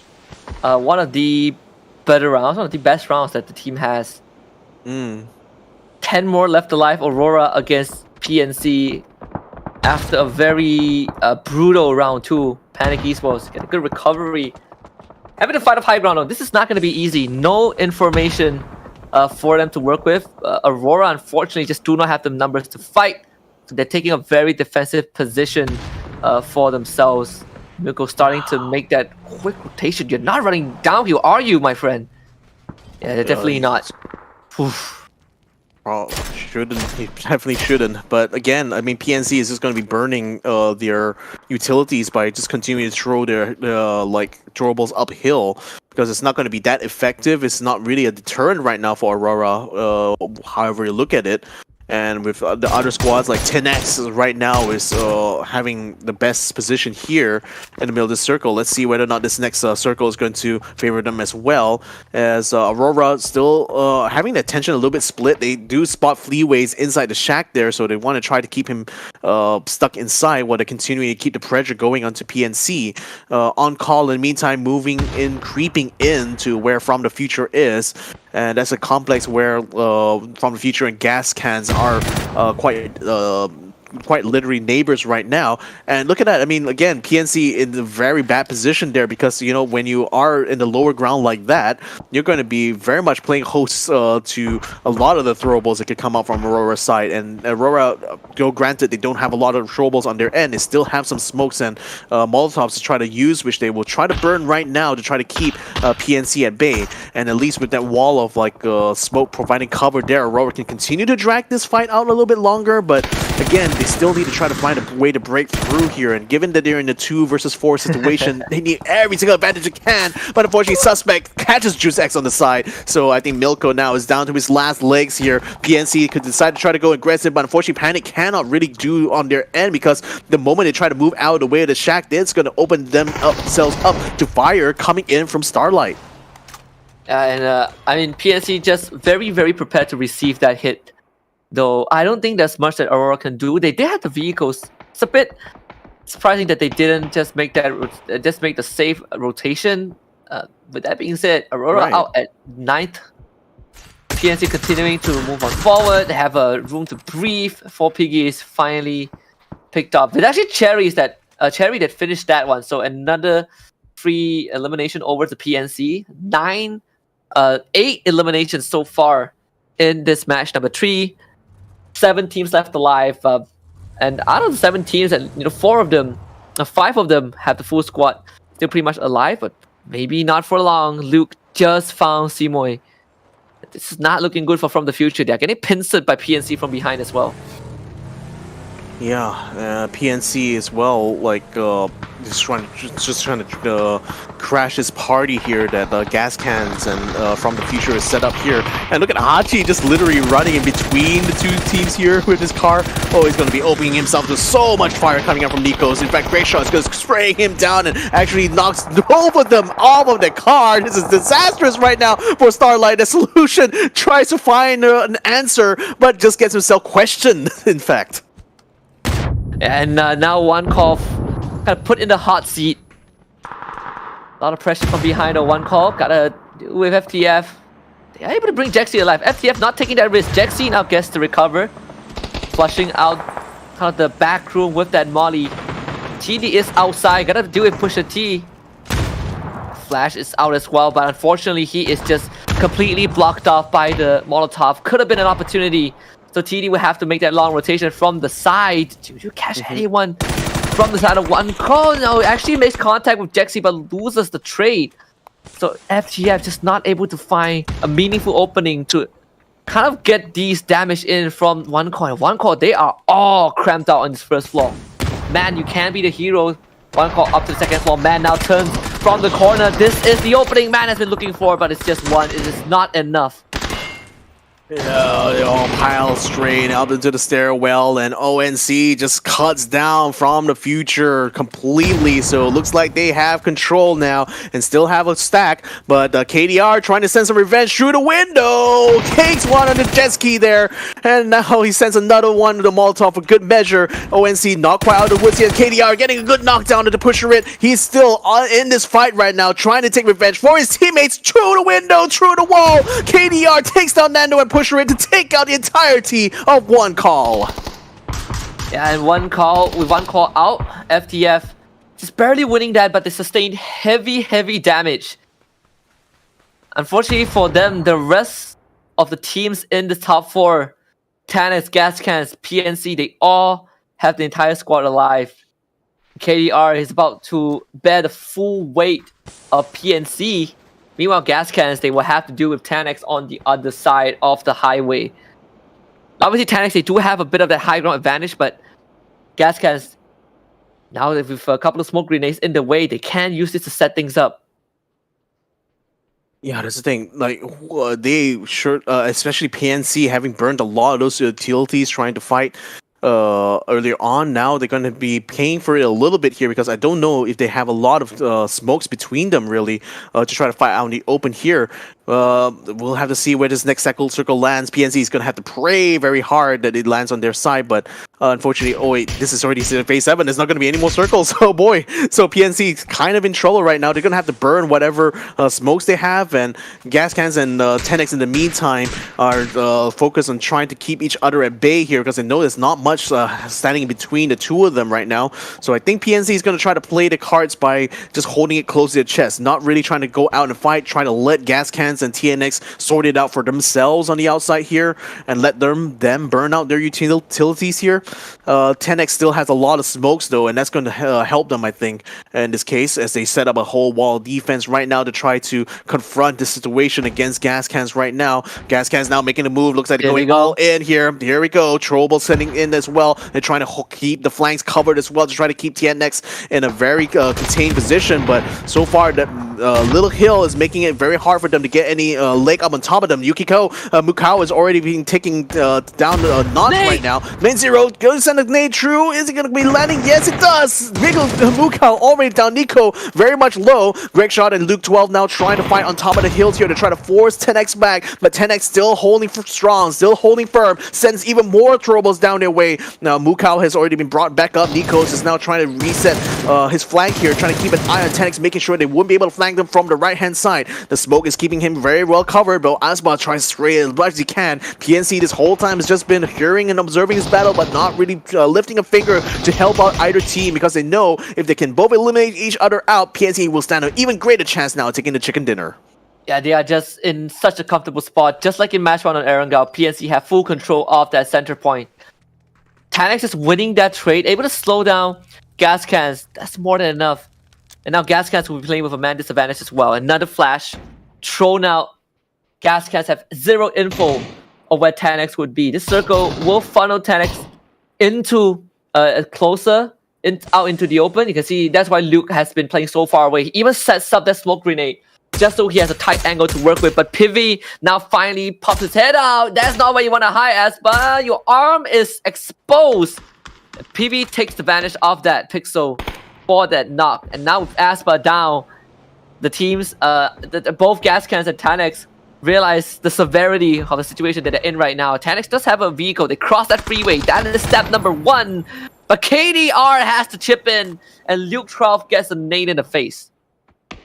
better rounds, one of the best rounds that the team has. 10 more left alive. Aurora against PNC after a very brutal round 2. Panic Esports get a good recovery. Having to fight up high ground though. This is not going to be easy. No information for them to work with. Aurora unfortunately just do not have the numbers to fight. So they're taking a very defensive position for themselves. Milko starting to make that quick rotation. You're not running downhill, are you, my friend? Yeah, they're definitely not. Oof. Oh, shouldn't. He definitely shouldn't. But again, I mean, PNC is just going to be burning their utilities by just continuing to throw their throwables uphill, because it's not going to be that effective. It's not really a deterrent right now for Aurora, however you look at it. And with the other squads, like 10X right now is having the best position here in the middle of this circle. Let's see whether or not this next circle is going to favor them as well. As Aurora still having the attention a little bit split. They do spot Fleaways inside the shack there, so they want to try to keep him stuck inside while they're continuing to keep the pressure going onto PNC. On call in the meantime, moving in, creeping in to where From the Future is. And that's a complex where From the Future and Gas Cans are quite literally neighbors right now. And look at that. I mean, again, PNC in a very bad position there, because, you know, when you are in the lower ground like that, you're going to be very much playing host to a lot of the throwables that could come out from Aurora's side. And Aurora, granted, they don't have a lot of throwables on their end. They still have some smokes and Molotovs to try to use, which they will try to burn right now to try to keep PNC at bay. And at least with that wall of smoke providing cover there, Aurora can continue to drag this fight out a little bit longer. But again, they still need to try to find a way to break through here, and given that they're in the 2 versus 4 situation, they need every single advantage they can. But unfortunately, Suspect catches Juice X on the side, so I think Milko now is down to his last legs here. PNC could decide to try to go aggressive, but unfortunately Panic cannot really do on their end, because the moment they try to move out of the way of the shack, it's going to open themselves up to fire coming in from Starlight. I mean, PNC just very, very prepared to receive that hit. Though I don't think there's much that Aurora can do. They did have the vehicles. It's a bit surprising that they didn't just make the safe rotation. With that being said, Aurora out at 9th. PNC continuing to move on forward. They have a room to breathe. 4 Piggies finally picked up. It's actually Cherry that finished that one. So another free elimination over to PNC. 8 eliminations so far in this match number 3. 7 teams left alive, and out of the 7 teams, and 5 of them have the full squad still pretty much alive, but maybe not for long. Luke just found Simoy. This is not looking good for From the Future. They're getting pincered by PNC from behind as well. Yeah, PNC as well, like just trying to crash this party here that Gas Cans and From the Future is set up here. And look at Hachi just literally running in between the 2 teams here with his car. Oh, he's going to be opening himself to so much fire coming out from Nico's. In fact, Great Shot is going to spray him down and actually knocks both of them off of the car. This is disastrous right now for Starlight. The solution tries to find an answer, but just gets himself questioned, in fact. And now one call kind of put in the hot seat. A lot of pressure from behind on one call. Gotta do with FTF. They are able to bring Jexy alive. FTF not taking that risk. Jexy now gets to recover. Flushing out kind of the back room with that molly. TD is outside. Gotta do with Pusha T. Flash is out as well, but unfortunately he is just completely blocked off by the Molotov. Could have been an opportunity. So TD will have to make that long rotation from the side to catch anyone from the side of one call. No, actually makes contact with Jexy but loses the trade. So FTF just not able to find a meaningful opening to kind of get these damage in from one call. And one call, they are all cramped out on this first floor. Man, you can be the hero. One call up to the second floor. Man now turns from the corner. This is the opening Man has been looking for, but it's just one. It is not enough. Yeah, they all pile straight up into the stairwell, and ONC just cuts down From the Future completely. So it looks like they have control now and still have a stack. But KDR trying to send some revenge through the window. Takes one on the jet ski there, and now he sends another one to the Molotov for good measure. ONC not quite out of the woods yet. KDR getting a good knockdown to the pusher it. He's still in this fight right now, trying to take revenge for his teammates through the window, through the wall. KDR takes down Nando and Pusher it to take out the entirety of one call. Yeah, and with one call out, FTF just barely winning that, but they sustained heavy damage. Unfortunately for them, the rest of the teams in the top 4, Tannis, Gas Cans, PNC, they all have the entire squad alive. KDR is about to bear the full weight of PNC. Meanwhile, Gas Cans, they will have to deal with Tanex on the other side of the highway. Obviously, Tanex, they do have a bit of that high ground advantage, but Gas Cans, now with a couple of smoke grenades in the way, they can use this to set things up. Yeah, that's the thing. Like, they sure, especially PNC, having burned a lot of those utilities trying to fight earlier on. Now they're going to be paying for it a little bit here, because I don't know if they have a lot of smokes between them really to try to fight out in the open here. We'll have to see where this next circle lands. PNC is going to have to pray very hard that it lands on their side, but unfortunately, oh wait, this is already phase 7. There's not going to be any more circles. Oh boy. So PNC is kind of in trouble right now. They're going to have to burn whatever smokes they have, and Gas Cans and 10X in the meantime are focused on trying to keep each other at bay here, because they know there's not much standing between the two of them right now. So I think PNC is going to try to play the cards by just holding it close to their chest, not really trying to go out and fight, trying to let Gas Cans and TNX sort it out for themselves on the outside here and let them burn out their utilities here. 10X still has a lot of smokes though, and that's going to help them, I think, in this case, as they set up a whole wall defense right now to try to confront the situation against Gas Cans right now. Gas Cans now making a move. Looks like they're going all in here. Here we go. Trouble sending in as well. They're trying to keep the flanks covered as well to try to keep TNX in a very contained position, but so far that Little Hill is making it very hard for them to get any leg up on top of them. Mukao is already being taken down a notch right now. Main Zero going to send a nade through. Is it going to be landing? Yes, it does. Mukao already down. Nico very much low. Greg Shot and Luke 12 now trying to fight on top of the hills here to try to force 10X back, but 10X still holding strong, still holding firm, sends even more troubles down their way. Now Mukao has already been brought back up. Nikos is now trying to reset his flank here, trying to keep an eye on 10X, making sure they wouldn't be able to flank flank them from the right-hand side. The smoke is keeping him very well covered, but Asba tries to spray as much as he can. PNC this whole time has just been hearing and observing this battle, but not really lifting a finger to help out either team, because they know if they can both eliminate each other out, PNC will stand an even greater chance now of taking the chicken dinner. Yeah, they are just in such a comfortable spot. Just like in match 1 on Erangel, PNC have full control of that center point. Tanix is winning that trade, able to slow down gas cans. That's more than enough. And now gas cans will be playing with a man disadvantage as well. Another flash thrown out. Gas cans have zero info of where Tanix would be. This circle will funnel Tanix into closer, out into the open. You can see that's why Luke has been playing so far away. He even sets up that smoke grenade just so he has a tight angle to work with. But Pivy now finally pops his head out. That's not where you want to hide, Aspa. Your arm is exposed. Pivy takes advantage of that pixel for that knock. And now with Aspa down, the teams, both Gascans and Tanix, realize the severity of the situation that they're in right now. Tanix does have a vehicle. They cross that freeway. That is step number 1. But KDR has to chip in, and Luke 12 gets a nade in the face.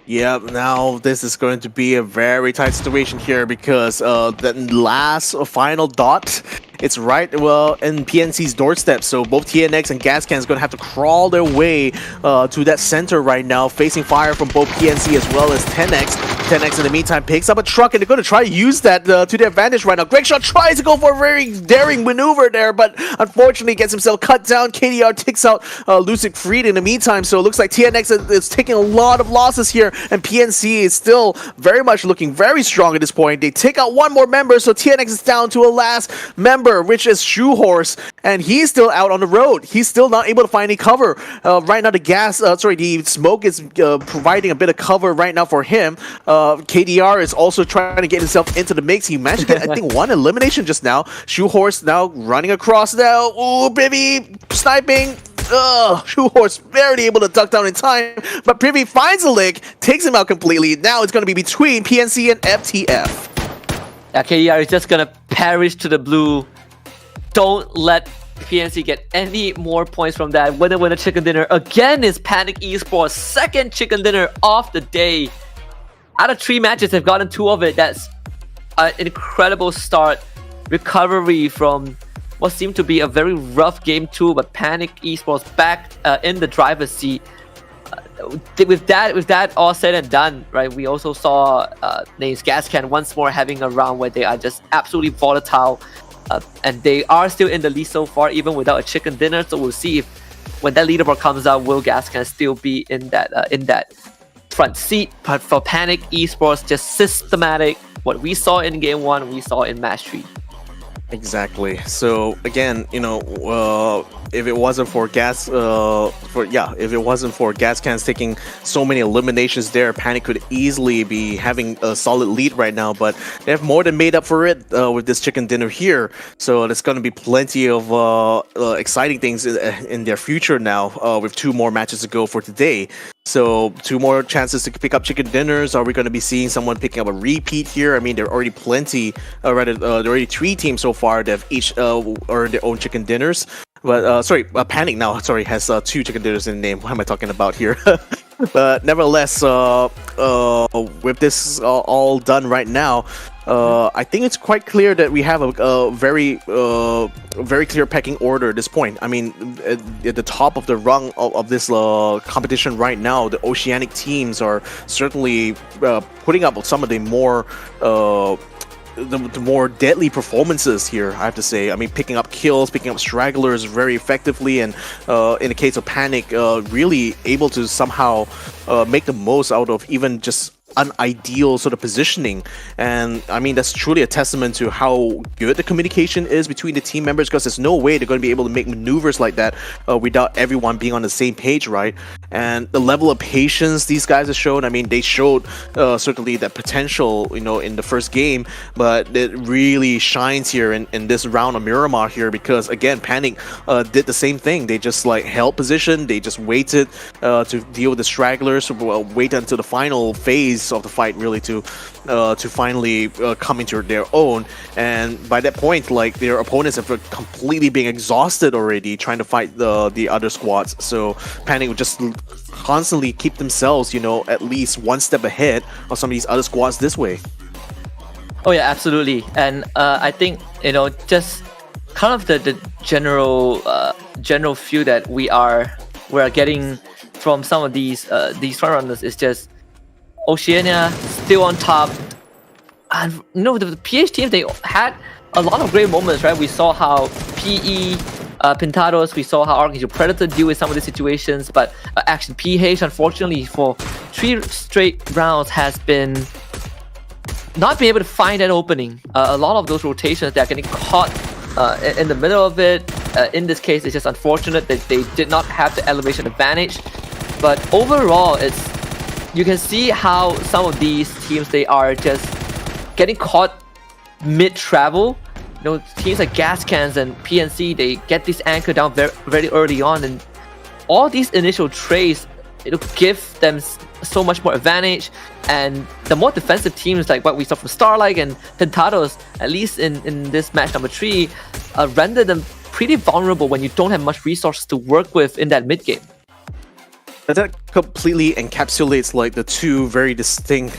Yeah, now this is going to be a very tight situation here, because that last final dot, it's right in PNC's doorstep. So both TNX and Gascan is going to have to crawl their way to that center right now, facing fire from both PNC as well as 10X. 10X in the meantime picks up a truck, and they're going to try to use that to their advantage right now. Gregshot tries to go for a very daring maneuver there, but unfortunately gets himself cut down. KDR takes out Lucid Freed in the meantime, so it looks like TNX is taking a lot of losses here, and PNC is still very much looking very strong at this point. They take out one more member, so TNX is down to a last member, which is Shoehorse, and he's still out on the road. He's still not able to find any cover. Right now the smoke is providing a bit of cover right now for him. KDR is also trying to get himself into the mix. He managed to get, I think, one elimination just now. Shoehorse now running across now. Ooh, baby, sniping. Shoehorse barely able to duck down in time, but Privy finds a lick, takes him out completely. Now it's going to be between PNC and FTF. Yeah, KDR is just going to perish to the blue. Don't let PNC get any more points from that. Winner chicken dinner again is Panic Esports' second chicken dinner of the day. Out of 3 matches, they've gotten 2 of it. That's an incredible start. Recovery from what seemed to be a very rough game 2, but Panic Esports back in the driver's seat. With that all said and done, right? We also saw names Gascan once more having a round where they are just absolutely volatile, and they are still in the lead so far, even without a chicken dinner. So we'll see if when that leaderboard comes out, will Gascan still be in that front seat. But for Panic Esports, just systematic. What we saw in game 1, we saw in match 3. Exactly. So again, if it wasn't for if it wasn't for Gascans taking so many eliminations there, Panic could easily be having a solid lead right now. But they have more than made up for it with this chicken dinner here. So there's going to be plenty of exciting things in their future now, with 2 more matches to go for today. So 2 more chances to pick up chicken dinners. Are we going to be seeing someone picking up a repeat here? I mean, there are already plenty, there are already 3 teams so far that have each earned their own chicken dinners. But Panic now, has 2 chicken dinners in the name. What am I talking about here? But nevertheless, with this all done right now, I think it's quite clear that we have a very clear pecking order at this point. I mean, at the top of the rung of this competition right now, the Oceanic teams are certainly putting up some of the more the more deadly performances here, I have to say. I mean, picking up kills, picking up stragglers very effectively, and in the case of Panic, really able to somehow make the most out of even just an ideal sort of positioning. And I mean, that's truly a testament to how good the communication is between the team members, because there's no way they're going to be able to make maneuvers like that without everyone being on the same page, right? And the level of patience these guys have shown, I mean, they showed certainly that potential, in the first game, but it really shines here in this round of Miramar here, because again, Panic did the same thing. They just held position, they just waited to deal with the stragglers, wait until the final phase of the fight really to finally come into their own. And by that point, their opponents have completely been exhausted already trying to fight the other squads. So Panic just constantly keep themselves, at least one step ahead of some of these other squads this way. Oh yeah, absolutely. And I think just kind of the general feel that we are getting from some of these frontrunners is just Oceania still on top. And the PH team, they had a lot of great moments, right? We saw how PE, Pintados, we saw how Archangel Predator deal with some of the situations, but Action PH, unfortunately, for 3 straight rounds has been not being able to find that opening. A lot of those rotations, they're getting caught in the middle of it. In this case, it's just unfortunate that they did not have the elevation advantage. But overall, you can see how some of these teams, they are just getting caught mid-travel. Teams like Gas Cans and PNC, they get this anchor down very, very early on, and all these initial trades, it'll give them so much more advantage. And the more defensive teams, like what we saw from Starlight and Pintados, at least in this match number 3, render them pretty vulnerable when you don't have much resources to work with in that mid game. That completely encapsulates like the two very distinct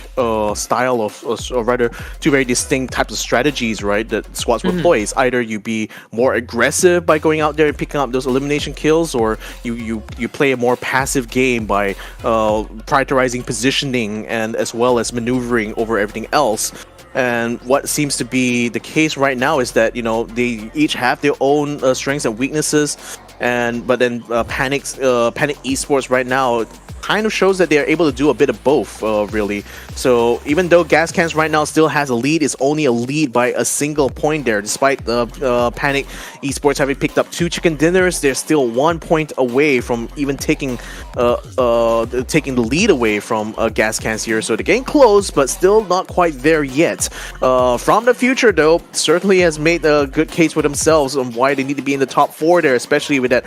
style of, or rather, two very distinct types of strategies, right? That squads will employ. Is either you be more aggressive by going out there and picking up those elimination kills, or you play a more passive game by prioritizing positioning and as well as maneuvering over everything else. And what seems to be the case right now is that they each have their own strengths and weaknesses. But then Panic Esports right now kind of shows that they're able to do a bit of both, really. So even though Gas Cans right now still has a lead, it's only a lead by a single point there. Despite Panic Esports having picked up 2 chicken dinners, they're still 1 point away from even taking the lead away from Gas Cans here. So they're getting close, but still not quite there yet. From the Future, though, certainly has made a good case for themselves on why they need to be in the top 4 there, especially with that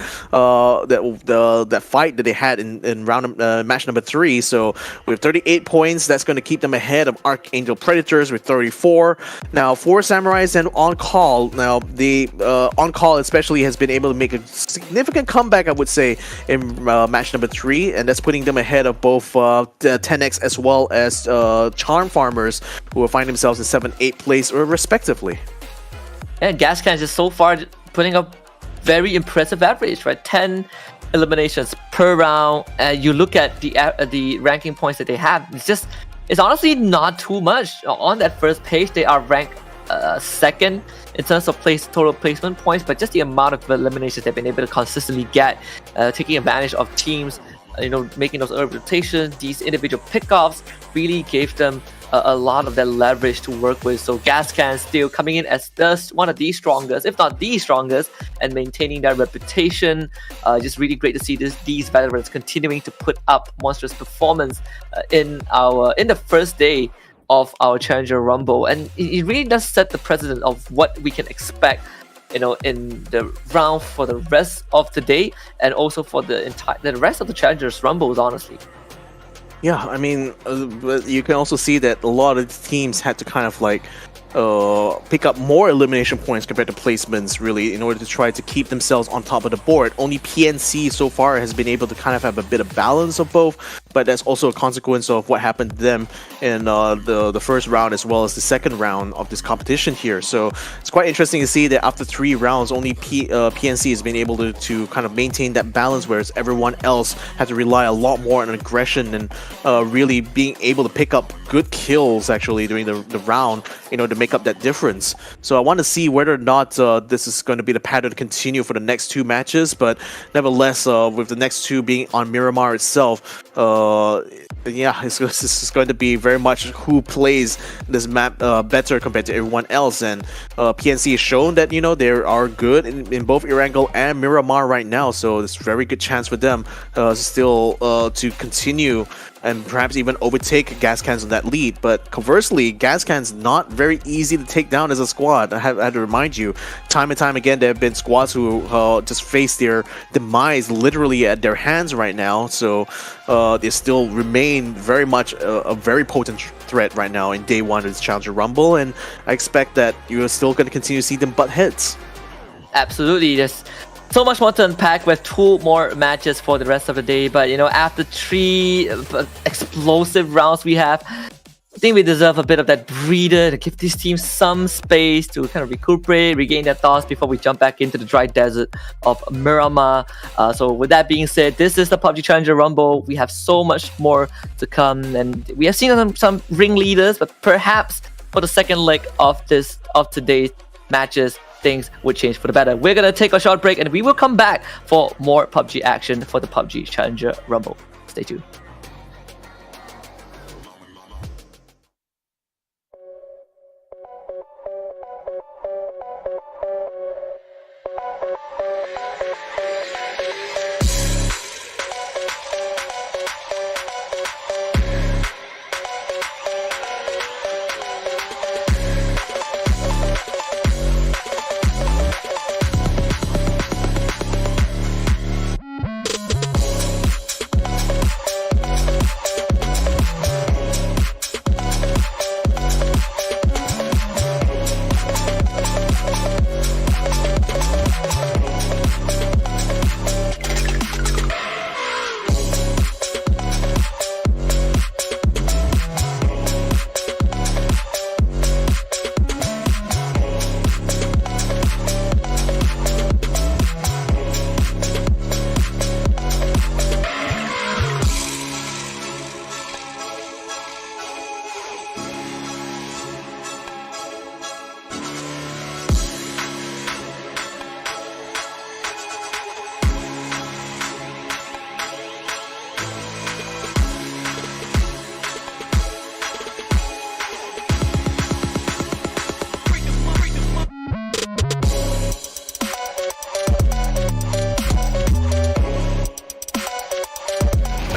fight that they had in round match number 3. So with 38 points, that's going to keep them ahead of Archangel Predators with 34. Now, 4 Samurais and On Call. Now, the On Call especially has been able to make a significant comeback, I would say, in match number 3, and that's putting them ahead of both 10X as well as Charm Farmers, who will find themselves in 7th, 8th place respectively. And Gas Cans is so far putting up very impressive average, right? 10 eliminations per round, and you look at the ranking points that they have, it's honestly not too much. On that first page, they are ranked second in terms of total placement points, but just the amount of eliminations they've been able to consistently get, taking advantage of teams, making those early rotations, these individual pickoffs really gave them a lot of that leverage to work with. So Gas Can still coming in as one of the strongest, if not the strongest, and maintaining that reputation. Just really great to see these veterans continuing to put up monstrous performance in the first day of our Challenger Rumble, and it really does set the precedent of what we can expect in the round for the rest of the day, and also for the rest of the Challengers Rumbles, honestly. Yeah, I mean, you can also see that a lot of teams had to kind of like pick up more elimination points compared to placements, really, in order to try to keep themselves on top of the board. Only PNC so far has been able to kind of have a bit of balance of both, but that's also a consequence of what happened to them in the first round as well as the second round of this competition here. So it's quite interesting to see that after 3 rounds, only PNC has been able to kind of maintain that balance, whereas everyone else had to rely a lot more on aggression and really being able to pick up good kills actually during the round, to make up that difference. So I want to see whether or not this is going to be the pattern to continue for the next 2 matches, but nevertheless, with the next 2 being on Miramar itself, it's going to be very much who plays this map better compared to everyone else. And PNC has shown that they are good in both Erangel and Miramar right now, so it's a very good chance for them still to continue and perhaps even overtake Gas Cans on that lead. But conversely, Gas Cans not very easy to take down as a squad. I had to remind you, time and time again, there have been squads who just face their demise literally at their hands right now. So they still remain very much a very potent threat right now in day 1 of this Challenger Rumble, and I expect that you're still going to continue to see them butt heads. Absolutely. So much more to unpack with 2 more matches for the rest of the day. But after 3 explosive rounds we have, I think we deserve a bit of that breather to give these teams some space to kind of recuperate, regain their thoughts before we jump back into the dry desert of Miramar. So with that being said, this is the PUBG Challenger Rumble. We have so much more to come, and we have seen some ringleaders, but perhaps for the second leg of today's matches, things would change for the better. We're gonna take a short break, and we will come back for more PUBG action for the PUBG Challenger Rumble. Stay tuned.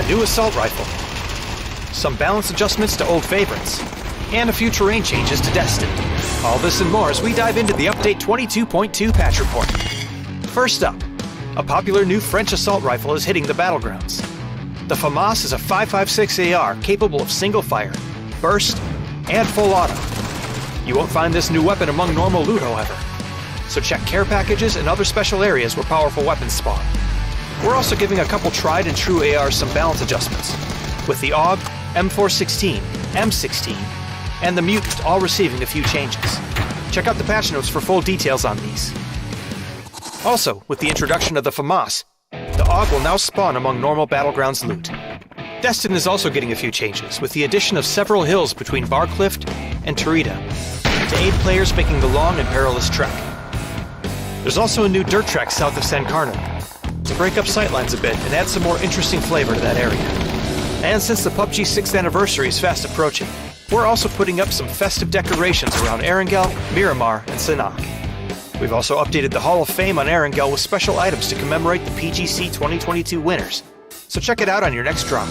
New assault rifle, some balance adjustments to old favorites, and a few terrain changes to Destined. All this and more as we dive into the Update 22.2 patch report. First up, a popular new French assault rifle is hitting the Battlegrounds. The FAMAS is a 5.56 AR capable of single fire, burst, and full auto. You won't find this new weapon among normal loot, however, so check care packages and other special areas where powerful weapons spawn. We're also giving a couple tried and true ARs some balance adjustments, with the AUG, M416, M16, and the Mutant all receiving a few changes. Check out the patch notes for full details on these. Also, with the introduction of the FAMAS, the AUG will now spawn among normal Battlegrounds loot. Destin is also getting a few changes, with the addition of several hills between Barcliff and Tarita, to aid players making the long and perilous trek. There's also a new dirt track south of San Carlo, to break up sightlines a bit and add some more interesting flavor to that area. And since the PUBG 6th anniversary is fast approaching, we're also putting up some festive decorations around Erangel, Miramar, and Sanak. We've also updated the Hall of Fame on Erangel with special items to commemorate the PGC 2022 winners, so check it out on your next drop.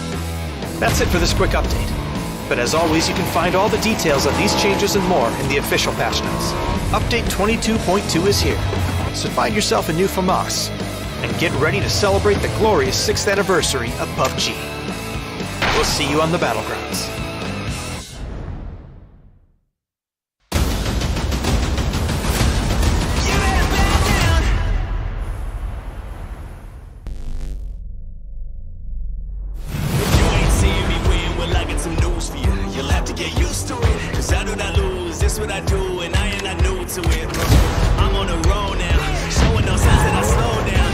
That's it for this quick update. But as always, you can find all the details on these changes and more in the official patch notes. Update 22.2 is here, so find yourself a new FAMAS, and get ready to celebrate the glorious 6th anniversary of PUBG. We'll see you on the Battlegrounds. If you ain't seen me win, well I got some news for you. You'll have to get used to it, cause I do not lose, this what I do, and I ain't not new to it. I'm on the road now, showing no signs that I slow down.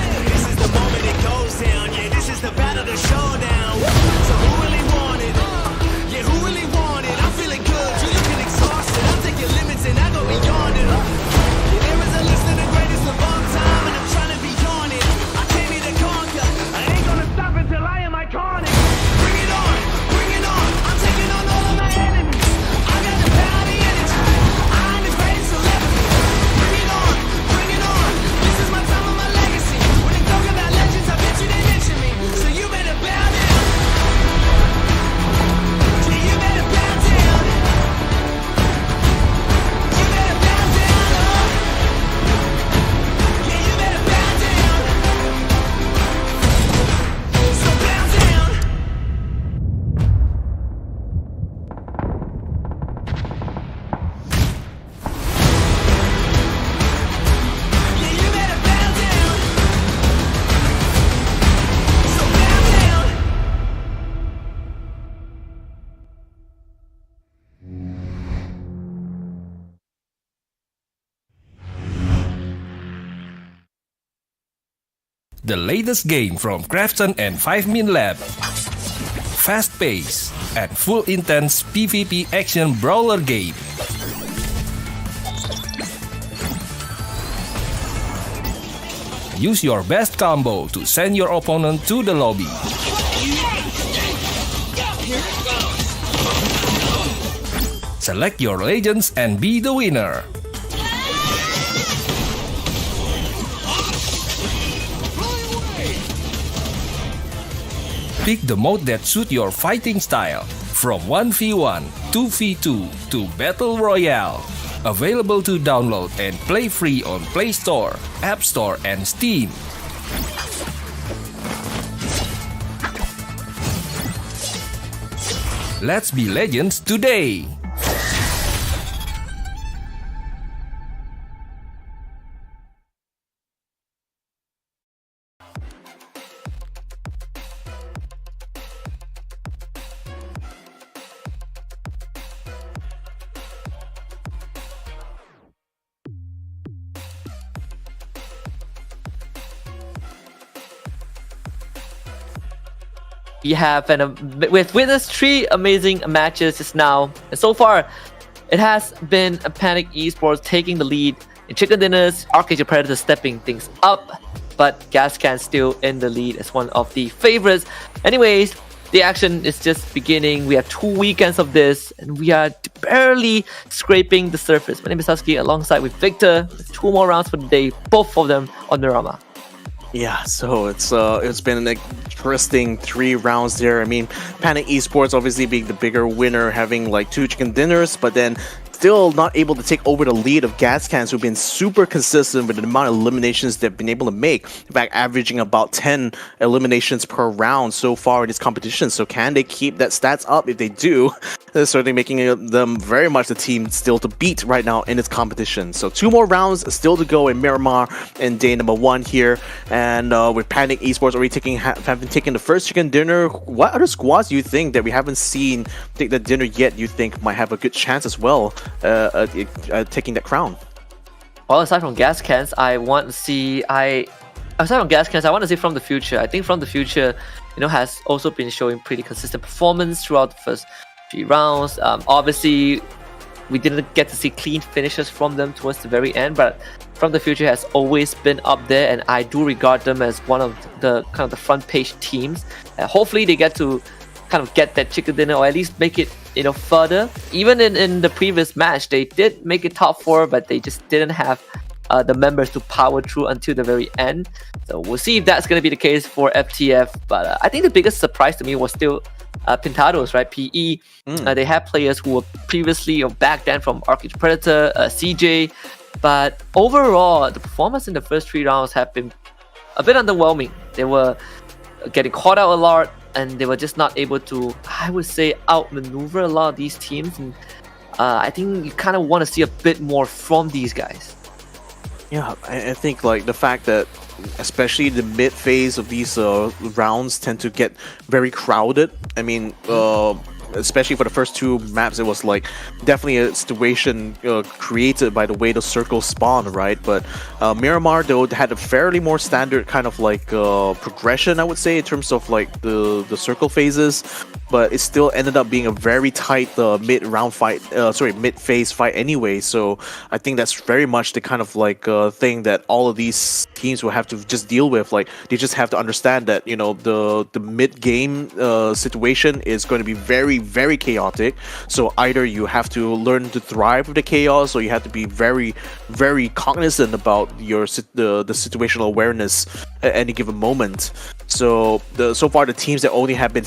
The moment it goes down, yeah, this is the battle, the showdown. So who really want it? Yeah, who really want it? I'm feeling good, you looking exhausted. I'll take your limits and I go beyond it. Yeah, there is a list of the greatest of all time, and I'm trying to be on it. I came here to conquer, I ain't gonna stop until I am iconic. Bring it on, I'm taking on all of my enemies. I got the power, the energy, I'm the greatest celebrity. the latest game from Krafton and 5min Lab. Fast pace and full intense PvP action brawler game. Use your best combo to send your opponent to the lobby. Select your legends and be the winner. Pick the mode that suits your fighting style, from 1v1, 2v2 to Battle Royale. Available to download and play free on Play Store, App Store, and Steam. Let's be legends today! We have we've witnessed 3 amazing matches just now, and so far it has been a Panic Esports taking the lead in Chicken Dinners, Arcade Predator stepping things up, but Gascan still in the lead as one of the favorites. Anyways, the action is just beginning. We have 2 weekends of this, and we are barely scraping the surface. My name is Husky, alongside with Victor. 2 more rounds for the day, both of them on Norama. Yeah, so it's been an interesting 3 rounds there. I mean, Panic Esports obviously being the bigger winner, having like 2 chicken dinners, but then still not able to take over the lead of Gascans, who've been super consistent with the amount of eliminations they've been able to make. In fact, averaging about 10 eliminations per round so far in this competition. So can they keep that stats up? If they do, they're certainly making them very much the team still to beat right now in this competition. So 2 more rounds still to go in Miramar in day number 1 here. And with Panic Esports already having taken the first chicken dinner, what other squads do you think that we haven't seen take the dinner yet you think might have a good chance as well taking that crown? Well, aside from gas cans, I want to see From the Future. I think From the Future, has also been showing pretty consistent performance throughout the first 3 rounds. Obviously, we didn't get to see clean finishes from them towards the very end, but From the Future has always been up there, and I do regard them as one of the kind of the front page teams. Hopefully, they get to kind of get that chicken dinner, or at least make it further. Even in the previous match, they did make it top 4, but they just didn't have the members to power through until the very end. So we'll see if that's going to be the case for FTF. But I think the biggest surprise to me was still Pintados, right? PE. They had players who were previously or back then from Arcade Predator, CJ. But overall, the performance in the first 3 rounds have been a bit underwhelming. They were getting caught out a lot, and they were just not able to, I would say, outmaneuver a lot of these teams. And I think you kind of want to see a bit more from these guys. Yeah, I think like the fact that especially the mid phase of these rounds tend to get very crowded. I mean, especially for the first 2 maps, it was like definitely a situation created by the way the circles spawn, right? But Miramar, though, had a fairly more standard kind of like progression, I would say, in terms of like the circle phases. But it still ended up being a very tight mid-round fight, mid-phase fight anyway. So I think that's very much the kind of like thing that all of these teams will have to just deal with. Like, they just have to understand that, the mid-game situation is going to be very, very chaotic. So either you have to learn to thrive with the chaos, or you have to be very, very cognizant about the situational awareness at any given moment. So far the teams that only have been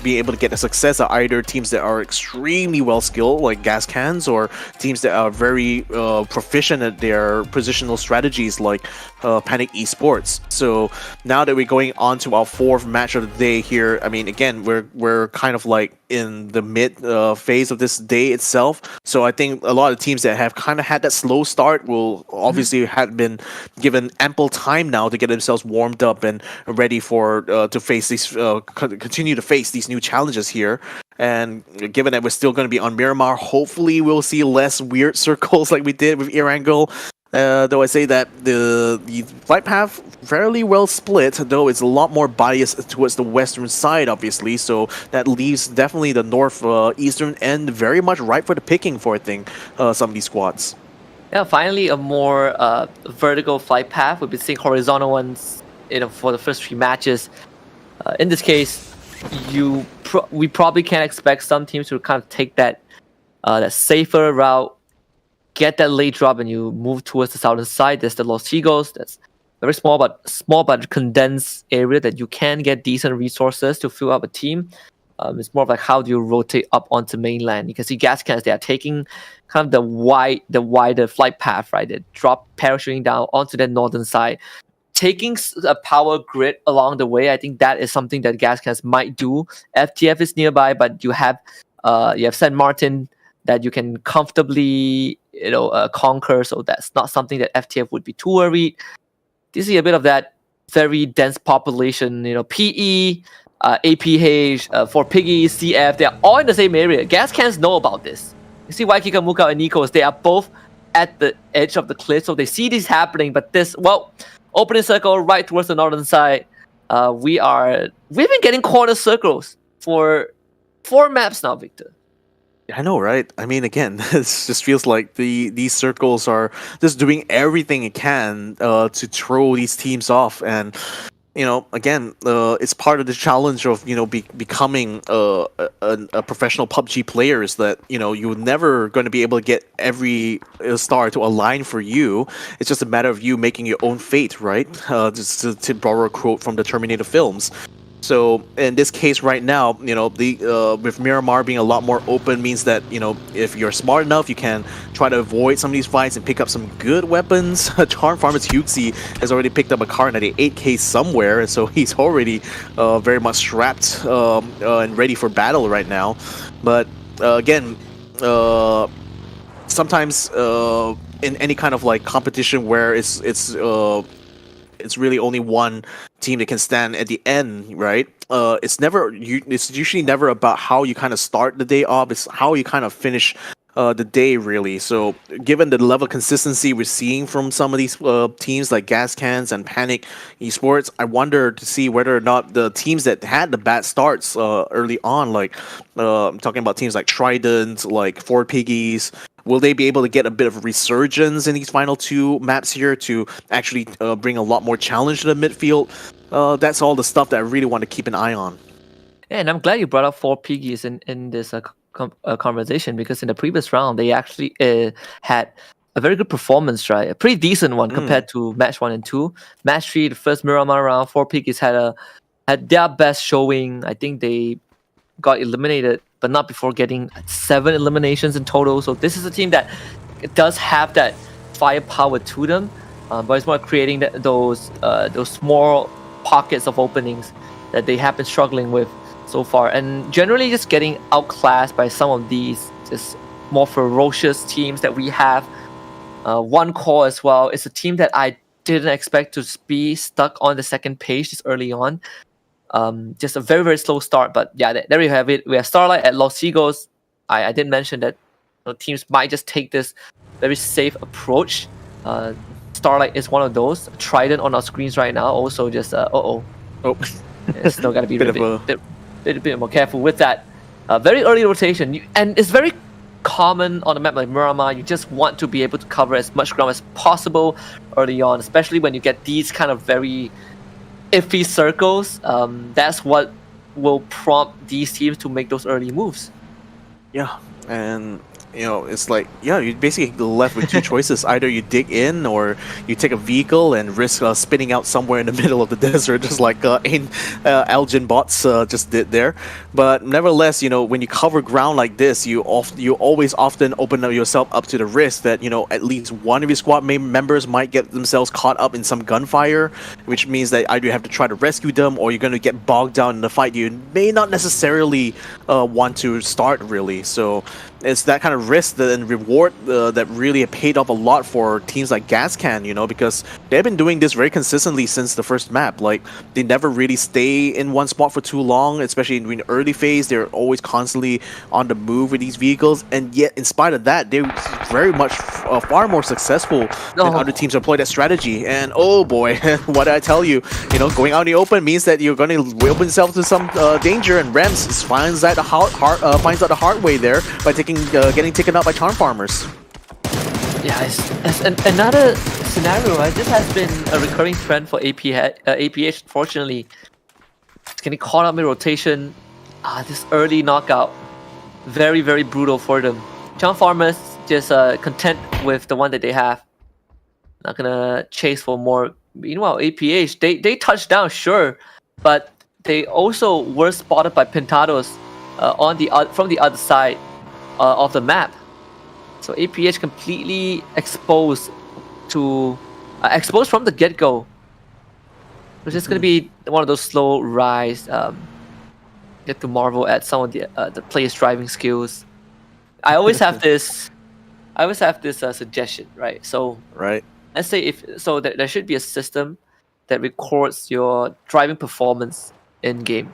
being able to get a success are either teams that are extremely well skilled, like gas cans, or teams that are very proficient at their positional strategies, like Panic Esports. So now that we're going on to our 4th match of the day here, I mean, again, we're kind of like in the mid phase of this day itself. So I think a lot of teams that have kind of had that slow start will obviously have been given ample time now to get themselves warmed up and ready for to face these continue to face these new challenges here. And given that we're still going to be on Miramar, hopefully we'll see less weird circles like we did with Ear Angle. Though I say that the flight path fairly well split, though it's a lot more biased towards the western side, obviously. So that leaves definitely the north eastern end very much ripe for the picking for I think some of these squads. Yeah, finally a more vertical flight path. We've been seeing horizontal ones, for the first 3 matches. In this case, we probably can expect some teams to kind of take that safer route, get that late drop, and you move towards the southern side. There's the Los Tigos. That's very small but condensed area that you can get decent resources to fill up a team. It's more of like how do you rotate up onto mainland. You can see gas cans, they are taking kind of the wider flight path, right? They drop parachuting down onto the northern side, taking a power grid along the way. I think that is something that gas cans might do. FTF is nearby, but you have San Martin that you can comfortably conquer, so that's not something that FTF would be too worried. You see a bit of that very dense population, PE, APH, for Piggy, CF, they're all in the same area. Gas cans know about this. You see Waikika, Muka, and Nikos, they are both at the edge of the cliff, so they see this happening, but opening circle right towards the northern side. We've been getting corner circles for 4 maps now, Victor. I know, right? I mean, again, it just feels like these circles are just doing everything it can to throw these teams off, and again, it's part of the challenge of becoming a professional PUBG player is that you're never going to be able to get every star to align for you. It's just a matter of you making your own fate, right? Just to borrow a quote from the Terminator films. So in this case right now, with Miramar being a lot more open means that, if you're smart enough, you can try to avoid some of these fights and pick up some good weapons. Charm Farmer's Huxi has already picked up a car 98k somewhere, so he's already very much strapped and ready for battle right now. But again, sometimes in any kind of like competition where it's really only one team that can stand at the end, right? It's usually never about how you kind of start the day off. It's how you kind of finish the day, really. So given the level of consistency we're seeing from some of these teams like Gas Cans and Panic Esports, I wonder to see whether or not the teams that had the bad starts early on, like I'm talking about teams like Trident, like Four Piggies, will they be able to get a bit of resurgence in these final 2 maps here to actually bring a lot more challenge to the midfield? That's all the stuff that I really want to keep an eye on. Yeah, and I'm glad you brought up Four Piggies in this conversation, because in the previous round, they actually had a very good performance, right? A pretty decent one compared to match 1 and 2. Match 3, the first Miramar round, Four Piggies had their best showing. I think they got eliminated, but not before getting 7 eliminations in total. So this is a team that does have that firepower to them, but it's more creating those small pockets of openings that they have been struggling with so far, and generally just getting outclassed by some of these just more ferocious teams that we have. One Core as well is a team that I didn't expect to be stuck on the second page this early on. Just a very, very slow start, but yeah, there you have it. We have Starlight at Los Tigos. I did mention that teams might just take this very safe approach. Starlight is one of those. Trident on our screens right now also just still gotta be a bit more careful with that. Very early rotation, and it's very common on a map like Miramar. You just want to be able to cover as much ground as possible early on, especially when you get these kind of very iffy circles. That's what will prompt these teams to make those early moves. Yeah, and it's like, you're basically left with 2 choices. Either you dig in, or you take a vehicle and risk spinning out somewhere in the middle of the desert, just like Elgin bots just did there. But nevertheless, when you cover ground like this, you always often open yourself up to the risk that at least one of your squad members might get themselves caught up in some gunfire, which means that either you have to try to rescue them, or you're going to get bogged down in the fight you may not necessarily want to start, really. So it's that kind of risk and reward that really paid off a lot for teams like Gascan, because they've been doing this very consistently since the first map. Like, they never really stay in one spot for too long, especially in the early phase. They're always constantly on the move with these vehicles, and yet in spite of that, they're very much far more successful than other teams who employ that strategy. And oh boy, what did I tell you? Going out in the open means that you're going to open yourself to some danger, and Rems finds out the hard way there by getting taken out by Charm Farmers. Yeah, it's another scenario, right? This has been a recurring trend for APH. Fortunately, it's getting caught up in rotation. This early knockout, very, very brutal for them. Charm Farmers just content with the one that they have. Not gonna chase for more. Meanwhile, APH, they touched down, sure, but they also were spotted by Pintados from the other side of the map. So APH completely exposed from the get-go. It's just gonna be one of those slow rise. Get to marvel at some of the players' driving skills. I always have this suggestion, right? So Right. let's say there should be a system that records your driving performance in game,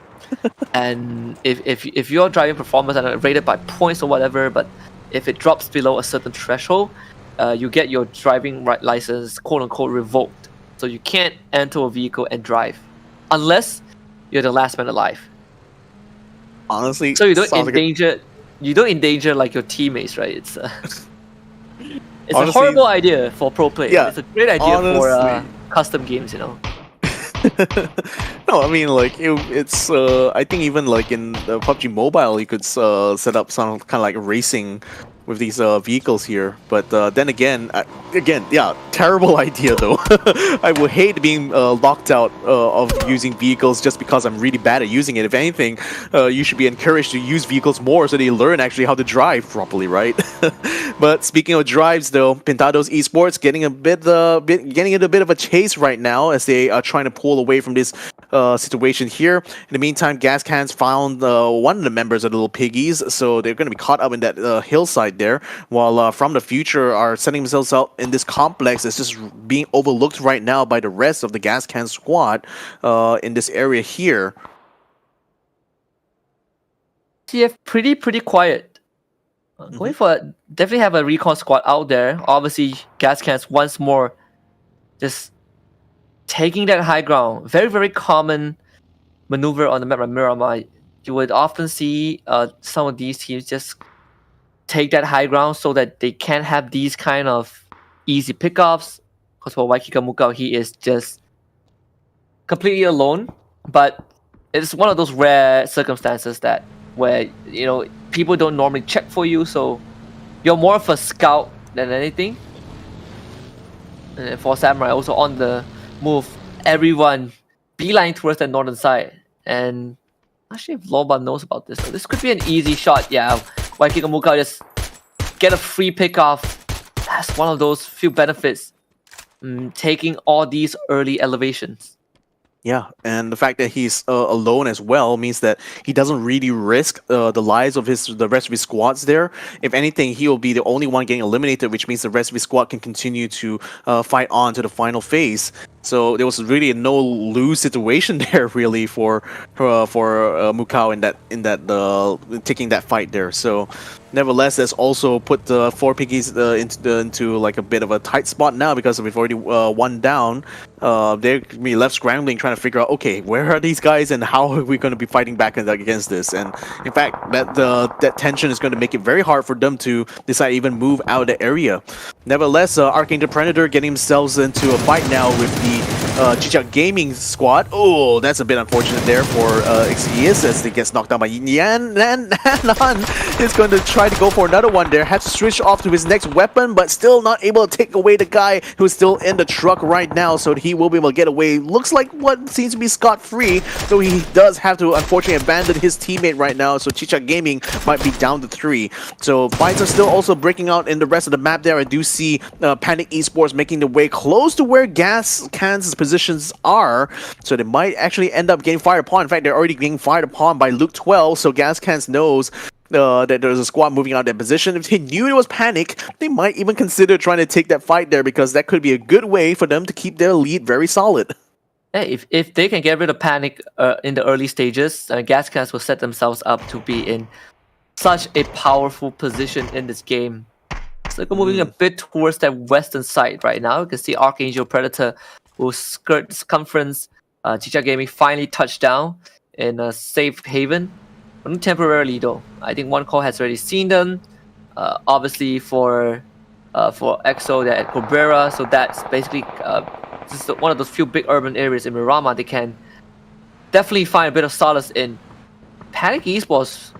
and if your driving performance are rated by points or whatever, but if it drops below a certain threshold, you get your driving license quote unquote revoked. So you can't enter a vehicle and drive unless you're the last man alive. Honestly, So you don't sounds like endanger like your teammates, right? It's a Honestly, horrible idea for pro players. yeah, It's a great idea for honestly. custom games, No, I mean, like it's. I think even like in PUBG Mobile, you could set up some kind of like racing with these vehicles here. But then again, yeah, terrible idea though. I would hate being locked out of using vehicles just because I'm really bad at using it. If anything, you should be encouraged to use vehicles more so they learn actually how to drive properly, right? But speaking of drives though, Pintados Esports getting into a bit of a chase right now as they are trying to pull away from this situation here. In the meantime, Gas Cans found one of the members of the Little Piggies, so they're going to be caught up in that hillside there, while From the Future are setting themselves up in this complex that's just being overlooked right now by the rest of the Gas Can squad in this area here. TF pretty quiet. Going for definitely have a recon squad out there. Obviously, Gas Cans once more just taking that high ground. Very, very common maneuver on the map like Miramar. You would often see some of these teams just take that high ground so that they can have these kind of easy pickoffs. Because for Waikika Mukau, he is just completely alone. But it's one of those rare circumstances where people don't normally check for you, so you're more of a scout than anything. And for Samurai, also on the move, everyone beeline towards the northern side. And actually, if Loba knows about this, so this could be an easy shot. Yeah, Waikika Mukau just get a free pick off. That's one of those few benefits. Taking all these early elevations. Yeah, and the fact that he's alone as well means that he doesn't really risk the lives of the rest of his squads there. If anything, he will be the only one getting eliminated, which means the rest of his squad can continue to fight on to the final phase. So there was really a no-lose situation there, really, for Mukau in that taking that fight there. So nevertheless, that's also put the four piggies into like a bit of a tight spot now because we've already one down. They're gonna be left scrambling, trying to figure out, okay, where are these guys and how are we going to be fighting back against this? And in fact, that tension is going to make it very hard for them to decide to even move out of the area. Nevertheless, Archangel Predator getting themselves into a fight now with the Chichak Gaming squad. Oh, that's a bit unfortunate there for XES as he gets knocked down by Yan. Nan is going to try to go for another one there. Had to switch off to his next weapon, but still not able to take away the guy who's still in the truck right now, so he will be able to get away. Looks like what seems to be scot-free, though he does have to unfortunately abandon his teammate right now, so Chichak Gaming might be down to 3. So fights are still also breaking out in the rest of the map there. I do see Panic Esports making the way close to where Gas Cans' positions are, so they might actually end up getting fired upon. In fact, they're already getting fired upon by Luke 12, so Gas Cans knows that there was a squad moving out of that position. If they knew it was panic, they might even consider trying to take that fight there, because that could be a good way for them to keep their lead very solid. Hey, if they can get rid of panic in the early stages, Gas Cans will set themselves up to be in such a powerful position in this game. So they're moving a bit towards that western side right now. You can see Archangel Predator will skirt the circumference. Chicha Gaming finally touched down in a safe haven. Only temporarily though. I think one call has already seen them. Obviously for EXO, they're at Cabrera, so that's basically just one of those few big urban areas in Miramar they can definitely find a bit of solace in. Panic Esports,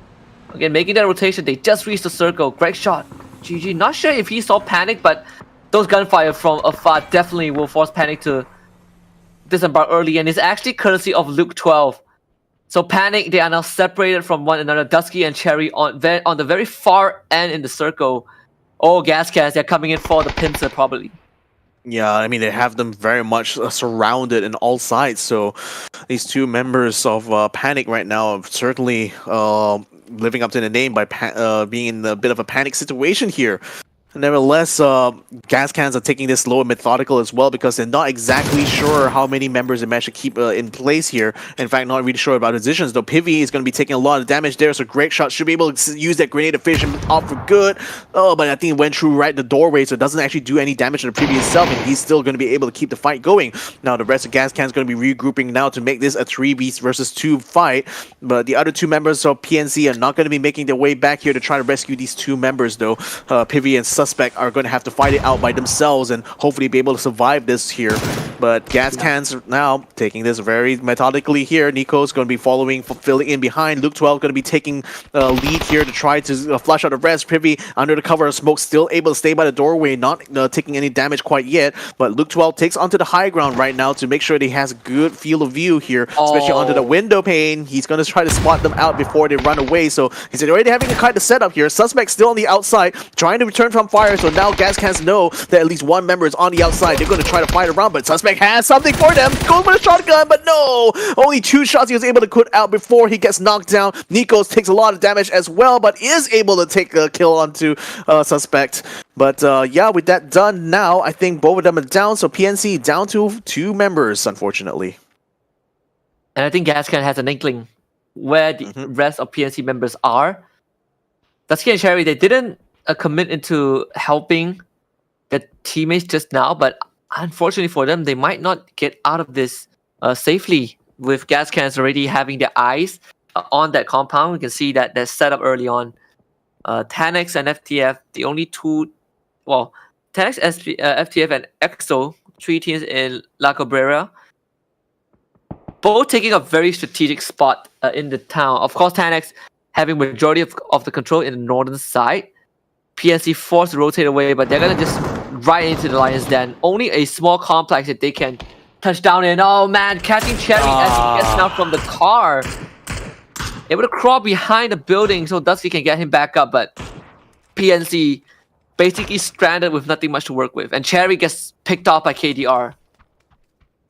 again, making that rotation. They just reached the circle. Great shot. GG. Not sure if he saw Panic, but those gunfire from afar definitely will force Panic to disembark early, and it's actually courtesy of Luke 12. So Panic, they are now separated from one another. Dusky and Cherry on the very far end in the circle. Oh, Gas Cans, they're coming in for the pincer probably. Yeah, I mean, they have them very much surrounded in all sides. So these two members of Panic right now are certainly living up to the name by being in a bit of a panic situation here. Nevertheless, Gas Cans are taking this slow and methodical as well, because they're not exactly sure how many members they managed to keep in place here. In fact, not really sure about positions, though. Pivy is going to be taking a lot of damage there, so Great Shot should be able to use that grenade efficient off for good. Oh, but I think it went through right in the doorway, so it doesn't actually do any damage to the Pivy itself, and he's still going to be able to keep the fight going. Now, the rest of Gas Cans is going to be regrouping now to make this a 3v versus 2 fight, but the other two members of PNC are not going to be making their way back here to try to rescue these two members, though. Pivy and Suspect are going to have to fight it out by themselves and hopefully be able to survive this here. But Gas Cans are now taking this very methodically here. Nico's going to be filling in behind. Luke 12 going to be taking lead here to try to flush out the rest. Privy under the cover of smoke, still able to stay by the doorway, not taking any damage quite yet. But Luke 12 takes onto the high ground right now to make sure that he has a good field of view here, especially onto the window pane. He's going to try to spot them out before they run away. So he's already having a kind of setup here. Suspect still on the outside, trying to return from fire. So now Gas Cans know that at least one member is on the outside. They're going to try to fight around, but Suspect has something for them. Goes for the shotgun, but no! Only 2 shots he was able to put out before he gets knocked down. Nikos takes a lot of damage as well, but is able to take a kill onto Suspect. But yeah, with that done now, I think both of them are down, so PNC down to 2 members, unfortunately. And I think Gas Can has an inkling where the rest of PNC members are. Dusky and Cherry, they didn't commit into helping their teammates just now, but unfortunately for them, they might not get out of this safely, with Gas Cans already having their eyes on that compound. We can see that they're set up early on. Tanix and FTF, the only two, well, Tanix, FTF, and EXO, 3 teams in La Cabrera, both taking a very strategic spot in the town. Of course, Tanix having majority of the control in the northern side. PNC forced to rotate away, but they're going to just right into the Lion's Den. Only a small complex that they can touch down in. Oh man, catching Cherry as he gets out from the car. Able to crawl behind the building so Dusty can get him back up, but PNC basically stranded with nothing much to work with. And Cherry gets picked off by KDR.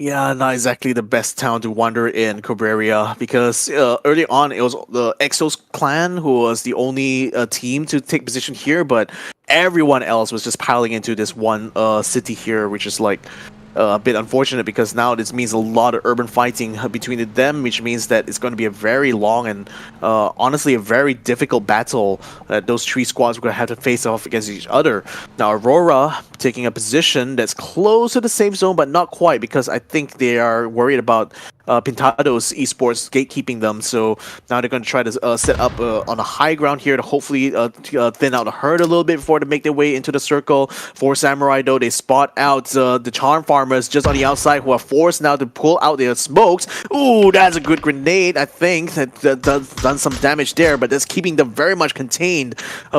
Yeah, not exactly the best town to wander in, Cabrera, because early on it was the Exos clan who was the only team to take position here, but everyone else was just piling into this one city here, which is like a bit unfortunate, because now this means a lot of urban fighting between them, which means that it's going to be a very long and honestly a very difficult battle that those 3 squads are going to have to face off against each other. Now Aurora taking a position that's close to the safe zone, but not quite, because I think they are worried about Pintado's esports gatekeeping them, so now they're going to try to set up on a high ground here to hopefully thin out the herd a little bit before they make their way into the circle. 4 Samurai, though, they spot out the Charm Farmers just on the outside, who are forced now to pull out their smokes. Ooh, that's a good grenade, I think, that done some damage there, but that's keeping them very much contained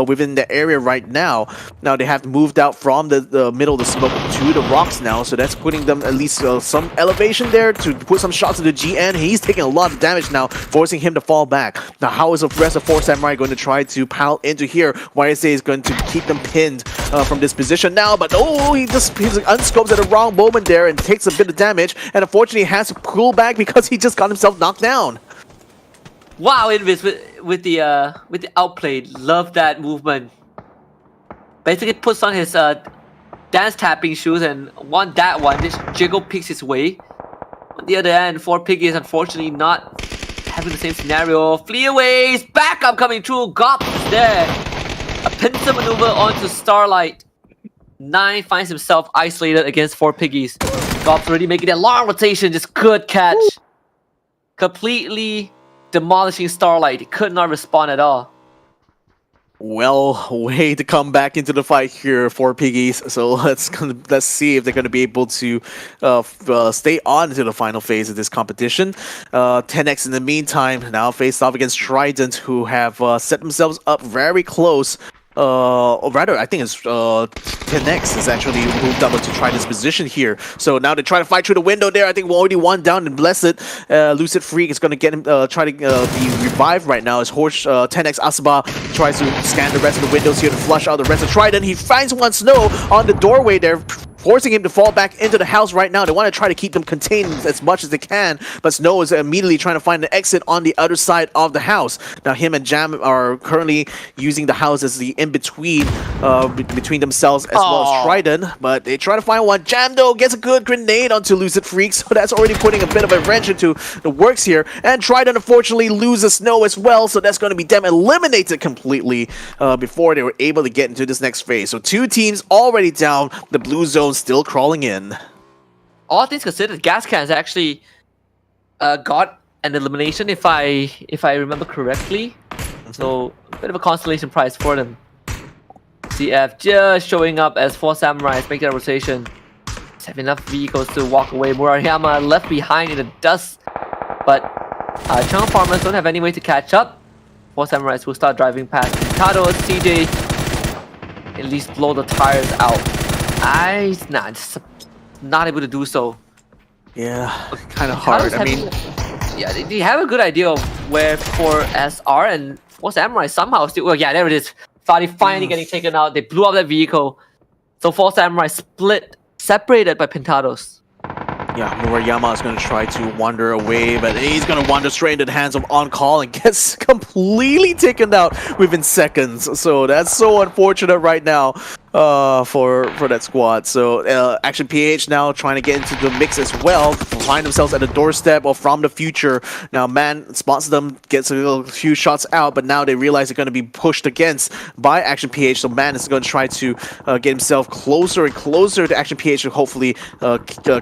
within the area right now. Now they have moved out from the middle of the smoke to the rocks now, so that's putting them at least some elevation there to put some shots to the GN. He's taking a lot of damage now, forcing him to fall back. Now, how is the rest of 4 Samurai going to try to pile into here? YSA is going to keep them pinned from this position now, but oh, he unscopes at the wrong moment there and takes a bit of damage, and unfortunately has to pull back because he just got himself knocked down. Wow, Invis with the outplay. Love that movement. Basically puts on his dance tapping shoes and that one. This jiggle picks his way. On the other end, 4Piggy is unfortunately not having the same scenario. Fleeaways, backup coming through. Gop is there. A pincer maneuver onto Starlight. 9 finds himself isolated against 4Piggies. Gop's already making that long rotation. Just good catch. Completely demolishing Starlight. He could not respond at all. Well, way to come back into the fight here for Piggies. So let's see if they're going to be able to stay on to the final phase of this competition. 10X in the meantime now faced off against Trident, who have set themselves up very close. Or rather, I think it's 10X is actually moved up to try this position here. So now they try to fight through the window there. I think we're already one down and Blessed. Lucid Freak is going to get him, try to be revived right now as 10X Asaba tries to scan the rest of the windows here to flush out the rest of Trident. He finds one Snow on the doorway there, forcing him to fall back into the house right now. They want to try to keep them contained as much as they can, but Snow is immediately trying to find an exit on the other side of the house. Now him and Jam are currently using the house as the in-between between themselves as well as Trident, but they try to find one. Jam though gets a good grenade onto Lucid Freak, so that's already putting a bit of a wrench into the works here, and Trident unfortunately loses Snow as well, so that's going to be them eliminated completely before they were able to get into this next phase. So 2 teams already down, the blue zone still crawling in. All things considered, Gas Cans actually got an elimination if I remember correctly. So a bit of a consolation prize for them. CF just showing up as 4 Samurais, make that rotation. Have enough vehicles to walk away. Murayama left behind in the dust, but Chang Farmers don't have any way to catch up. 4 Samurais will start driving past. Tado, CJ, at least blow the tires out. Just not able to do so. Yeah, kind of hard. I mean, yeah, they have a good idea of where 4SR and 4 Samurai somehow still. Well, yeah, there it is. Finally getting taken out. They blew up that vehicle. So 4 Samurai separated by Pentados. Yeah, Murayama is going to try to wander away, but he's going to wander straight into the hands of On Call and gets completely taken out within seconds. So that's so unfortunate right now for that squad. So Action PH now trying to get into the mix as well, find themselves at the doorstep or from the future. Now Man spots them, gets a few shots out, but now they realize they're going to be pushed against by Action PH. So Man is going to try to get himself closer and closer to Action PH to hopefully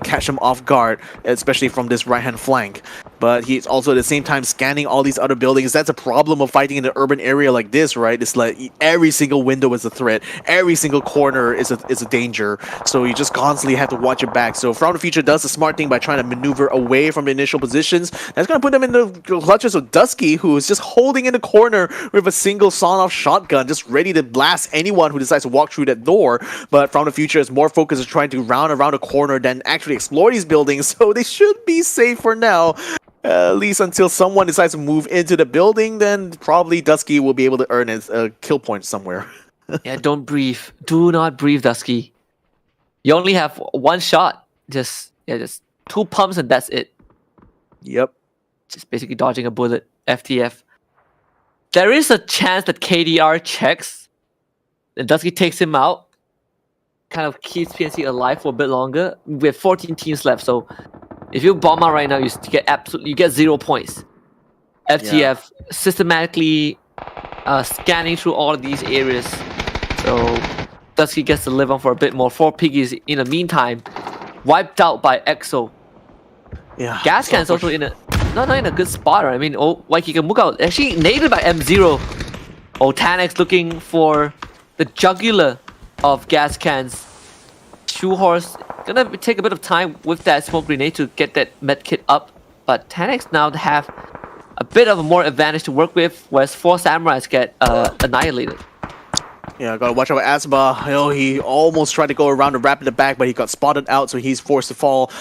catch him off guard, especially from this right-hand flank. But he's also at the same time scanning all these other buildings. That's a problem of fighting in an urban area like this, right? It's like every single window is a threat. Every single corner is a danger. So you just constantly have to watch your back. So From the Future does the smart thing by trying to maneuver away from the initial positions. That's going to put them in the clutches of Dusky, who is just holding in the corner with a single sawn-off shotgun, just ready to blast anyone who decides to walk through that door. But From the Future is more focused on trying to round around a corner than actually explore these buildings. So they should be safe for now. At least until someone decides to move into the building, then probably Dusky will be able to earn a kill point somewhere. Yeah, don't breathe. Do not breathe, Dusky. You only have 1 shot. Just 2 pumps and that's it. Yep. Just basically dodging a bullet. FTF. There is a chance that KDR checks. And Dusky takes him out. Kind of keeps PNC alive for a bit longer. We have 14 teams left, so if you bomb out right now, you get 0 points. FTF systematically scanning through all of these areas. So Dusky gets to live on for a bit more. 4 Piggies in the meantime wiped out by EXO. Yeah. Gas Can's also in a not in a good spot. Right? I mean, Waikikamuka actually naded by M0. Tanex looking for the jugular of Gas Can's. Shoehorse gonna take a bit of time with that smoke grenade to get that medkit up, but Tanex now have a bit of a more advantage to work with, whereas 4 Samurais get annihilated. Yeah, gotta watch out for Asba. He almost tried to go around and wrap in the back, but he got spotted out, so he's forced to fall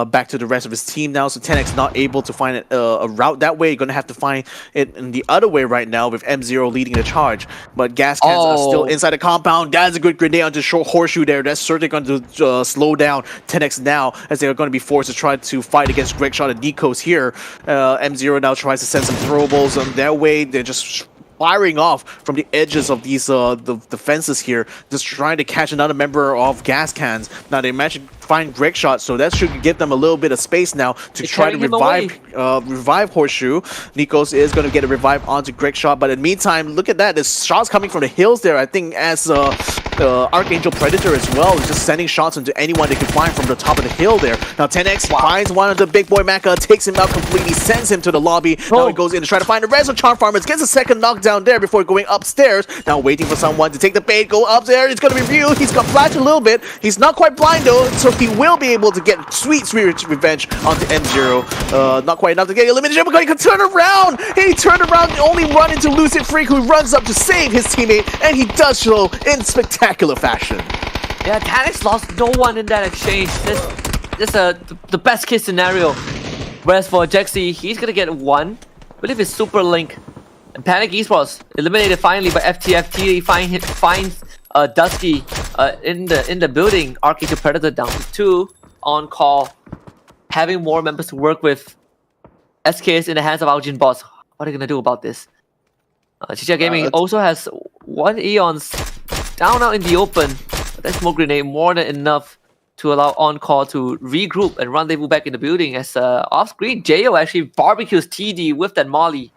back to the rest of his team now. So 10X not able to find a route that way. You're gonna have to find it in the other way right now with M0 leading the charge. But gas cans are still inside the compound. That's a good grenade onto short horseshoe there. That's certainly going to slow down 10X now, as they are going to be forced to try to fight against Greg Shot and Nikos here. M0 now tries to send some throwables on their way. They're just firing off from the edges of these the fences here, just trying to catch another member of gas cans. Now they managed to find Greg Shot, so that should give them a little bit of space now to try to revive Horseshoe. Nikos is going to get a revive onto Greg Shot, but in the meantime, look at that, there's shots coming from the hills there. I think as Archangel Predator as well is just sending shots into anyone they can find from the top of the hill there. Now 10X finds one of the big boy Mecha, takes him out completely, sends him to the lobby. Now he goes in to try to find the rest of Charm Farmers, gets a second knockdown there before going upstairs. Now waiting for someone to take the bait, go up there. It's going to be Ryu. He's got flashed a little bit. He's not quite blind though, so he will be able to get sweet revenge onto M0. Not quite enough to get eliminated, but he can turn around. He turned around and only run into Lucid Freak, who runs up to save his teammate, and he does so in spectacular fashion. Yeah, Tanix lost no one in that exchange. This the best case scenario. Whereas for Jexy, he's gonna get one. I believe it's Super Link. And Panic Esports eliminated finally by FTFT. Finds Dusky in the building. Archangel Predator down to 2 on call. Having more members to work with. SKS in the hands of Aljin Boss. What are they gonna do about this? Chicha Gaming also has 1 Eons down out in the open. But that smoke grenade more than enough to allow on-call to regroup and rendezvous back in the building. As off-screen, Jo actually barbecues TD with that molly.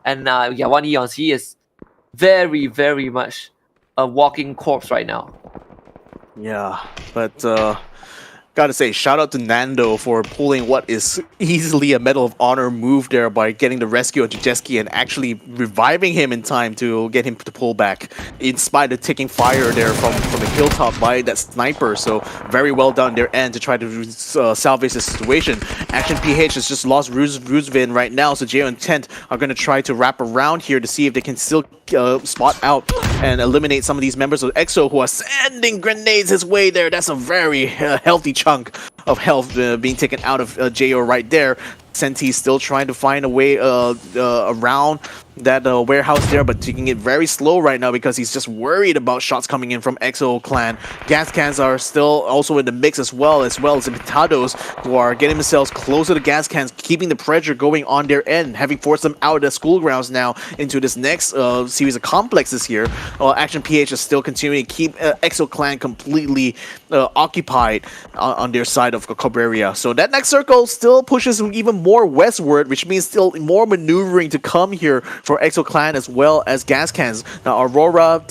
And yeah, 1 Eons, he is very, very much a walking corpse right now. Yeah, but gotta say, shout out to Nando for pulling what is easily a Medal of Honor move there by getting the rescue of Jajeski and actually reviving him in time to get him to pull back, in spite of taking fire there from the hilltop by that sniper. So very well done their end to try to salvage the situation. Action PH has just lost Ruzvin right now, so J and Tent are going to try to wrap around here to see if they can still spot out and eliminate some of these members of EXO who are sending grenades his way there. That's a very healthy chunk of health being taken out of Jo right there. Senti's still trying to find a way around that warehouse there, but taking it very slow right now because he's just worried about shots coming in from EXO clan. Gas cans are still also in the mix as well as the Pitados, who are getting themselves closer to gas cans, keeping the pressure going on their end, having forced them out of the school grounds now into this next series of complexes here. Action PH is still continuing to keep EXO clan completely occupied on their side of Cabrera. So that next circle still pushes them even more westward, which means still more maneuvering to come here for EXO clan as well as gas cans. Now Aurora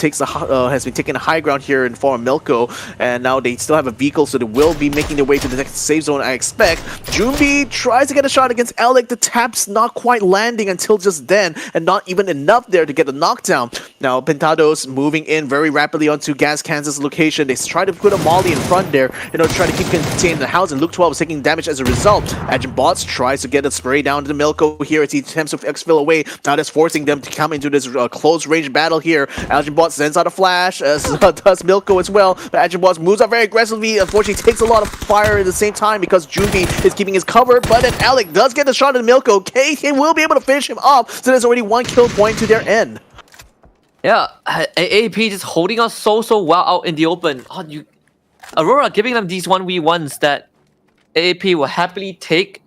has been taking a high ground here in form of Milko, and now they still have a vehicle, so they will be making their way to the next safe zone, I expect. Junbi tries to get a shot against Alec. The tap's not quite landing until just then, and not even enough there to get the knockdown. Now Pentados moving in very rapidly onto gas cans' location. They try to put a molly in front there in order to try to keep contained the house, and Luke 12 is taking damage as a result. Agent Bots tries to get a spray down to the Milko here as he attempts to exfil away. Now that's forcing them to come into this close range battle here. Agent Bots sends out a flash, as does Milko as well. But Agent Bots moves out very aggressively. Unfortunately, takes a lot of fire at the same time because Junbi is keeping his cover. But then Alec does get the shot at Milko. He will be able to finish him off. So there's already 1 kill point to their end. Yeah, AAP just holding us so well out in the open. Aurora giving them these 1v1s that AAP will happily take.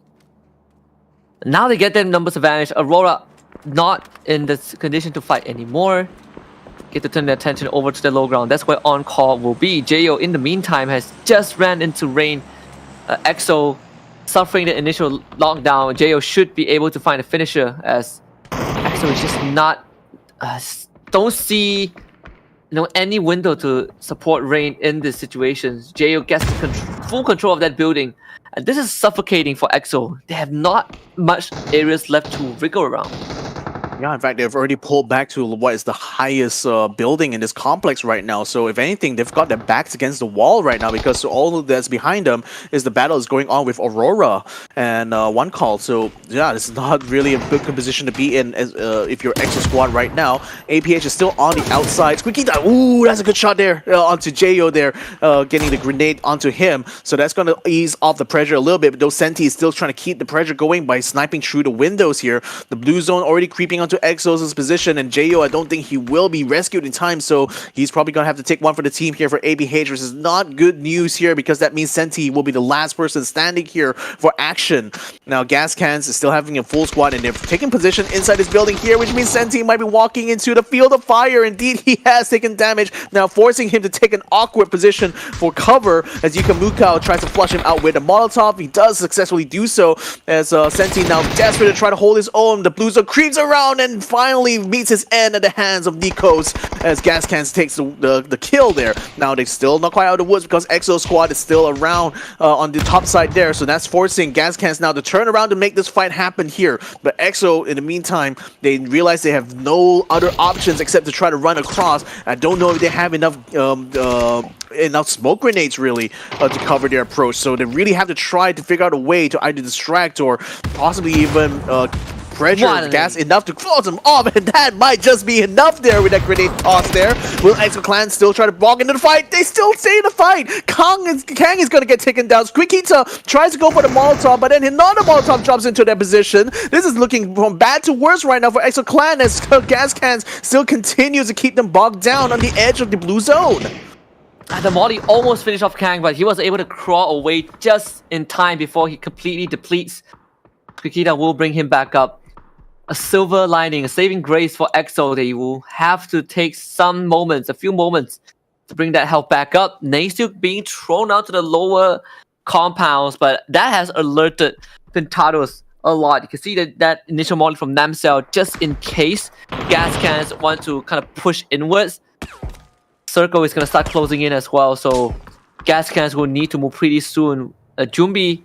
Now they get their numbers advantage. Aurora not in the condition to fight anymore. Get to turn their attention over to the low ground. That's where on-call will be. Jo, in the meantime, has just ran into Rain. EXO suffering the initial lockdown. Jo should be able to find a finisher, as EXO is just not... don't see any window to support Rain in this situation. Jo gets full control of that building. And this is suffocating for EXO. They have not much areas left to wriggle around. Yeah, in fact, they've already pulled back to what is the highest building in this complex right now. So if anything, they've got their backs against the wall right now because all that's behind them is the battle is going on with Aurora and One Call. So yeah, this is not really a good position to be in as, if you're Exo Squad right now. APH is still on the outside. Squeaky, ooh, that's a good shot there onto Jo there, getting the grenade onto him. So that's going to ease off the pressure a little bit. But though Senti is still trying to keep the pressure going by sniping through the windows here. The blue zone already creeping onto Exos' position, and Jo, I don't think he will be rescued in time, so he's probably going to have to take one for the team here for ABH, which is not good news here because that means Senti will be the last person standing here for action. Now, Gas Cans is still having a full squad, and they're taking position inside this building here, which means Senti might be walking into the field of fire. Indeed, he has taken damage, now forcing him to take an awkward position for cover as Yuka Mukao tries to flush him out with a Molotov. He does successfully do so as Senti now desperate to try to hold his own. The blue zone creeps around and finally meets his end at the hands of Nikos as Gas Cans takes the kill there. Now they're still not quite out of the woods because Exo Squad is still around on the top side there, so that's forcing Gas Cans now to turn around to make this fight happen here. But Exo, in the meantime, they realize they have no other options except to try to run across. I don't know if they have enough smoke grenades really to cover their approach, so they really have to try to figure out a way to either distract or possibly even pressure Gas enough to close him off, and that might just be enough there with that grenade toss there. Will Exo Clan still try to walk into the fight? They still stay in the fight. Kang is going to get taken down. Squeakita tries to go for the Molotov, but then another Molotov drops into their position. This is looking from bad to worse right now for Exo Clan as Gas Cans still continues to keep them bogged down on the edge of the blue zone. The Molly almost finished off Kang, but he was able to crawl away just in time before he completely depletes. Squeakita will bring him back up. A silver lining, a saving grace for Exo. They will have to take some moments, a few moments, to bring that health back up. Nate still being thrown out to the lower compounds, but that has alerted Pintados a lot. You can see that initial molly from Namcell, just in case Gas Cans want to kind of push inwards. Circle is going to start closing in as well, so Gas Cans will need to move pretty soon. Jumbi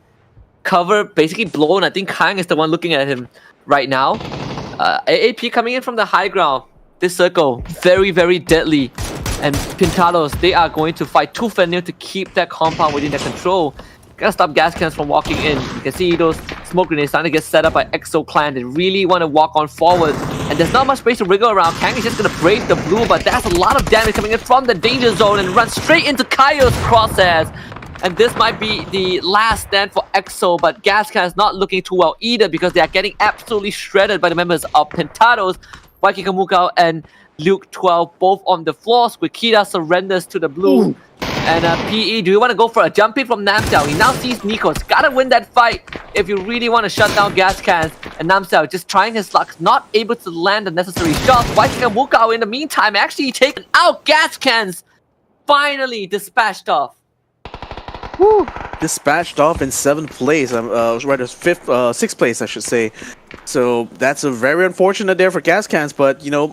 cover basically blown. I think Kang is the one looking at him right now. AAP coming in from the high ground. This circle, very, very deadly. And Pintados, they are going to fight tooth and nail to keep that compound within their control. Gotta stop Gas Cans from walking in. You can see those smoke grenades starting to get set up by Exo Clan. They really want to walk on forward. And there's not much space to wriggle around. Kang is just gonna brave the blue, but that's a lot of damage coming in from the danger zone and run straight into Kaio's crosshairs. And this might be the last stand for Exo, but Gas Cans not looking too well either because they are getting absolutely shredded by the members of Pintados. Waiki Kamukao and Luke 12 both on the floor. Squeakita surrenders to the blue. Ooh. And PE, do you want to go for a jump in from Namcell? He now sees Nikos. Gotta win that fight if you really want to shut down Gas Cans. And Namcell just trying his luck, not able to land the necessary shots. Waiki Kamukao in the meantime actually taken out. Gas Cans finally dispatched off. Woo. Dispatched off in 7th place, rather 6th place, I should say. So that's a very unfortunate there for Gas Cans, but you know,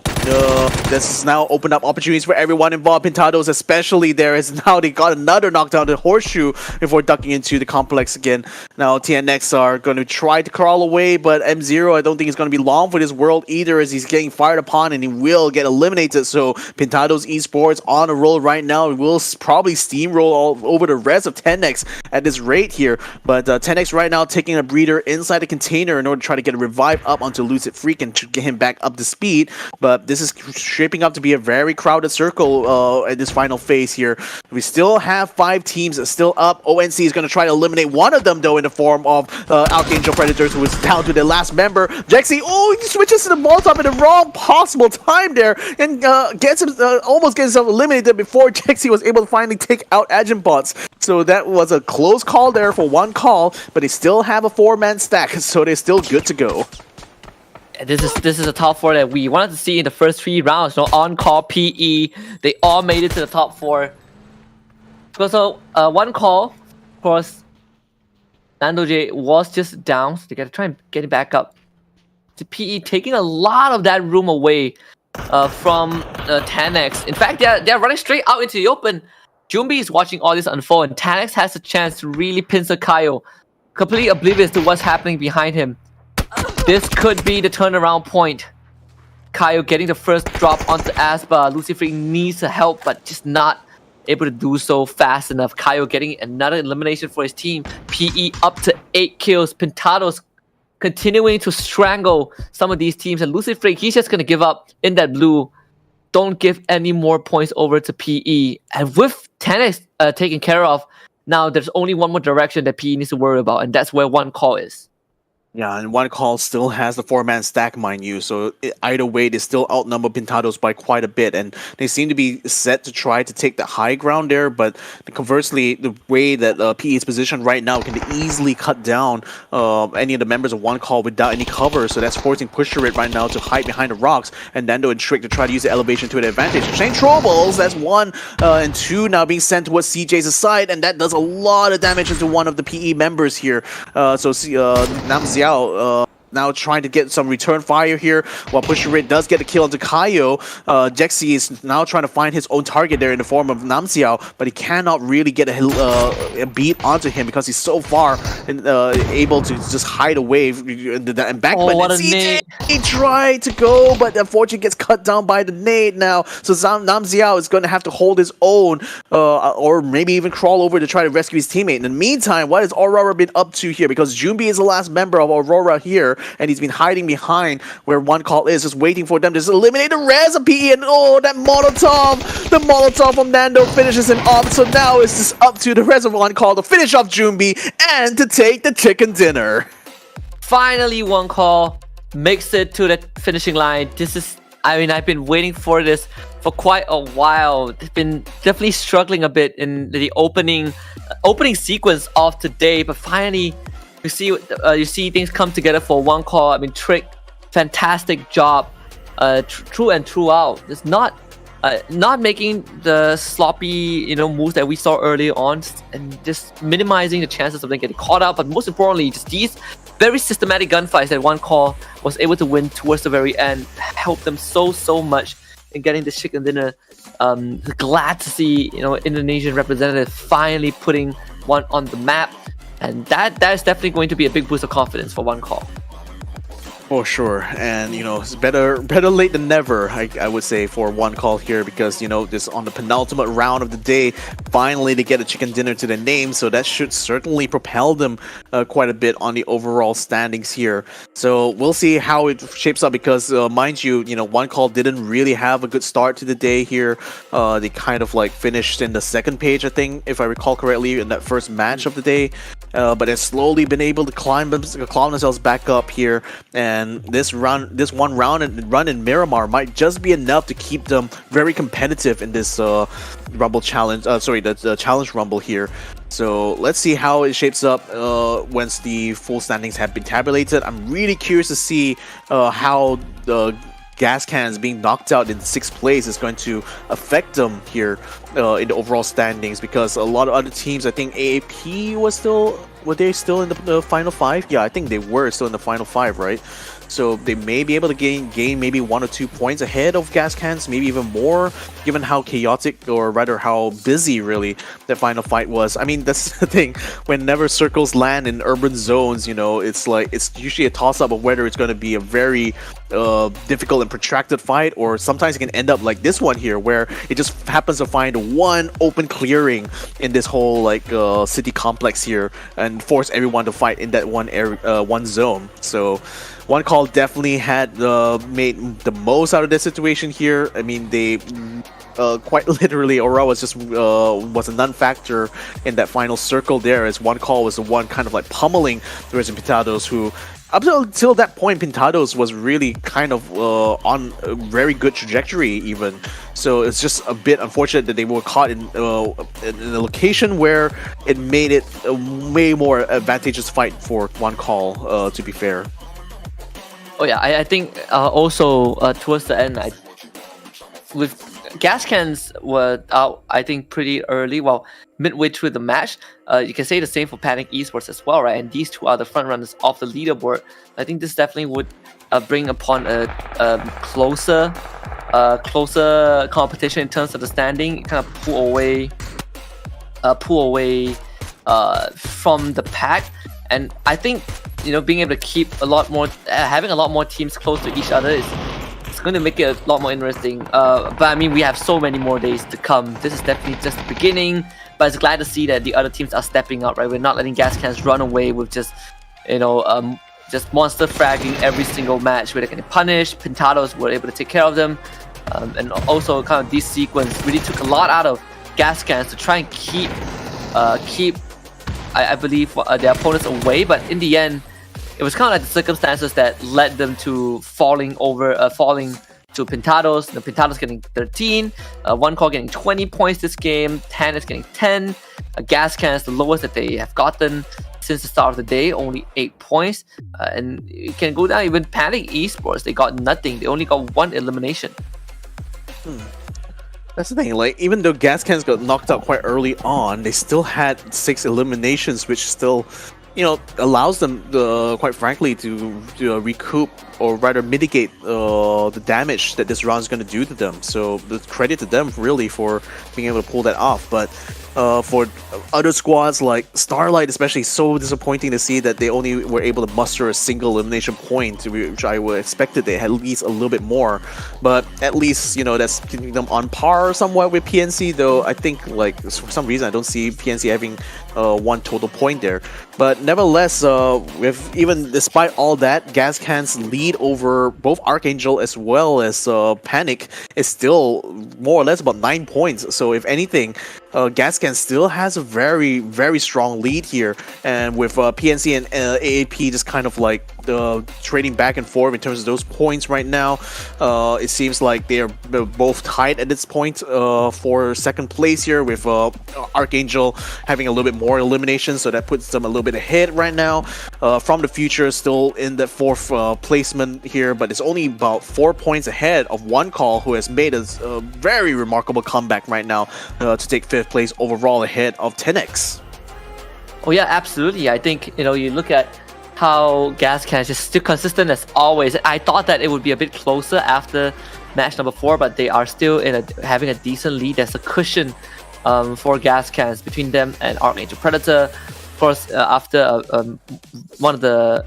this has now opened up opportunities for everyone involved. Pintados especially there is now they got another knockdown to Horseshoe before ducking into the complex again. Now TNX are going to try to crawl away, but M0 I don't think is going to be long for this world either as he's getting fired upon and he will get eliminated. So Pintados Esports on a roll right now. He will probably steamroll all over the rest of 10X at this rate here, but 10X right now taking a breather inside the container in order to try to get a revive up onto Lucid Freak and to get him back up to speed. But this is shaping up to be a very crowded circle at this final phase here. We still have 5 teams still up. ONC is going to try to eliminate one of them though in the form of Archangel Predators, who is down to their last member. Jexy, he switches to the Molotov in the wrong possible time there and almost gets himself eliminated before Jexy was able to finally take out Agent Bots. So that was a close call there for one call, but they still have a 4-man stack, so they're still good to go. This is a top 4 that we wanted to see in the first 3 rounds. No on-call, PE, they all made it to the top 4. So one call, of course, Nando J was just down, so they gotta try and get it back up. The PE taking a lot of that room away from 10X. In fact, they're running straight out into the open. Jumbi is watching all this unfold, and Tanix has a chance to really pincer Kaio, completely oblivious to what's happening behind him. This could be the turnaround point. Kaio getting the first drop onto Asba. Lucifer needs to help, but just not able to do so fast enough. Kaio getting another elimination for his team. PE up to 8 kills. Pintados continuing to strangle some of these teams, and Lucifer, he's just going to give up in that blue. Don't give any more points over to PE. And with 10x taken care of, now there's only one more direction that PE needs to worry about, and that's where one call is. Yeah, and one call still has the 4-man stack, mind you. So either way, they still outnumber Pintados by quite a bit, and they seem to be set to try to take the high ground there. But conversely, the way that PE is positioned right now can easily cut down any of the members of one call without any cover. So that's forcing Pusher It right now to hide behind the rocks, and Nando and Trick to try to use the elevation to their advantage. Shane Troubles, that's 1 and 2 now being sent towards CJ's side, and that does a lot of damage into one of the PE members here. Namziao now trying to get some return fire here, while Pusher Red does get a kill onto Kaio. Jexi is now trying to find his own target there in the form of Namxiao, but he cannot really get a beat onto him because he's so far and able to just hide away in the embankment. Oh, what a CJ, nade. he tried to go, but unfortunately gets cut down by the nade now. So Namxiao is going to have to hold his own, or maybe even crawl over to try to rescue his teammate. In the meantime, what has Aurora been up to here? Because Junbi is the last member of Aurora here, and he's been hiding behind where one call is, just waiting for them to just eliminate the res of PE. And oh, that Molotov! The Molotov from Nando finishes him off. So now it's just up to the rest of one call to finish off Junbi and to take the chicken dinner. Finally, one call makes it to the finishing line. This is, I mean, I've been waiting for this for quite a while. They've been definitely struggling a bit in the opening sequence of today, but finally you see things come together for one call. I mean, Trick, fantastic job, true and throughout. It's not making the sloppy, moves that we saw early on, and just minimizing the chances of them getting caught out. But most importantly, just these very systematic gunfights that one call was able to win towards the very end helped them so much in getting the chicken dinner. Glad to see Indonesian representative finally putting one on the map. And that is definitely going to be a big boost of confidence for one call. For sure, and it's better late than never, I would say, for one call here, because this on the penultimate round of the day, finally they get a chicken dinner to their name, so that should certainly propel them quite a bit on the overall standings here. So we'll see how it shapes up, because mind you, one call didn't really have a good start to the day here. They kind of finished in the second page, I think, if I recall correctly, in that first match of the day, but they've slowly been able to climb themselves back up here. And this one round and run in Miramar might just be enough to keep them very competitive in this Rumble challenge. The challenge Rumble here. So let's see how it shapes up once the full standings have been tabulated. I'm really curious to see how the gas cans being knocked out in 6th place is going to affect them here in the overall standings, because a lot of other teams, I think AAP were they still in the final 5? Yeah, I think they were still in the final 5, right? So they may be able to gain maybe 1 or 2 points ahead of gas cans, maybe even more, given how chaotic, or rather how busy really the final fight was. I mean, that's the thing, whenever circles land in urban zones, it's usually a toss-up of whether it's going to be a very difficult and protracted fight, or sometimes it can end up like this one here, where it just happens to find one open clearing in this whole city complex here and force everyone to fight in that one area, one zone. So one call definitely had made the most out of this situation here. I mean, they quite literally, Aura was a non-factor in that final circle there, as one call was the one kind of pummeling the Resident Pintados, who up until that point, Pintados was really kind of on a very good trajectory even. So it's just a bit unfortunate that they were caught in a location where it made it a way more advantageous fight for one call, to be fair. Oh yeah, I think also towards the end, with gas cans were out, I think, pretty early. Well, midway through the match, you can say the same for Panic Esports as well, right? And these two are the front runners of the leaderboard. I think this definitely would bring upon a closer competition in terms of the standing, kind of pull away from the pack. And I think being able to keep a lot more, having a lot more teams close to each other is going to make it a lot more interesting. But I mean, we have so many more days to come. This is definitely just the beginning. But it's glad to see that the other teams are stepping up, right? We're not letting gas cans run away with just, just monster fragging every single match where they're getting punished. Pintados were able to take care of them. And also kind of this sequence really took a lot out of gas cans to try and keep I believe their opponents away. But in the end, it was kind of like the circumstances that led them to falling to Pintados. The Pintados getting 13, One Call getting 20 points this game, Tan is getting 10, Gas Can is the lowest that they have gotten since the start of the day, only 8 points. And it can go down even Panic Esports, they got nothing, they only got 1 elimination. That's the thing, like, even though Gas Cans got knocked out quite early on, they still had 6 eliminations, which still, allows them, quite frankly, to recoup or rather mitigate the damage that this round is going to do to them. So the credit to them really for being able to pull that off. But for other squads like Starlight, especially, so disappointing to see that they only were able to muster a single elimination point, which I would expected they had at least a little bit more. But at least, that's keeping them on par somewhat with PNC, though I think, like, for some reason I don't see PNC having 1 total point there. But nevertheless, even despite all that, Gas Can's lead over both Archangel as well as Panic is still more or less about 9 points. So if anything, Gas Can still has a very, very strong lead here. And with PNC and AAP just kind of like trading back and forth in terms of those points right now, it seems like they're both tied at this point for second place here, with Archangel having a little bit more eliminations, so that puts them a little bit ahead right now. From the Future still in the 4th placement here, but it's only about 4 points ahead of One Call, who has made a very remarkable comeback right now to take 5th place overall ahead of 10x. Oh yeah, absolutely. I think, you look at how Gas Can is just still consistent as always. I thought that it would be a bit closer after match number 4, but they are still having a decent lead. There's a cushion for Gas Cans between them and Archangel Predator. Of course, after one of the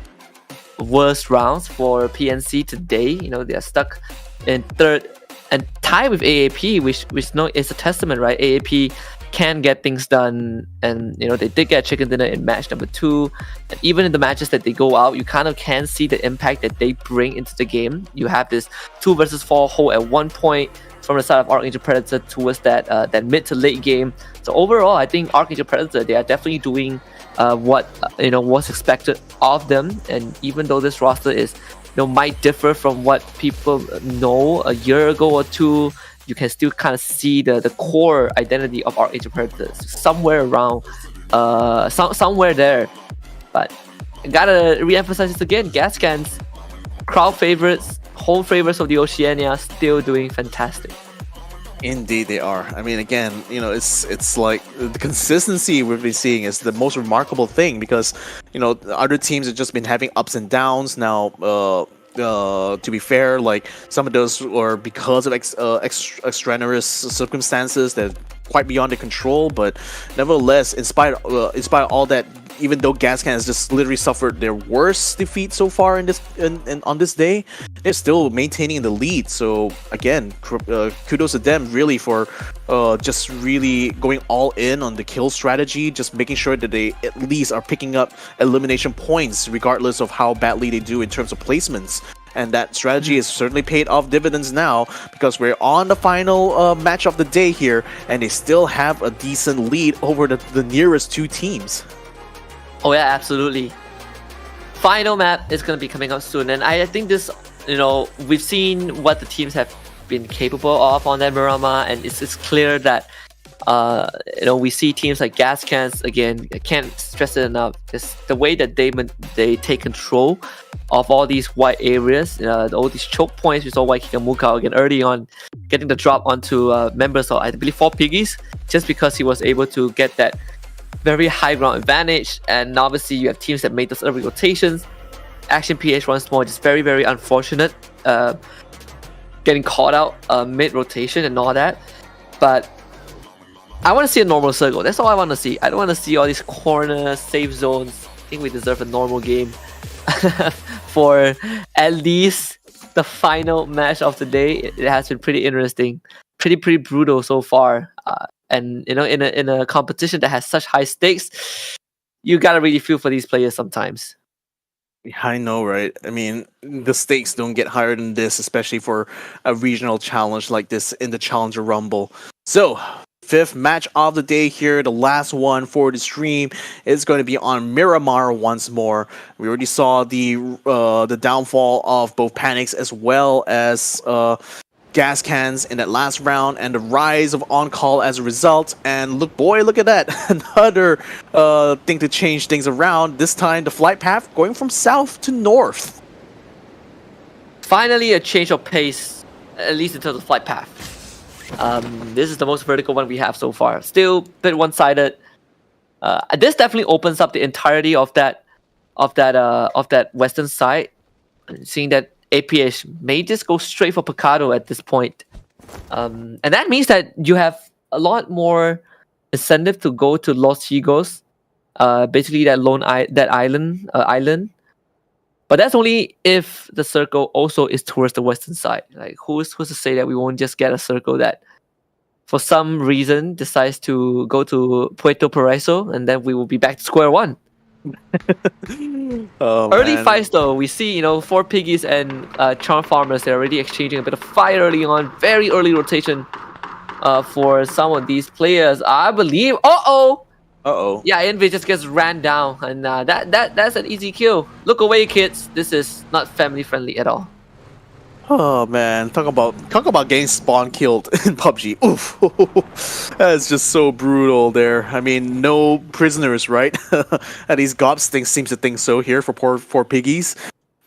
worst rounds for PNC today, they are stuck in 3rd and tied with AAP, which is a testament, right? AAP can get things done, and they did get chicken dinner in match number 2, and even in the matches that they go out, you kind of can see the impact that they bring into the game. You have this 2 versus 4 hold at 1 point from the side of Archangel Predator towards that mid to late game. So overall, I think Archangel Predator, they are definitely doing what was expected of them. And even though this roster is might differ from what people know a year ago or 2, you can still kind of see the core identity of Archangel Predators somewhere around, somewhere there. But I gotta re-emphasize this again: Gas Cans, crowd favorites, home favorites of the Oceania, still doing fantastic. Indeed they are. I mean, again, it's like the consistency we've been seeing is the most remarkable thing, because other teams have just been having ups and downs now. To be fair, like, some of those are because of extraneous circumstances that quite beyond their control. But nevertheless, in spite of all that, even though Gas Can has just literally suffered their worst defeat so far on this day, they're still maintaining the lead. So again, kudos to them really for just really going all in on the kill strategy, just making sure that they at least are picking up elimination points regardless of how badly they do in terms of placements. And that strategy has certainly paid off dividends now, because we're on the final match of the day here, and they still have a decent lead over the nearest 2 teams. Oh yeah, absolutely. Final map is going to be coming up soon, and I think this, we've seen what the teams have been capable of on that Miramar, and it's clear that we see teams like Gas Cans, again, I can't stress it enough, just the way that they take control of all these white areas, all these choke points. We saw White King Mukau again early on getting the drop onto members of, I believe, 4 Piggies, just because he was able to get that very high ground advantage. And obviously you have teams that made those early rotations. Action PH once more, just very, very unfortunate, getting caught out mid rotation and all that. But I want to see a normal circle. That's all I want to see. I don't want to see all these corners, safe zones. I think we deserve a normal game for at least the final match of the day. It has been pretty interesting, pretty brutal so far. And you know, in a competition that has such high stakes, you gotta really feel for these players sometimes. I know, right? I mean, the stakes don't get higher than this, especially for a regional challenge like this in the Challenger Rumble. So, fifth match of the day here, the last one for the stream, is going to be on Miramar once more. We already saw the downfall of both Panics as well as gas cans in that last round, and the rise of On Call as a result. And look at that. Another thing to change things around. This time, the flight path going from south to north. Finally, a change of pace, at least in terms of flight path. This is the most vertical one we have so far. Still a bit one-sided. This definitely opens up the entirety of that western side. Seeing that APH may just go straight for Picado at this point. And that means that you have a lot more incentive to go to Los Higos, basically that island. But that's only if the circle also is towards the western side. Like, who's to say that we won't just get a circle that, for some reason, decides to go to Puerto Paraiso, and then we will be back to square one. Early fights though, we see 4 piggies and charm farmers. They're already exchanging a bit of fire early on. Very early rotation for some of these players, I believe. Yeah, Envy just gets ran down, and that's an easy kill. Look away, kids. This is not family friendly at all. Oh man, talk about getting spawn killed in PUBG. Oof, that's just so brutal there. I mean, no prisoners, right? At least Gops seems to think so here for poor piggies.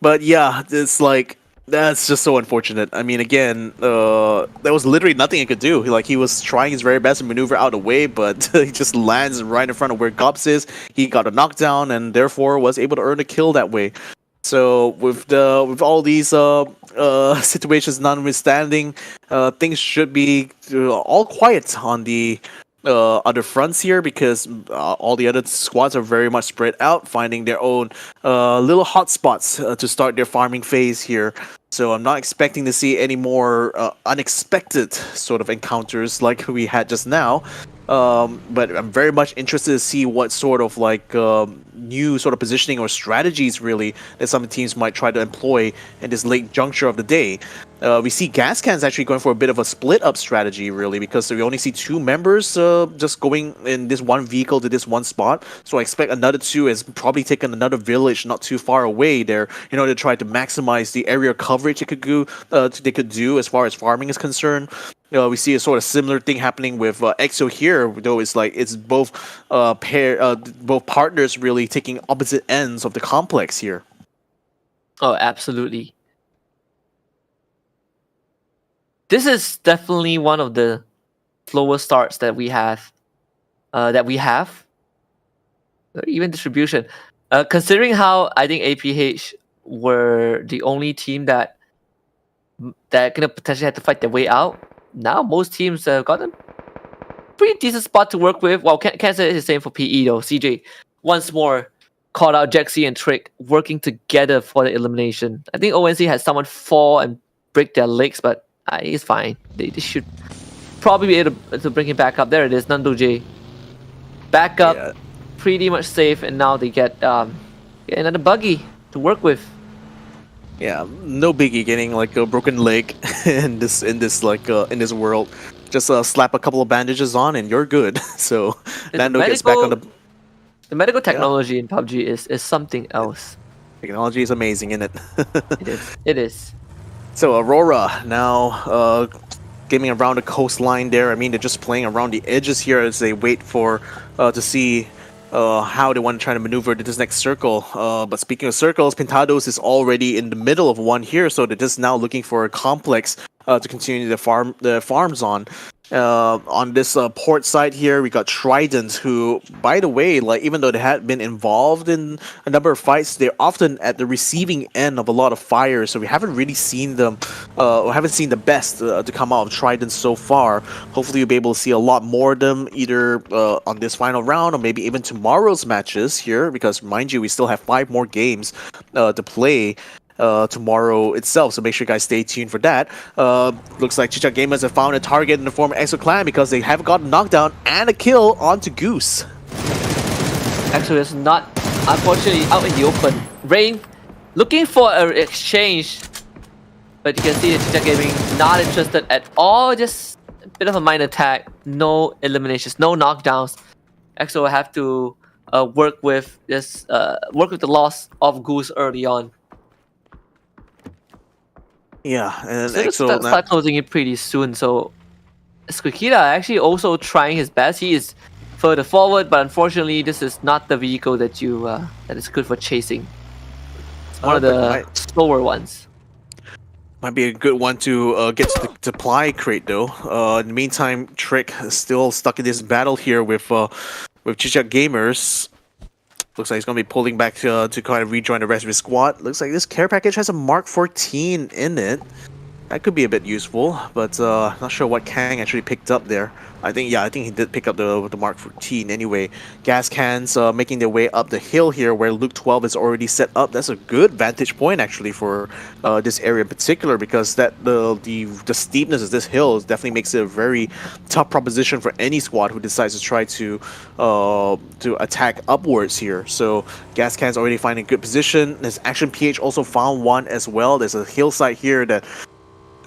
But yeah, it's like, that's just so unfortunate. I mean, again, there was literally nothing he could do. Like, he was trying his very best to maneuver out of the way, but he just lands right in front of where Gops is. He got a knockdown and therefore was able to earn a kill that way. So with all these situations notwithstanding, things should be all quiet on the other fronts here, because all the other squads are very much spread out, finding their own little hotspots to start their farming phase here. So I'm not expecting to see any more unexpected sort of encounters like we had just now. But I'm very much interested to see what sort of like new sort of positioning or strategies really that some teams might try to employ in this late juncture of the day. We see gas cans actually going for a bit of a split up strategy really, because we only see 2 members just going in this one vehicle to this one spot. So I expect another 2 has probably taken another village not too far away there in order to try to maximize the area coverage they could do as far as farming is concerned. We see a sort of similar thing happening with EXO here, though it's both both partners really taking opposite ends of the complex here. Oh, absolutely. This is definitely one of the slower starts that we have. Even distribution. Considering how I think APH were the only team that could have potentially had to fight their way out. Now most teams have got a pretty decent spot to work with. Well, can't say it's the same for PE though. CJ once more called out Jaxi and Trick working together for the elimination. I think ONC had someone fall and break their legs, but it's fine. They should probably be able to bring him back up. There it is, Nando J. Back up, pretty much safe, and now they get another buggy to work with. Yeah, no biggie getting like a broken leg in this world. Just slap a couple of bandages on and you're good. So Nando gets back on the medical technology in PUBG is something else. Technology is amazing, isn't it? It is. So Aurora now gaming around the coastline there. I mean, they're just playing around the edges here as they wait for to see how they want to try to maneuver to this next circle. But speaking of circles, Pintados is already in the middle of one here, so they're just now looking for a complex to continue the farms on. On this port side here, we got Trident, who, by the way, like even though they had been involved in a number of fights, they're often at the receiving end of a lot of fire. So we haven't really seen them, or haven't seen the best to come out of Trident so far. Hopefully, you'll be able to see a lot more of them either on this final round or maybe even tomorrow's matches here, because mind you, we still have 5 more games to play. tomorrow itself. So make sure you guys stay tuned for that. Looks like Chicha Gamers have found a target in the form of Exo Clan because they have got a knockdown and a kill onto Goose. Actually, it's not, unfortunately, out in the open. Rain looking for an exchange, but you can see that Chicha Gaming not interested at all. Just a bit of a minor attack, no eliminations, no knockdowns. Exo will have to work with the loss of Goose early on. Yeah, and So Exo start closing it pretty soon. So Squikita actually also trying his best. He is further forward, but unfortunately, this is not the vehicle that that is good for chasing. It's one of the slower ones. Might be a good one to get to the supply crate though. In the meantime, Trick is still stuck in this battle here with Chicha Gamers. Looks like he's going to be pulling back to kind of rejoin the rest of his squad. Looks like this care package has a Mark 14 in it. That could be a bit useful, but not sure what Kang actually picked up there. I think he did pick up the Mark 14 anyway. Gas cans making their way up the hill here where Luke 12 is already set up. That's a good vantage point actually for this area in particular, because the steepness of this hill definitely makes it a very tough proposition for any squad who decides to try to attack upwards here. So gas cans already finding a good position. There's Action PH also found one as well. There's a hillside here that,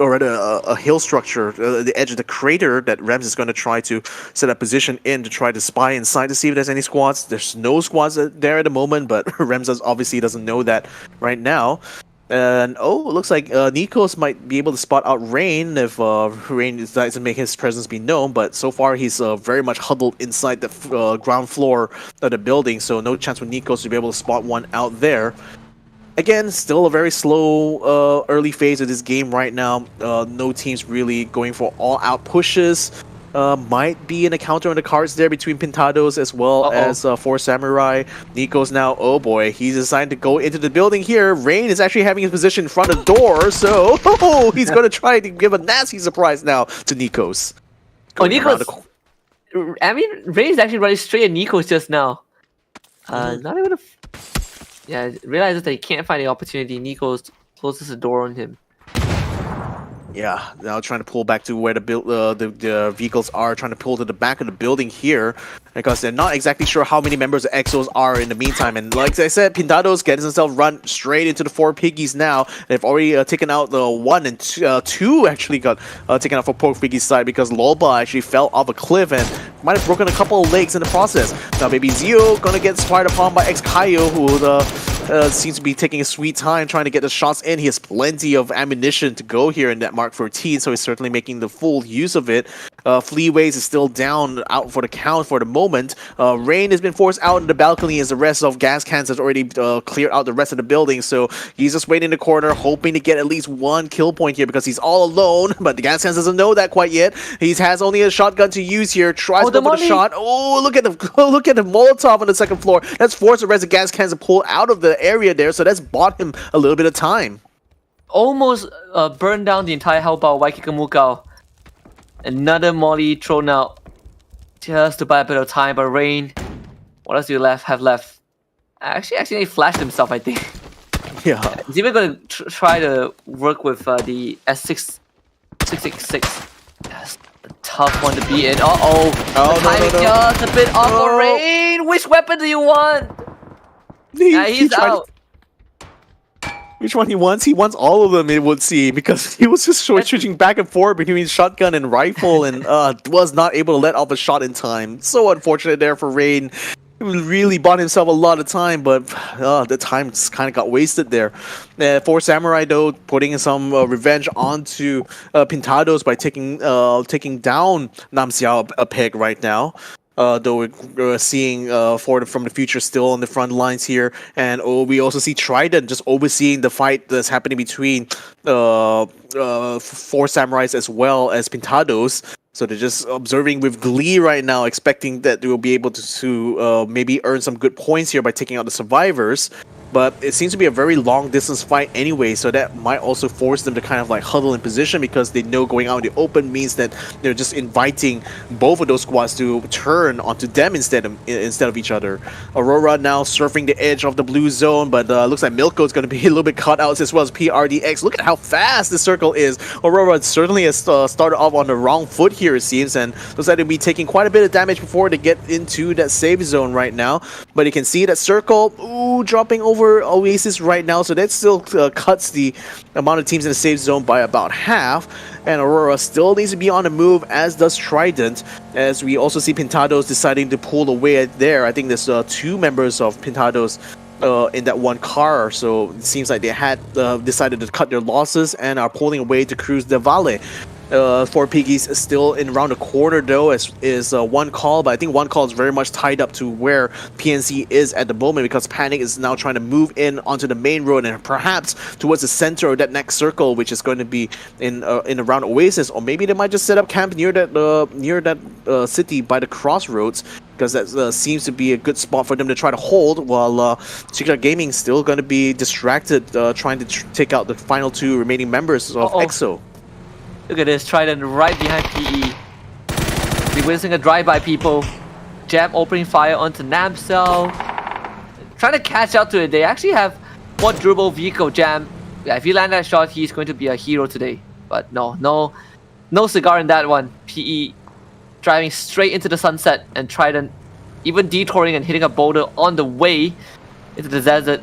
or rather a hill structure, the edge of the crater that Rems is going to try to set a position in to try to spy inside to see if there's any squads. There's no squads there at the moment, but Rems obviously doesn't know that right now. And it looks like Nikos might be able to spot out Rain if Rain decides to make his presence be known, but so far he's very much huddled inside the ground floor of the building, so no chance for Nikos to be able to spot one out there. Again, still a very slow early phase of this game right now. No teams really going for all-out pushes. Might be an encounter on the cards there between Pintados as well as Four Samurai. Nico's now, oh boy, he's decided to go into the building here. Rain is actually having his position in front of the door, so he's going to try to give a nasty surprise now to Nikos. Nikos! I mean, Rain is actually running straight at Nikos just now. Not able to... Yeah, realizes that he can't find the opportunity. Nikos closes the door on him. Yeah, now trying to pull back to where the vehicles are, trying to pull to the back of the building here, because they're not exactly sure how many members of Exos are in the meantime. And like I said, Pintados gets himself run straight into the 4 piggies now. They've already taken out the 1 and 2 actually got taken out for Pork Piggy's side, because Lolba actually fell off a cliff and might have broken a couple of legs in the process. Now maybe Zio gonna get spied upon by X-Kaio, who seems to be taking a sweet time trying to get the shots in. He has plenty of ammunition to go here in that Mark 14, so he's certainly making the full use of it. Fleaways is still down, out for the count for the moment. Rain has been forced out in the balcony as the rest of gas cans has already cleared out the rest of the building, so he's just waiting in the corner, hoping to get at least 1 kill point here because he's all alone, but the gas cans doesn't know that quite yet. He has only a shotgun to use here, tries to go for the shot. Oh, look at the Molotov on the second floor. That's forced the rest of gas cans to pull out of the area there, so that's bought him a little bit of time. Almost burned down the entire Haobao Waikikamukao. Another molly thrown out just to buy a bit of time, but Rain, what else do you have left? Actually, he flashed himself, I think. Yeah. He's even going to try to work with the S666. That's a tough one to be in. The timing just a bit off for Rain. Which weapon do you want? He's out. Which one he wants? He wants all of them, it would seem, because he was just switching back and forth between shotgun and rifle and was not able to let off a shot in time. So unfortunate there for Rain. He really bought himself a lot of time, but the time just kind of got wasted there. For Samurai, though, putting some revenge onto Pintados by taking down Nam Xiao a peg right now. Though we're seeing Ford from the future still on the front lines here, and we also see Trident just overseeing the fight that's happening between 4 Samurais as well as Pintados. So they're just observing with glee right now, expecting that they will be able to maybe earn some good points here by taking out the survivors. but it seems to be a very long distance fight anyway, so that might also force them to kind of like huddle in position, because they know going out in the open means that they're just inviting both of those squads to turn onto them instead of each other. Aurora now surfing the edge of the blue zone, but looks like Milko is going to be a little bit caught out, as well as PRDX. Look at how fast the circle is. Aurora certainly has started off on the wrong foot here, it seems, and looks like they'll be taking quite a bit of damage before they get into that safe zone right now. But you can see that circle, dropping over Oasis right now, so that still cuts the amount of teams in the safe zone by about half. And Aurora still needs to be on the move, as does Trident, as we also see Pintados deciding to pull away there. I think there's 2 members of Pintados in that one car, so it seems like they had decided to cut their losses and are pulling away to Cruz de Valle. 4 Piggies is still in around the corner though, is one call, but I think one call is very much tied up to where PNC is at the moment, because Panic is now trying to move in onto the main road and perhaps towards the center of that next circle, which is going to be in around Oasis, or maybe they might just set up camp near that city by the crossroads, because that seems to be a good spot for them to try to hold, while Secret Gaming still going to be distracted trying to take out the final 2 remaining members of EXO. Look at this, Trident right behind PE. Be witnessing a drive-by, people. Jam opening fire onto Namcel. Trying to catch up to it. They actually have more durable vehicle. Jam, yeah, if you land that shot, he's going to be a hero today. But no cigar in that one. PE driving straight into the sunset, and Trident even detouring and hitting a boulder on the way into the desert.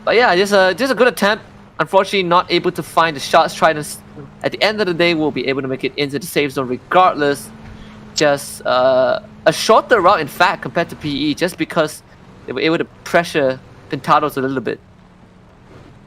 But yeah, just a good attempt. Unfortunately, not able to find the shots. Trident, at the end of the day, will be able to make it into the safe zone regardless. Just a shorter route, in fact, compared to PE, just because they were able to pressure Pintados a little bit.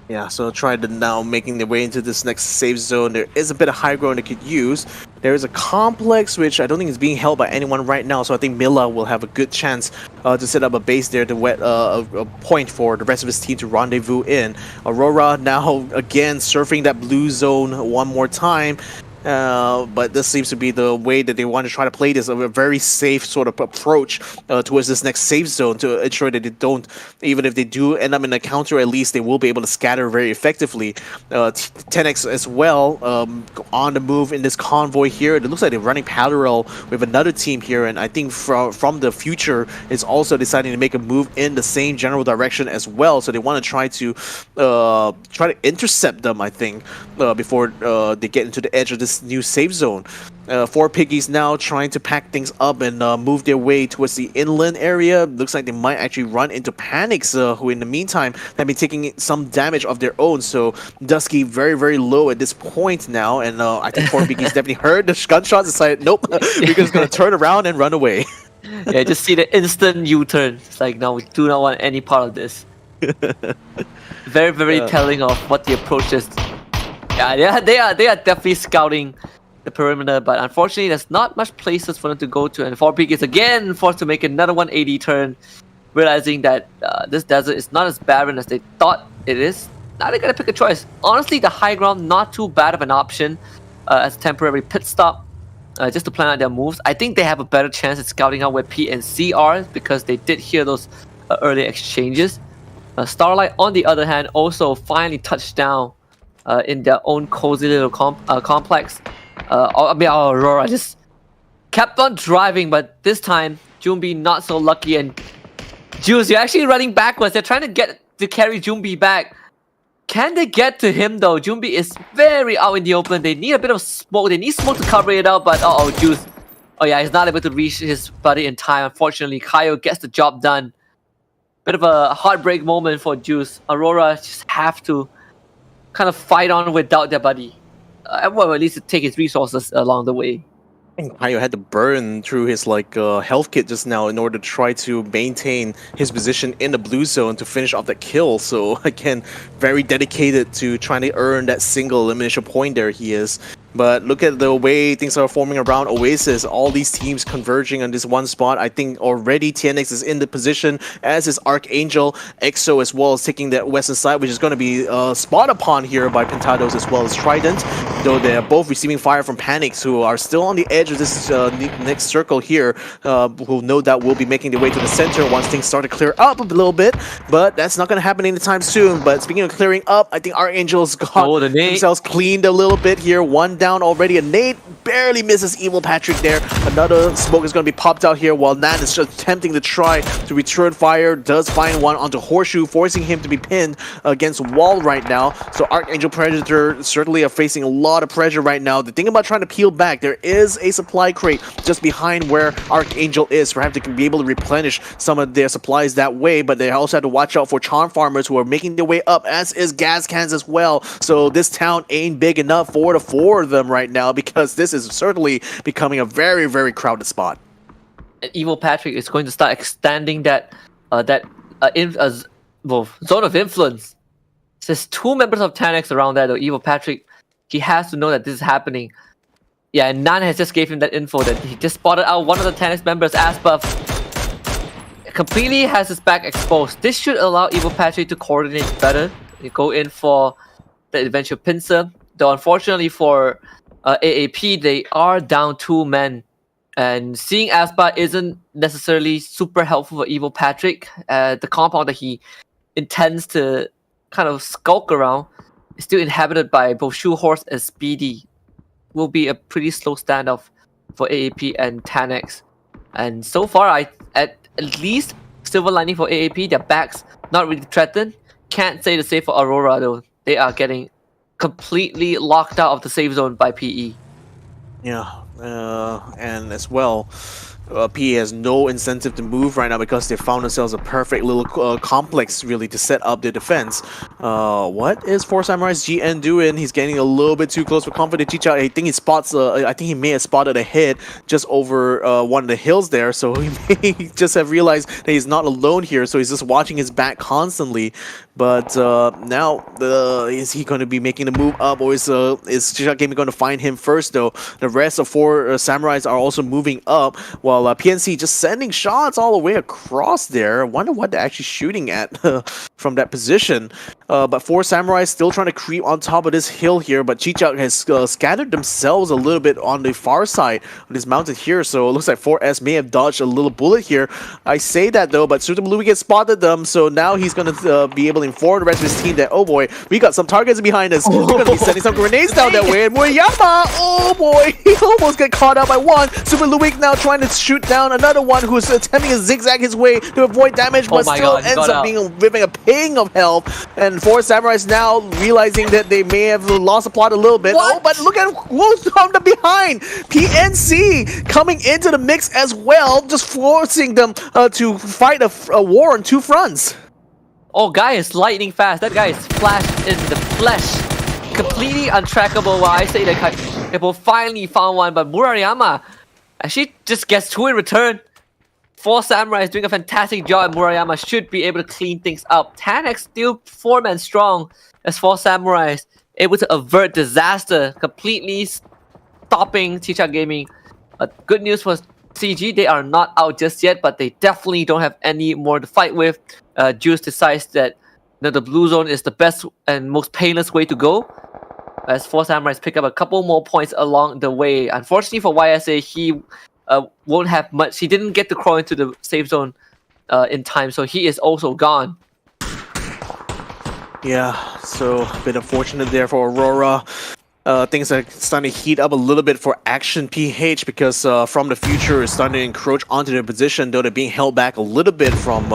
Yeah, so Trident now making their way into this next safe zone. There is a bit of high ground they could use. There is a complex which I don't think is being held by anyone right now, so I think Mila will have a good chance to set up a base there to wet a point for the rest of his team to rendezvous in. Aurora now again surfing that blue zone one more time. But this seems to be the way that they want to try to play this, a very safe sort of approach towards this next safe zone, to ensure that they don't, even if they do end up in a counter, at least they will be able to scatter very effectively. 10X as well on the move in this convoy here. It looks like they're running parallel with another team here, and I think from the future is also deciding to make a move in the same general direction as well. So they want to try to intercept them, I think, before they get into the edge of this new safe zone. 4 Piggies now trying to pack things up and move their way towards the inland area. Looks like they might actually run into Panics, who in the meantime have been taking some damage of their own. So Dusky very, very low at this point now, and I think 4 Piggies definitely heard the gunshots, decided nope, we're just going to turn around and run away. Yeah, just see the instant U-turn. It's like, no, we do not want any part of this. Very, very telling of what the approach is. Yeah, they are definitely scouting the perimeter, but unfortunately there's not much places for them to go to, and 4 Peak is again forced to make another 180 turn, realizing that this desert is not as barren as they thought it is. Now they're gonna pick a choice. Honestly, the high ground, not too bad of an option as a temporary pit stop, just to plan out their moves. I think they have a better chance at scouting out where P and C are, because they did hear those early exchanges. Starlight, on the other hand, also finally touched down in their own cozy little complex. Aurora just kept on driving, but this time Jumbi not so lucky, and Jules, you're actually running backwards. They're trying to get to carry Jumbi back. Can they get to him though? Jumbi is very out in the open. They need a bit of smoke. They need smoke to cover it up, but Jules. Oh yeah, he's not able to reach his buddy in time. Unfortunately, Kaio gets the job done. Bit of a heartbreak moment for Juice. Aurora just have to kind of fight on without their buddy. Well, at least to take his resources along the way. I think Kaio had to burn through his health kit just now in order to try to maintain his position in the blue zone to finish off that kill. So again, very dedicated to trying to earn that single elimination point there he is. But look at the way things are forming around Oasis. All these teams converging on this one spot. I think already TNX is in the position, as is Archangel. EXO as well is taking that western side, which is going to be spot upon here by Pentados as well as Trident. Though they're both receiving fire from Panics, who are still on the edge of this next circle here, who no doubt will be making their way to the center once things start to clear up a little bit. But that's not going to happen anytime soon. But speaking of clearing up, I think Archangel's got themselves cleaned a little bit here. One down already, and Nate barely misses Evil Patrick there. Another smoke is going to be popped out here, while Nan is just attempting to try to return fire. Does find one onto Horseshoe, forcing him to be pinned against wall right now. So Archangel Predator certainly are facing a lot of pressure right now. The thing about trying to peel back, there is a supply crate just behind where Archangel is for him to be able to replenish some of their supplies that way, but they also have to watch out for Charm Farmers who are making their way up, as is Gas Cans as well. So this town ain't big enough for the four of them right now, because this is certainly becoming a very, very crowded spot. Evil Patrick is going to start extending that zone of influence. There's two members of Tanex around there, though. Evil Patrick, he has to know that this is happening. Yeah, and Nan has just gave him that info that he just spotted out one of the Tanex members, Asbuff. Completely has his back exposed. This should allow Evil Patrick to coordinate better. They go in for the eventual pincer. Though unfortunately for AAP, they are down 2 men. And seeing Aspa isn't necessarily super helpful for Evil Patrick. The compound that he intends to kind of skulk around is still inhabited by both Shoehorse and Speedy. Will be a pretty slow standoff for AAP and Tanex. And so far, at least silver lining for AAP, their backs not really threatened. Can't say the same for Aurora though. They are getting completely locked out of the safe zone by PE. Yeah, and as well, PE has no incentive to move right now because they found themselves a perfect little complex really to set up their defense. What is Four Samurai's GN doing? He's getting a little bit too close for comfort to Chicha. I think he spots. I think he may have spotted a hit just over one of the hills there, so he may just have realized that he's not alone here. So he's just watching his back constantly. But now, is he going to be making the move up, or is Chicha Gaming going to find him first? Though the rest of Four Samurais are also moving up, while PNC just sending shots all the way across there. I wonder what they're actually shooting at from that position. But Four Samurai still trying to creep on top of this hill here, but Chicha has scattered themselves a little bit on the far side of this mountain here, so it looks like 4S may have dodged a little bullet here. I say that though, but Sutamului gets spotted them, so now he's going to be able to inform the rest of his team that, oh boy, we got some targets behind us. We're going to be sending some grenades down that way, and Murayama, oh boy, he almost got caught out by one. Super Luik now trying to shoot down another one who's attempting to zigzag his way to avoid damage, but still ends up giving a ping of health. And Four Samurais now realizing that they may have lost the plot a little bit. What? Oh, but look at who's on the behind. PNC coming into the mix as well, just forcing them to fight a war on 2 fronts. Oh, guy is lightning fast. That guy is flashed in the flesh. Completely untrackable. While I say that people finally found one, but Murayama actually just gets 2 in return. Four Samurai is doing a fantastic job, and Murayama should be able to clean things up. Tanex still 4-man strong as Four Samurai, able to avert disaster, completely stopping Chicha Gaming. Good news for CG, they are not out just yet, but they definitely don't have any more to fight with. Juice decides that the blue zone is the best and most painless way to go, as Four Samurai pick up a couple more points along the way. Unfortunately for YSA, he won't have much. He didn't get to crawl into the safe zone in time, so he is also gone. Yeah, so a bit unfortunate there for Aurora. Things are starting to heat up a little bit for Action PH because From the Future is starting to encroach onto their position, though they're being held back a little bit from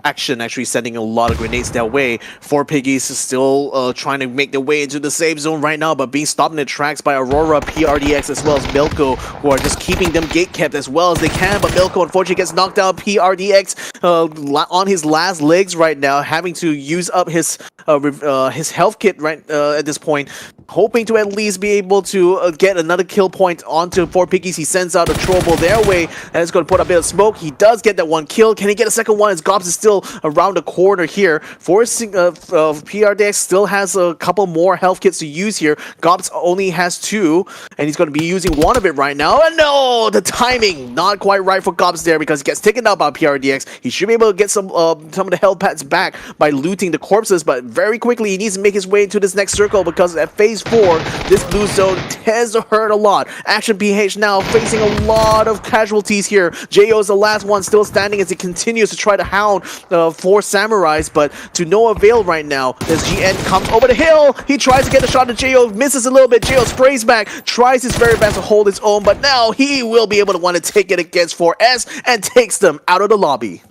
Action actually sending a lot of grenades their way. 4 Piggies is still trying to make their way into the safe zone right now, but being stopped in their tracks by Aurora, PRDX, as well as Milko, who are just keeping them gate-kept as well as they can. But Milko unfortunately gets knocked out. PRDX on his last legs right now, having to use up his health kit right at this point. hoping to at least be able to get another kill point onto 4 Piggies. He sends out a trouble their way, and it's going to put a bit of smoke. He does get that one kill. Can he get a second one as Gobs is still around the corner here? Forcing PRDX still has a couple more health kits to use here. Gobs only has 2, and he's going to be using one of it right now. And no, the timing not quite right for Gobs there, because he gets taken out by PRDX. He should be able to get some of the health pads back by looting the corpses, but very quickly he needs to make his way into this next circle, because at phase 4, this blue zone tends to hurt a lot. Action PH now facing a lot of casualties here. Jo is the last one still standing as he continues to try to hound 4 samurais, but to no avail right now. As GN comes over the hill, he tries to get the shot to Jo, misses a little bit. Jo sprays back, tries his very best to hold his own, but now he will be able to want to take it against 4S and takes them out of the lobby.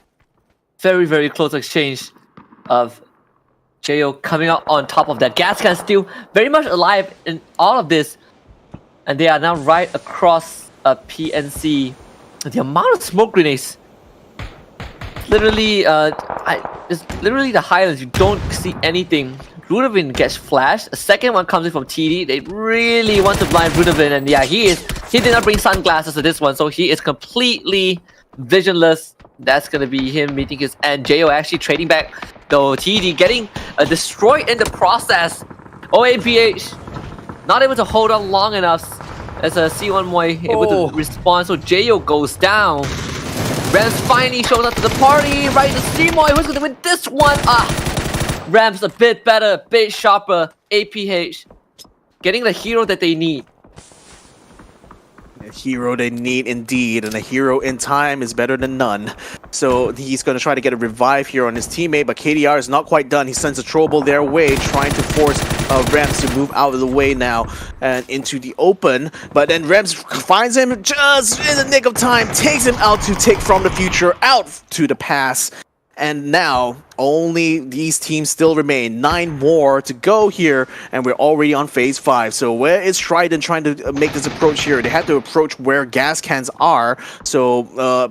Very, very close exchange of Jo coming out on top of that. Gascan still very much alive in all of this, and they are now right across a PNC. The amount of smoke grenades, literally, it's literally the highlands. You don't see anything. Rudavin gets flashed. A second one comes in from TD. They really want to blind Rudavin, and yeah, he did not bring sunglasses to this one, so he is completely visionless. That's gonna be him meeting his end. Jo actually trading back, though TD getting destroyed in the process. OAPH not able to hold on long enough as a C1 Moy able to respond, so Jo goes down. Rams finally shows up to the party, right into C-Moy. Who's gonna win this one? Rams a bit better, a bit sharper. APH getting the hero that they need. A hero they need indeed, and a hero in time is better than none. So he's going to try to get a revive here on his teammate, but KDR is not quite done. He sends a trouble their way, trying to force Rams to move out of the way now and into the open. But then Rams finds him just in the nick of time, takes him out to take from the future out to the past. And now, only these teams still remain. 9 more to go here, and we're already on phase 5. So where is Trident trying to make this approach here? They have to approach where gas cans are. So,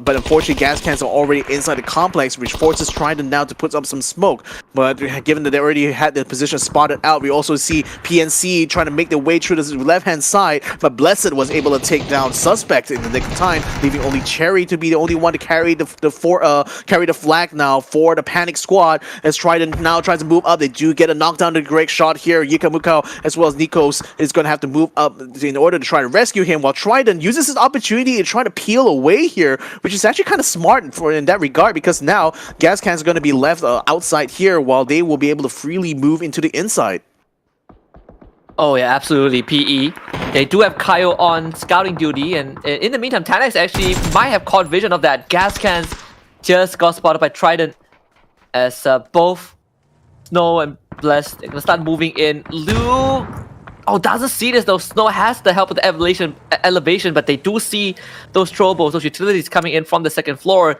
but unfortunately, gas cans are already inside the complex, which forces Trident now to put up some smoke. But given that they already had their position spotted out, we also see PNC trying to make their way through the left-hand side. But Blessed was able to take down Suspect in the nick of time, leaving only Cherry to be the only one to carry the flag now for the Panic Squad. As Trident now tries to move up, they do get a knockdown to Greg shot here. Yikamukao as well as Nikos is going to have to move up in order to try to rescue him, while Trident uses his opportunity to try to peel away here, which is actually kind of smart in that regard, because now gas cans are going to be left outside here while they will be able to freely move into the inside. Oh yeah, absolutely. PE. They do have Kyle on scouting duty, and in the meantime, Tanax actually might have caught vision of that. Gas cans just got spotted by Trident, as both Snow and Blessed are gonna start moving in. Lu doesn't see this though. Snow has the help of the elevation, but they do see those troubles, those utilities coming in from the second floor.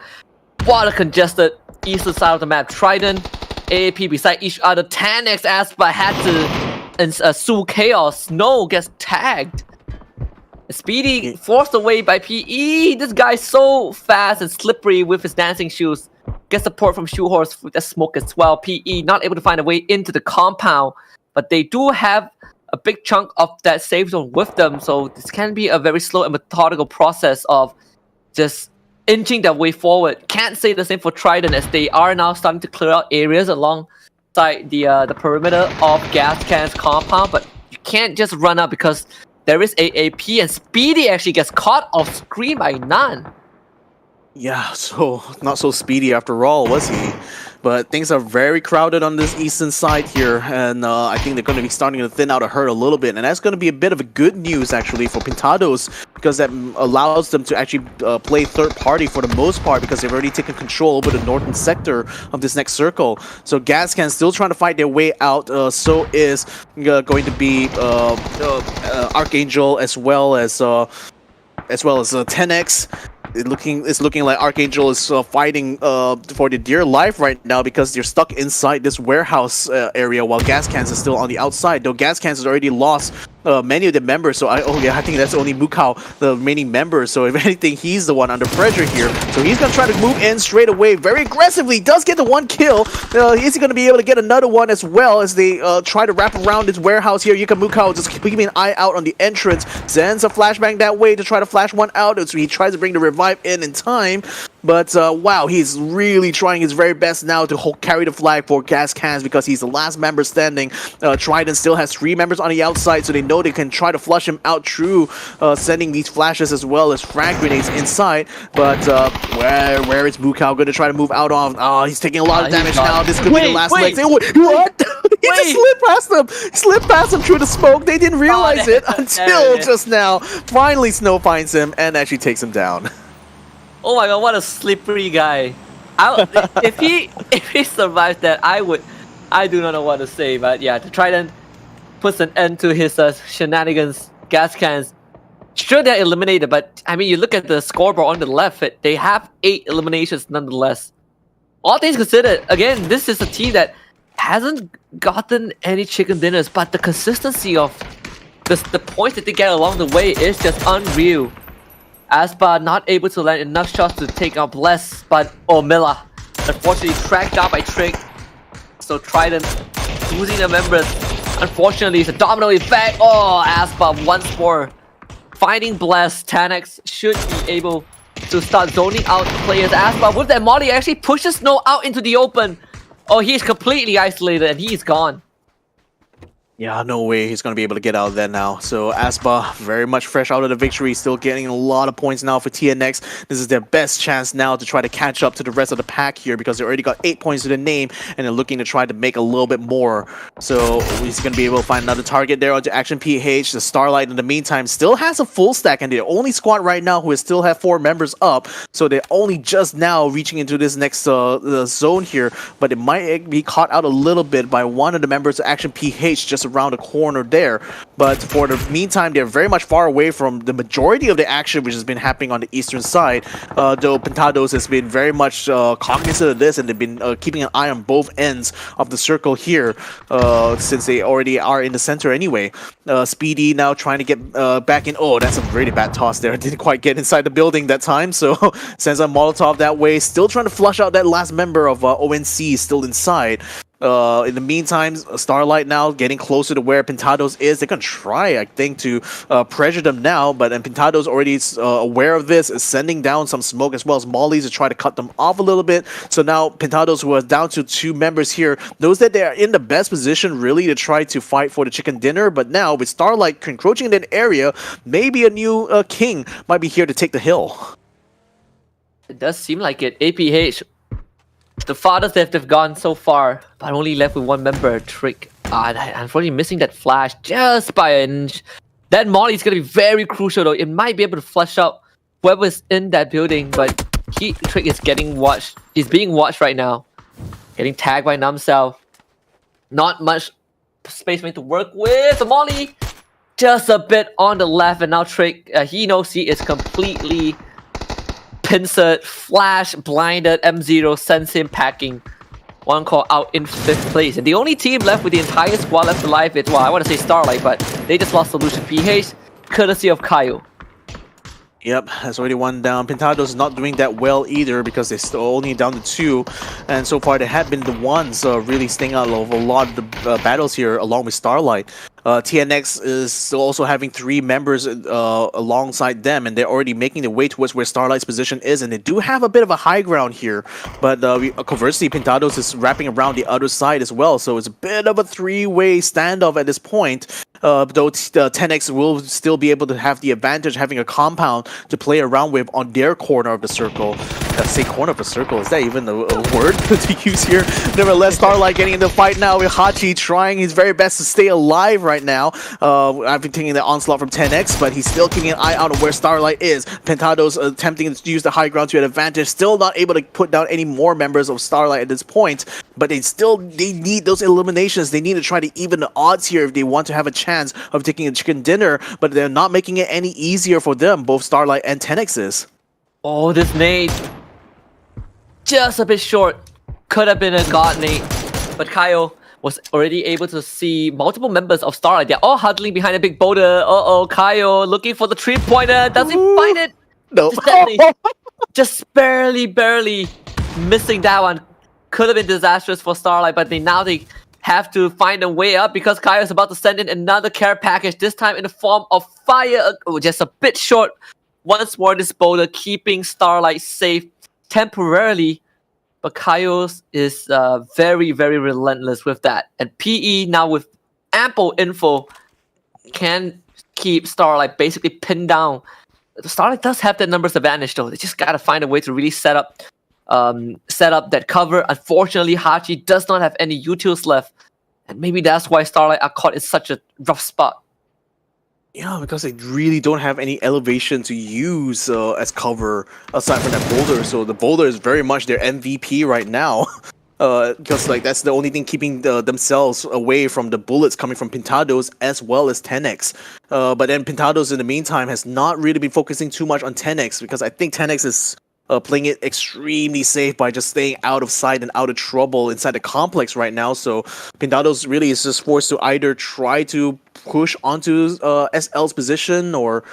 What a congested eastern side of the map. Trident, AAP beside each other. 10x Aspa had to sue Chaos. Snow gets tagged. Speedy forced away by PE. This guy's so fast and slippery with his dancing shoes. Gets support from Shoehorse with the smoke as well. PE not able to find a way into the compound, but they do have a big chunk of that safe zone with them, so this can be a very slow and methodical process of just inching their way forward. Can't say the same for Trident, as they are now starting to clear out areas alongside the perimeter of Gas Can's compound, but you can't just run up because there is AAP, and Speedy actually gets caught off screen by none. Yeah, so not so speedy after all, was he? But things are very crowded on this eastern side here, and I think they're going to be starting to thin out a herd a little bit, and that's going to be a bit of a good news actually for Pintados, because that allows them to actually play third party for the most part, because they've already taken control over the northern sector of this next circle. So Gascan still trying to fight their way out, so is going to be Archangel as well as 10x. It's looking like Archangel is fighting for their dear life right now, because they're stuck inside this warehouse area, while Gas Cans is still on the outside. Though Gas Cans has already lost many of the members. So I think that's only Mukau, the remaining member. So if anything, he's the one under pressure here. So he's gonna try to move in straight away, very aggressively. Does get the one kill. Is he gonna be able to get another one as well as they try to wrap around his warehouse here? Yuka Mukau just keeping an eye out on the entrance. Sends a flashbang that way to try to flash one out. So he tries to bring the revive in time. But wow, he's really trying his very best now to carry the flag for Gas Cans because he's the last member standing. Trident still has 3 members on the outside, so they know they can try to flush him out through sending these flashes as well as frag grenades inside. But where is Mukau going to try to move out of? Oh, he's taking a lot of damage now. This could be the last leg. What? He just slipped past them. Slipped past him through the smoke. They didn't realize it until just now. Finally, Snow finds him and actually takes him down. Oh my god, what a slippery guy. If he survives that, I do not know what to say, but yeah, the Trident puts an end to his shenanigans. Gas Cans, sure they're eliminated, but I mean, you look at the scoreboard on the left, they have 8 eliminations nonetheless. All things considered, again, this is a team that hasn't gotten any chicken dinners, but the consistency of the points that they get along the way is just unreal. Aspa not able to land enough shots to take out Bless, but Miller unfortunately tracked down by Trick. So Trident losing the members. Unfortunately, it's a domino effect. Oh, Aspa once more finding Bless. 10x should be able to start zoning out players. Aspa with that molly actually pushes Snow out into the open. Oh, he's completely isolated and he's gone. Yeah, no way he's going to be able to get out of there now. So Aspa, very much fresh out of the victory, still getting a lot of points now for TNX. This is their best chance now to try to catch up to the rest of the pack here because they already got 8 points to the name and they're looking to try to make a little bit more. So he's going to be able to find another target there onto Action PH. The Starlight in the meantime still has a full stack and they're the only squad right now who still have 4 members up. So they're only just now reaching into this next zone here, but it might be caught out a little bit by one of the members of Action PH just around the corner there. But for the meantime, they're very much far away from the majority of the action which has been happening on the eastern side, though Pentados has been very much cognizant of this and they've been keeping an eye on both ends of the circle here since they already are in the center anyway. Speedy now trying to get back in. Oh, that's a really bad toss there. Didn't quite get inside the building that time, so sends a Molotov that way. Still trying to flush out that last member of ONC still inside. In the meantime, Starlight now getting closer to where Pintados is. They're going to try, I think, to pressure them now, but Pintados already is aware of this, is sending down some smoke as well as mollies to try to cut them off a little bit. So now Pintados, who are down to 2 members here, knows that they are in the best position really to try to fight for the chicken dinner, but now with Starlight encroaching in that area, maybe a new king might be here to take the hill. It does seem like it. APH, the farthest they've gone so far, but only left with 1 member, Trick. Unfortunately missing that flash just by an inch. That molly is going to be very crucial though. It might be able to flush out whoever's in that building, but Trick is getting watched. He's being watched right now. Getting tagged by Numcell. Not much space made to work with. The molly just a bit on the left, and now Trick, he knows he is completely pincered, flash, blinded. M0 sends him packing. 1 call out in 5th place. And the only team left with the entire squad left alive is, well, I want to say Starlight, but they just lost Solution PH, courtesy of Kaio. Yep, that's already 1 down. Pintados is not doing that well either because they're still only down to 2. And so far, they have been the ones really staying out of a lot of the battles here along with Starlight. TNX is still also having 3 members alongside them, and they're already making their way towards where Starlight's position is, and they do have a bit of a high ground here. But conversely, Pintados is wrapping around the other side as well, so it's a bit of a 3-way standoff at this point. Though 10x will still be able to have the advantage having a compound to play around with on their corner of the circle. Say corner of the circle, is that even a word to use here? Nevertheless, Starlight getting in the fight now with Hachi trying his very best to stay alive right now. I've been taking the onslaught from 10x, but he's still keeping an eye out of where Starlight is. Pentados attempting to use the high ground to an advantage, still not able to put down any more members of Starlight at this point, but they need those eliminations. They need to try to even the odds here if they want to have a chance of taking a chicken dinner, but they're not making it any easier for them, both Starlight and 10x is. Oh, this nade. Just a bit short. Could have been a god nade. But Kaio was already able to see multiple members of Starlight. They're all huddling behind a big boulder. Kaio looking for the 3-pointer. Does he find it? No. Just barely missing that one. Could have been disastrous for Starlight, but now they have to find a way up because Kaio is about to send in another care package, this time in the form of fire. Just a bit short. Once more, this boulder keeping Starlight safe temporarily, but Kaio is very relentless with that. And PE now with ample info can keep Starlight basically pinned down. Starlight does have that numbers advantage though. They just gotta find a way to really set up that cover. Unfortunately, Hachi does not have any utils left, and maybe that's why Starlight are caught in such a rough spot. Yeah, because they really don't have any elevation to use as cover aside from that boulder. So the boulder is very much their MVP right now. Because like that's the only thing keeping themselves away from the bullets coming from Pintados as well as 10x. But then Pintados in the meantime has not really been focusing too much on 10x because I think 10x is playing it extremely safe by just staying out of sight and out of trouble inside the complex right now. So Pintados really is just forced to either try to push onto SL's position or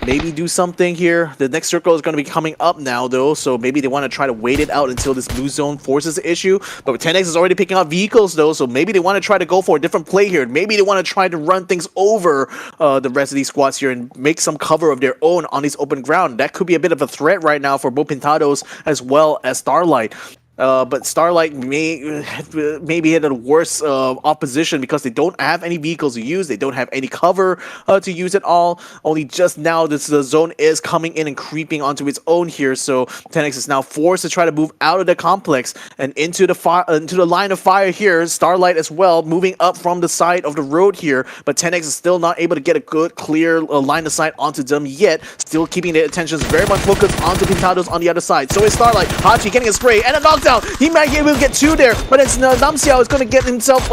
maybe do something here. The next circle is going to be coming up now though, so maybe they want to try to wait it out until this blue zone forces the issue. But 10x is already picking up vehicles though, so maybe they want to try to go for a different play here. Maybe they want to try to run things over the rest of these squads here and make some cover of their own on this open ground. That could be a bit of a threat right now for both Pintados as well as Starlight. But Starlight maybe hit a worse opposition because they don't have any vehicles to use. They don't have any cover to use at all. Only just now the zone is coming in and creeping onto its own here. So 10x is now forced to try to move out of the complex and into the line of fire here. Starlight as well moving up from the side of the road here. But 10x is still not able to get a good clear line of sight onto them yet. Still keeping their attentions very much focused onto Pintados on the other side. So it's Starlight. Hachi getting a spray and a knockdown. He might be able to get two there, but it's Namxiao is going to get himself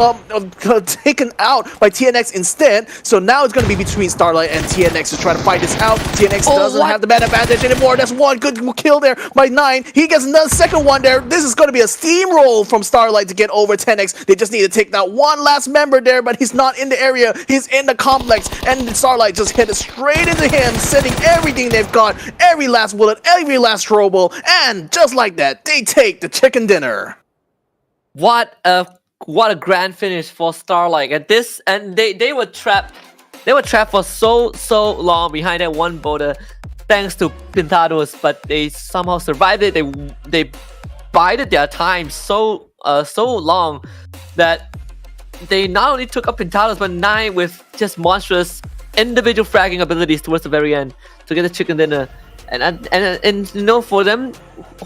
taken out by TNX instead. So now it's going to be between Starlight and TNX to try to fight this out. TNX doesn't have the man advantage anymore. That's one good kill there by 9. He gets another second one there. This is going to be a steamroll from Starlight to get over 10x. They just need to take that one last member there, but he's not in the area. He's in the complex, and Starlight just hit it straight into him, sending everything they've got, every last bullet, every last throwable, and just like that, they take the chicken dinner. What a grand finish for Starlight. And they were trapped. They were trapped for so long behind that one boulder, thanks to Pintados, but they somehow survived it. They bided their time so long that they not only took up Pintados, but 9 with just monstrous individual fragging abilities towards the very end to get the chicken dinner. And you know, for them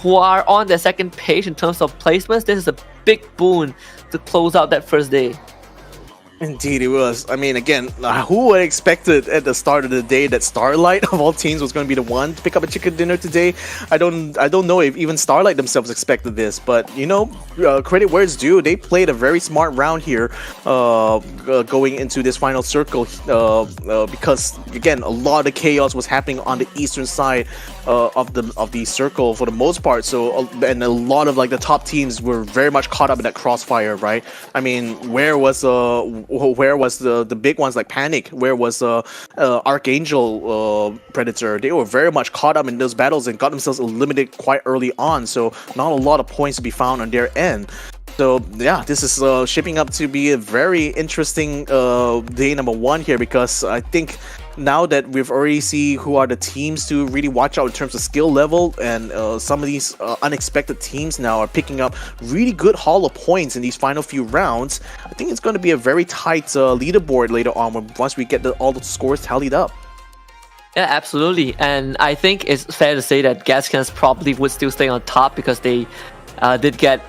who are on their second page in terms of placements, this is a big boon to close out that first day. Indeed, it was. I mean, again, who would have expected at the start of the day that Starlight of all teams was going to be the one to pick up a chicken dinner today? I don't know if even Starlight themselves expected this, but you know, credit where it's due. They played a very smart round here, going into this final circle, because again, a lot of the chaos was happening on the eastern side of the circle for the most part. So, and a lot of like the top teams were very much caught up in that crossfire, right? I mean, where was the big ones like Panic? Where was Archangel, Predator? They were very much caught up in those battles and got themselves eliminated quite early on. So not a lot of points to be found on their end. So yeah, this is shaping up to be a very interesting day number 1 here, because I think now that we've already see who are the teams to really watch out in terms of skill level, and some of these unexpected teams now are picking up really good haul of points in these final few rounds. I think it's going to be a very tight leaderboard later on once we get all the scores tallied up. Yeah, absolutely. And I think it's fair to say that Gascans probably would still stay on top because they did get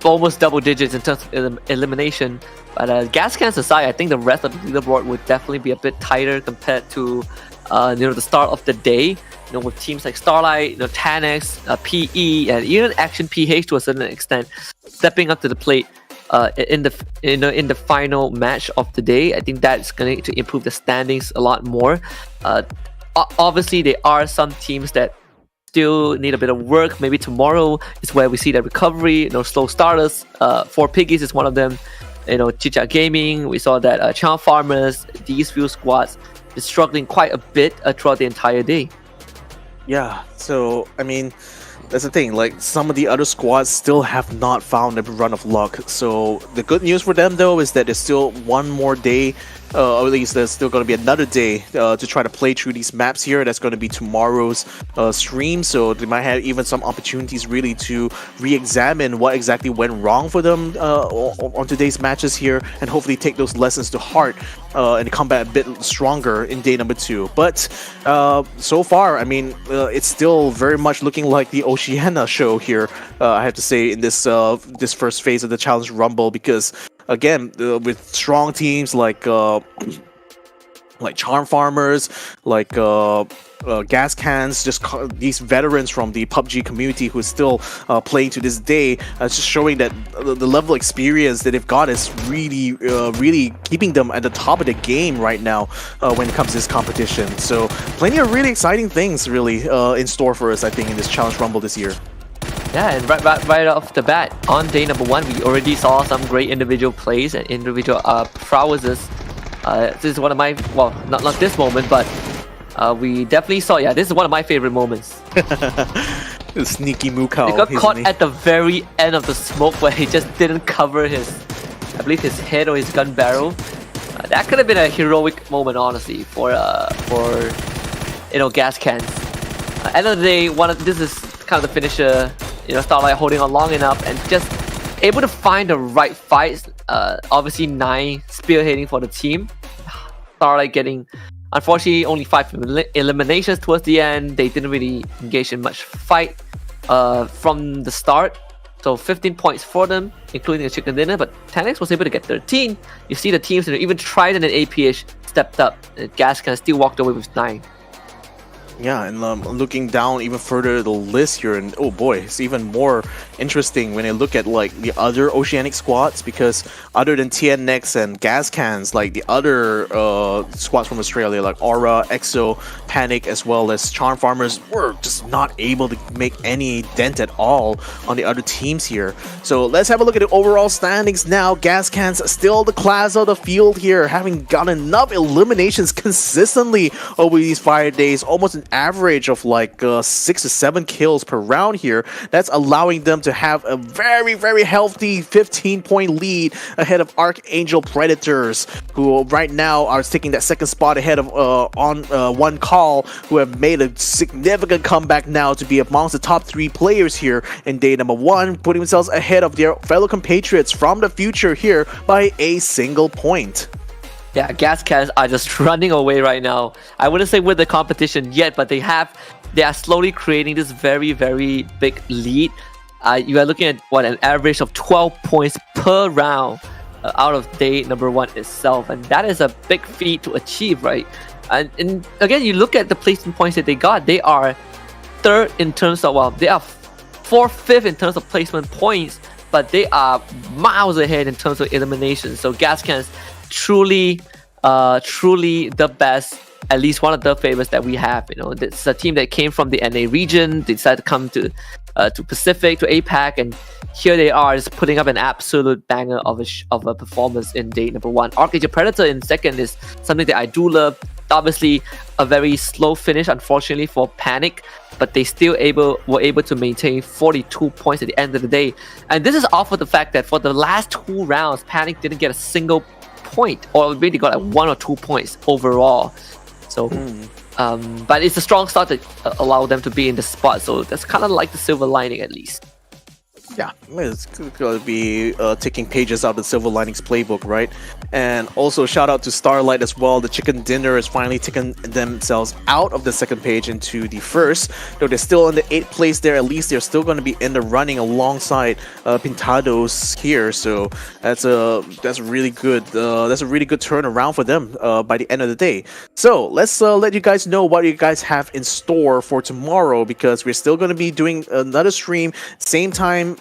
almost double digits in terms of elimination. But Gascans aside, I think the rest of the leaderboard would definitely be a bit tighter compared to the start of the day. With teams like Starlight, Tanex, PE, and even Action PH to a certain extent stepping up to the plate in the final match of the day. I think that's going to improve the standings a lot more. Obviously, there are some teams that still need a bit of work. Maybe tomorrow is where we see that recovery. Slow starters. 4 Piggies is one of them. Chicha Gaming. We saw that Charm Farmers, these few squads, is struggling quite a bit throughout the entire day. Yeah, so I mean, that's the thing. Like, some of the other squads still have not found a run of luck. So the good news for them, though, is that there's still one more day. Or at least there's still going to be another day to try to play through these maps here. That's going to be tomorrow's stream, so they might have even some opportunities really to re-examine what exactly went wrong for them on today's matches here, and hopefully take those lessons to heart and come back a bit stronger in day number 2. But so far, I mean, it's still very much looking like the Oceania show here, I have to say, in this first phase of the Challenge Rumble, because again, with strong teams like Charm Farmers, like Gas Cans, just these veterans from the PUBG community who is still playing to this day, just showing that the level of experience that they've got is really keeping them at the top of the game right now when it comes to this competition. So plenty of really exciting things really in store for us, I think, in this Challenge Rumble this year. Yeah, and right off the bat, on day number 1, we already saw some great individual plays and individual prowesses. This is one of my, well, not this moment, but we definitely saw, this is one of my favorite moments. The sneaky Mukau. He got caught at the very end of the smoke where he just didn't cover his, I believe, his head or his gun barrel. That could have been a heroic moment, honestly, for Gas Cans. End of the day, this is kind of the finisher. Starlight holding on long enough and just able to find the right fights. Obviously, 9 spearheading for the team. Starlight getting, unfortunately, only 5 eliminations towards the end. They didn't really engage in much fight from the start. So 15 points for them, including a chicken dinner. But 10x was able to get 13. You see the teams that even tried an APH stepped up. Gas Can still walked away with 9. Yeah, and looking down even further the list here, and oh boy, it's even more interesting when I look at like the other Oceanic squads, because other than TNX and Gas Cans, like the other squads from Australia like Aura, EXO, Panic, as well as Charm Farmers were just not able to make any dent at all on the other teams here. So let's have a look at the overall standings now. Gas Cans still the class of the field here, having gotten enough eliminations consistently over these 5 days, almost an average of like 6 to 7 kills per round here. That's allowing them to have a very healthy 15-point lead ahead of Archangel Predators, who right now are taking that second spot ahead of on One Call, who have made a significant comeback now to be amongst the top 3 players here in day number 1, putting themselves ahead of their fellow compatriots from the future here by a single point. Yeah, Gas Cans are just running away right now. I wouldn't say with the competition yet, but they are slowly creating this very big lead. You are looking at an average of 12 points per round out of day number 1 itself, and that is a big feat to achieve, right? And again, you look at the placement points that they got. They are 3rd in terms of, they are 4th, 5th in terms of placement points, but they are miles ahead in terms of elimination. So Gas Cans truly the best, at least one of the favorites that we have. It's a team that came from the NA region. They decided to come to Pacific, to APAC, and here they are just putting up an absolute banger of a performance in day number 1. Archangel Predator in second is something that I do love. Obviously, a very slow finish, unfortunately, for Panic, but they still were able to maintain 42 points at the end of the day. And this is off of the fact that for the last 2 rounds, Panic didn't get a single point, or maybe got like 1 or 2 points overall. So, but it's a strong start that allowed them to be in the spot. So that's kind of like the silver lining, at least. Yeah, it's going to be taking pages out of the Silver Linings playbook, right? And also shout out to Starlight as well. The Chicken Dinner has finally taken themselves out of the second page into the first. Though they're still in the 8th place there, at least they're still going to be in the running alongside Pintados here. So that's a really good turnaround for them by the end of the day. So let's let you guys know what you guys have in store for tomorrow, because we're still going to be doing another stream, same time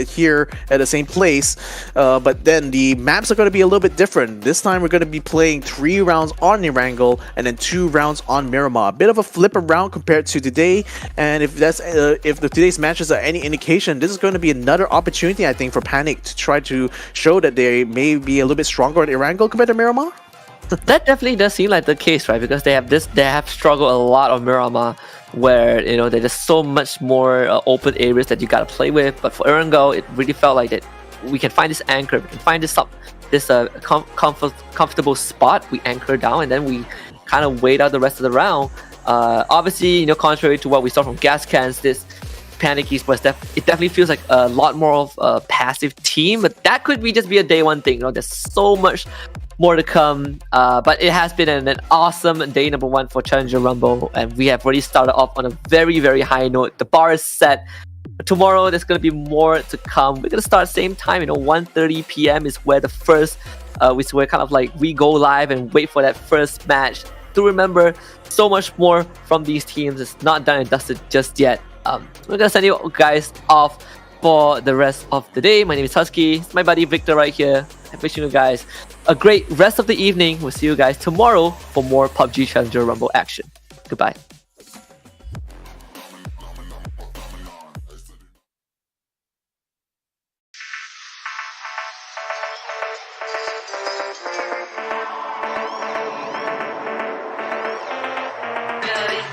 here at the same place. But then the maps are going to be a little bit different. This time we're going to be playing 3 rounds on Erangel and then 2 rounds on Miramar. A bit of a flip around compared to today. And if today's matches are any indication, this is going to be another opportunity, I think, for Panic to try to show that they may be a little bit stronger at Erangel compared to Miramar. That definitely does seem like the case, right? Because they have struggled a lot on Miramar, where there's just so much more open areas that you gotta play with. But for Erangel, it really felt like that we can find this anchor, we can find this comfortable spot. We anchor down, and then we kind of wait out the rest of the round. Obviously, contrary to what we saw from Gas Cans, this Panic Esports, it definitely feels like a lot more of a passive team. But that could just be a day one thing. There's so much more to come, but it has been an awesome day number 1 for Challenger Rumble, and we have already started off on a very, very high note. The bar is set. Tomorrow there's going to be more to come. We're going to start same time, 1:30 p.m. is where the first where kind of like we go live and wait for that first match. Do remember, so much more from these teams. It's not done and dusted just yet. We're going to send you guys off for the rest of the day. My name is Husky. It's my buddy Victor right here. I'm wishing you guys a great rest of the evening. We'll see you guys tomorrow for more PUBG Challenger Rumble action. Goodbye. Dari.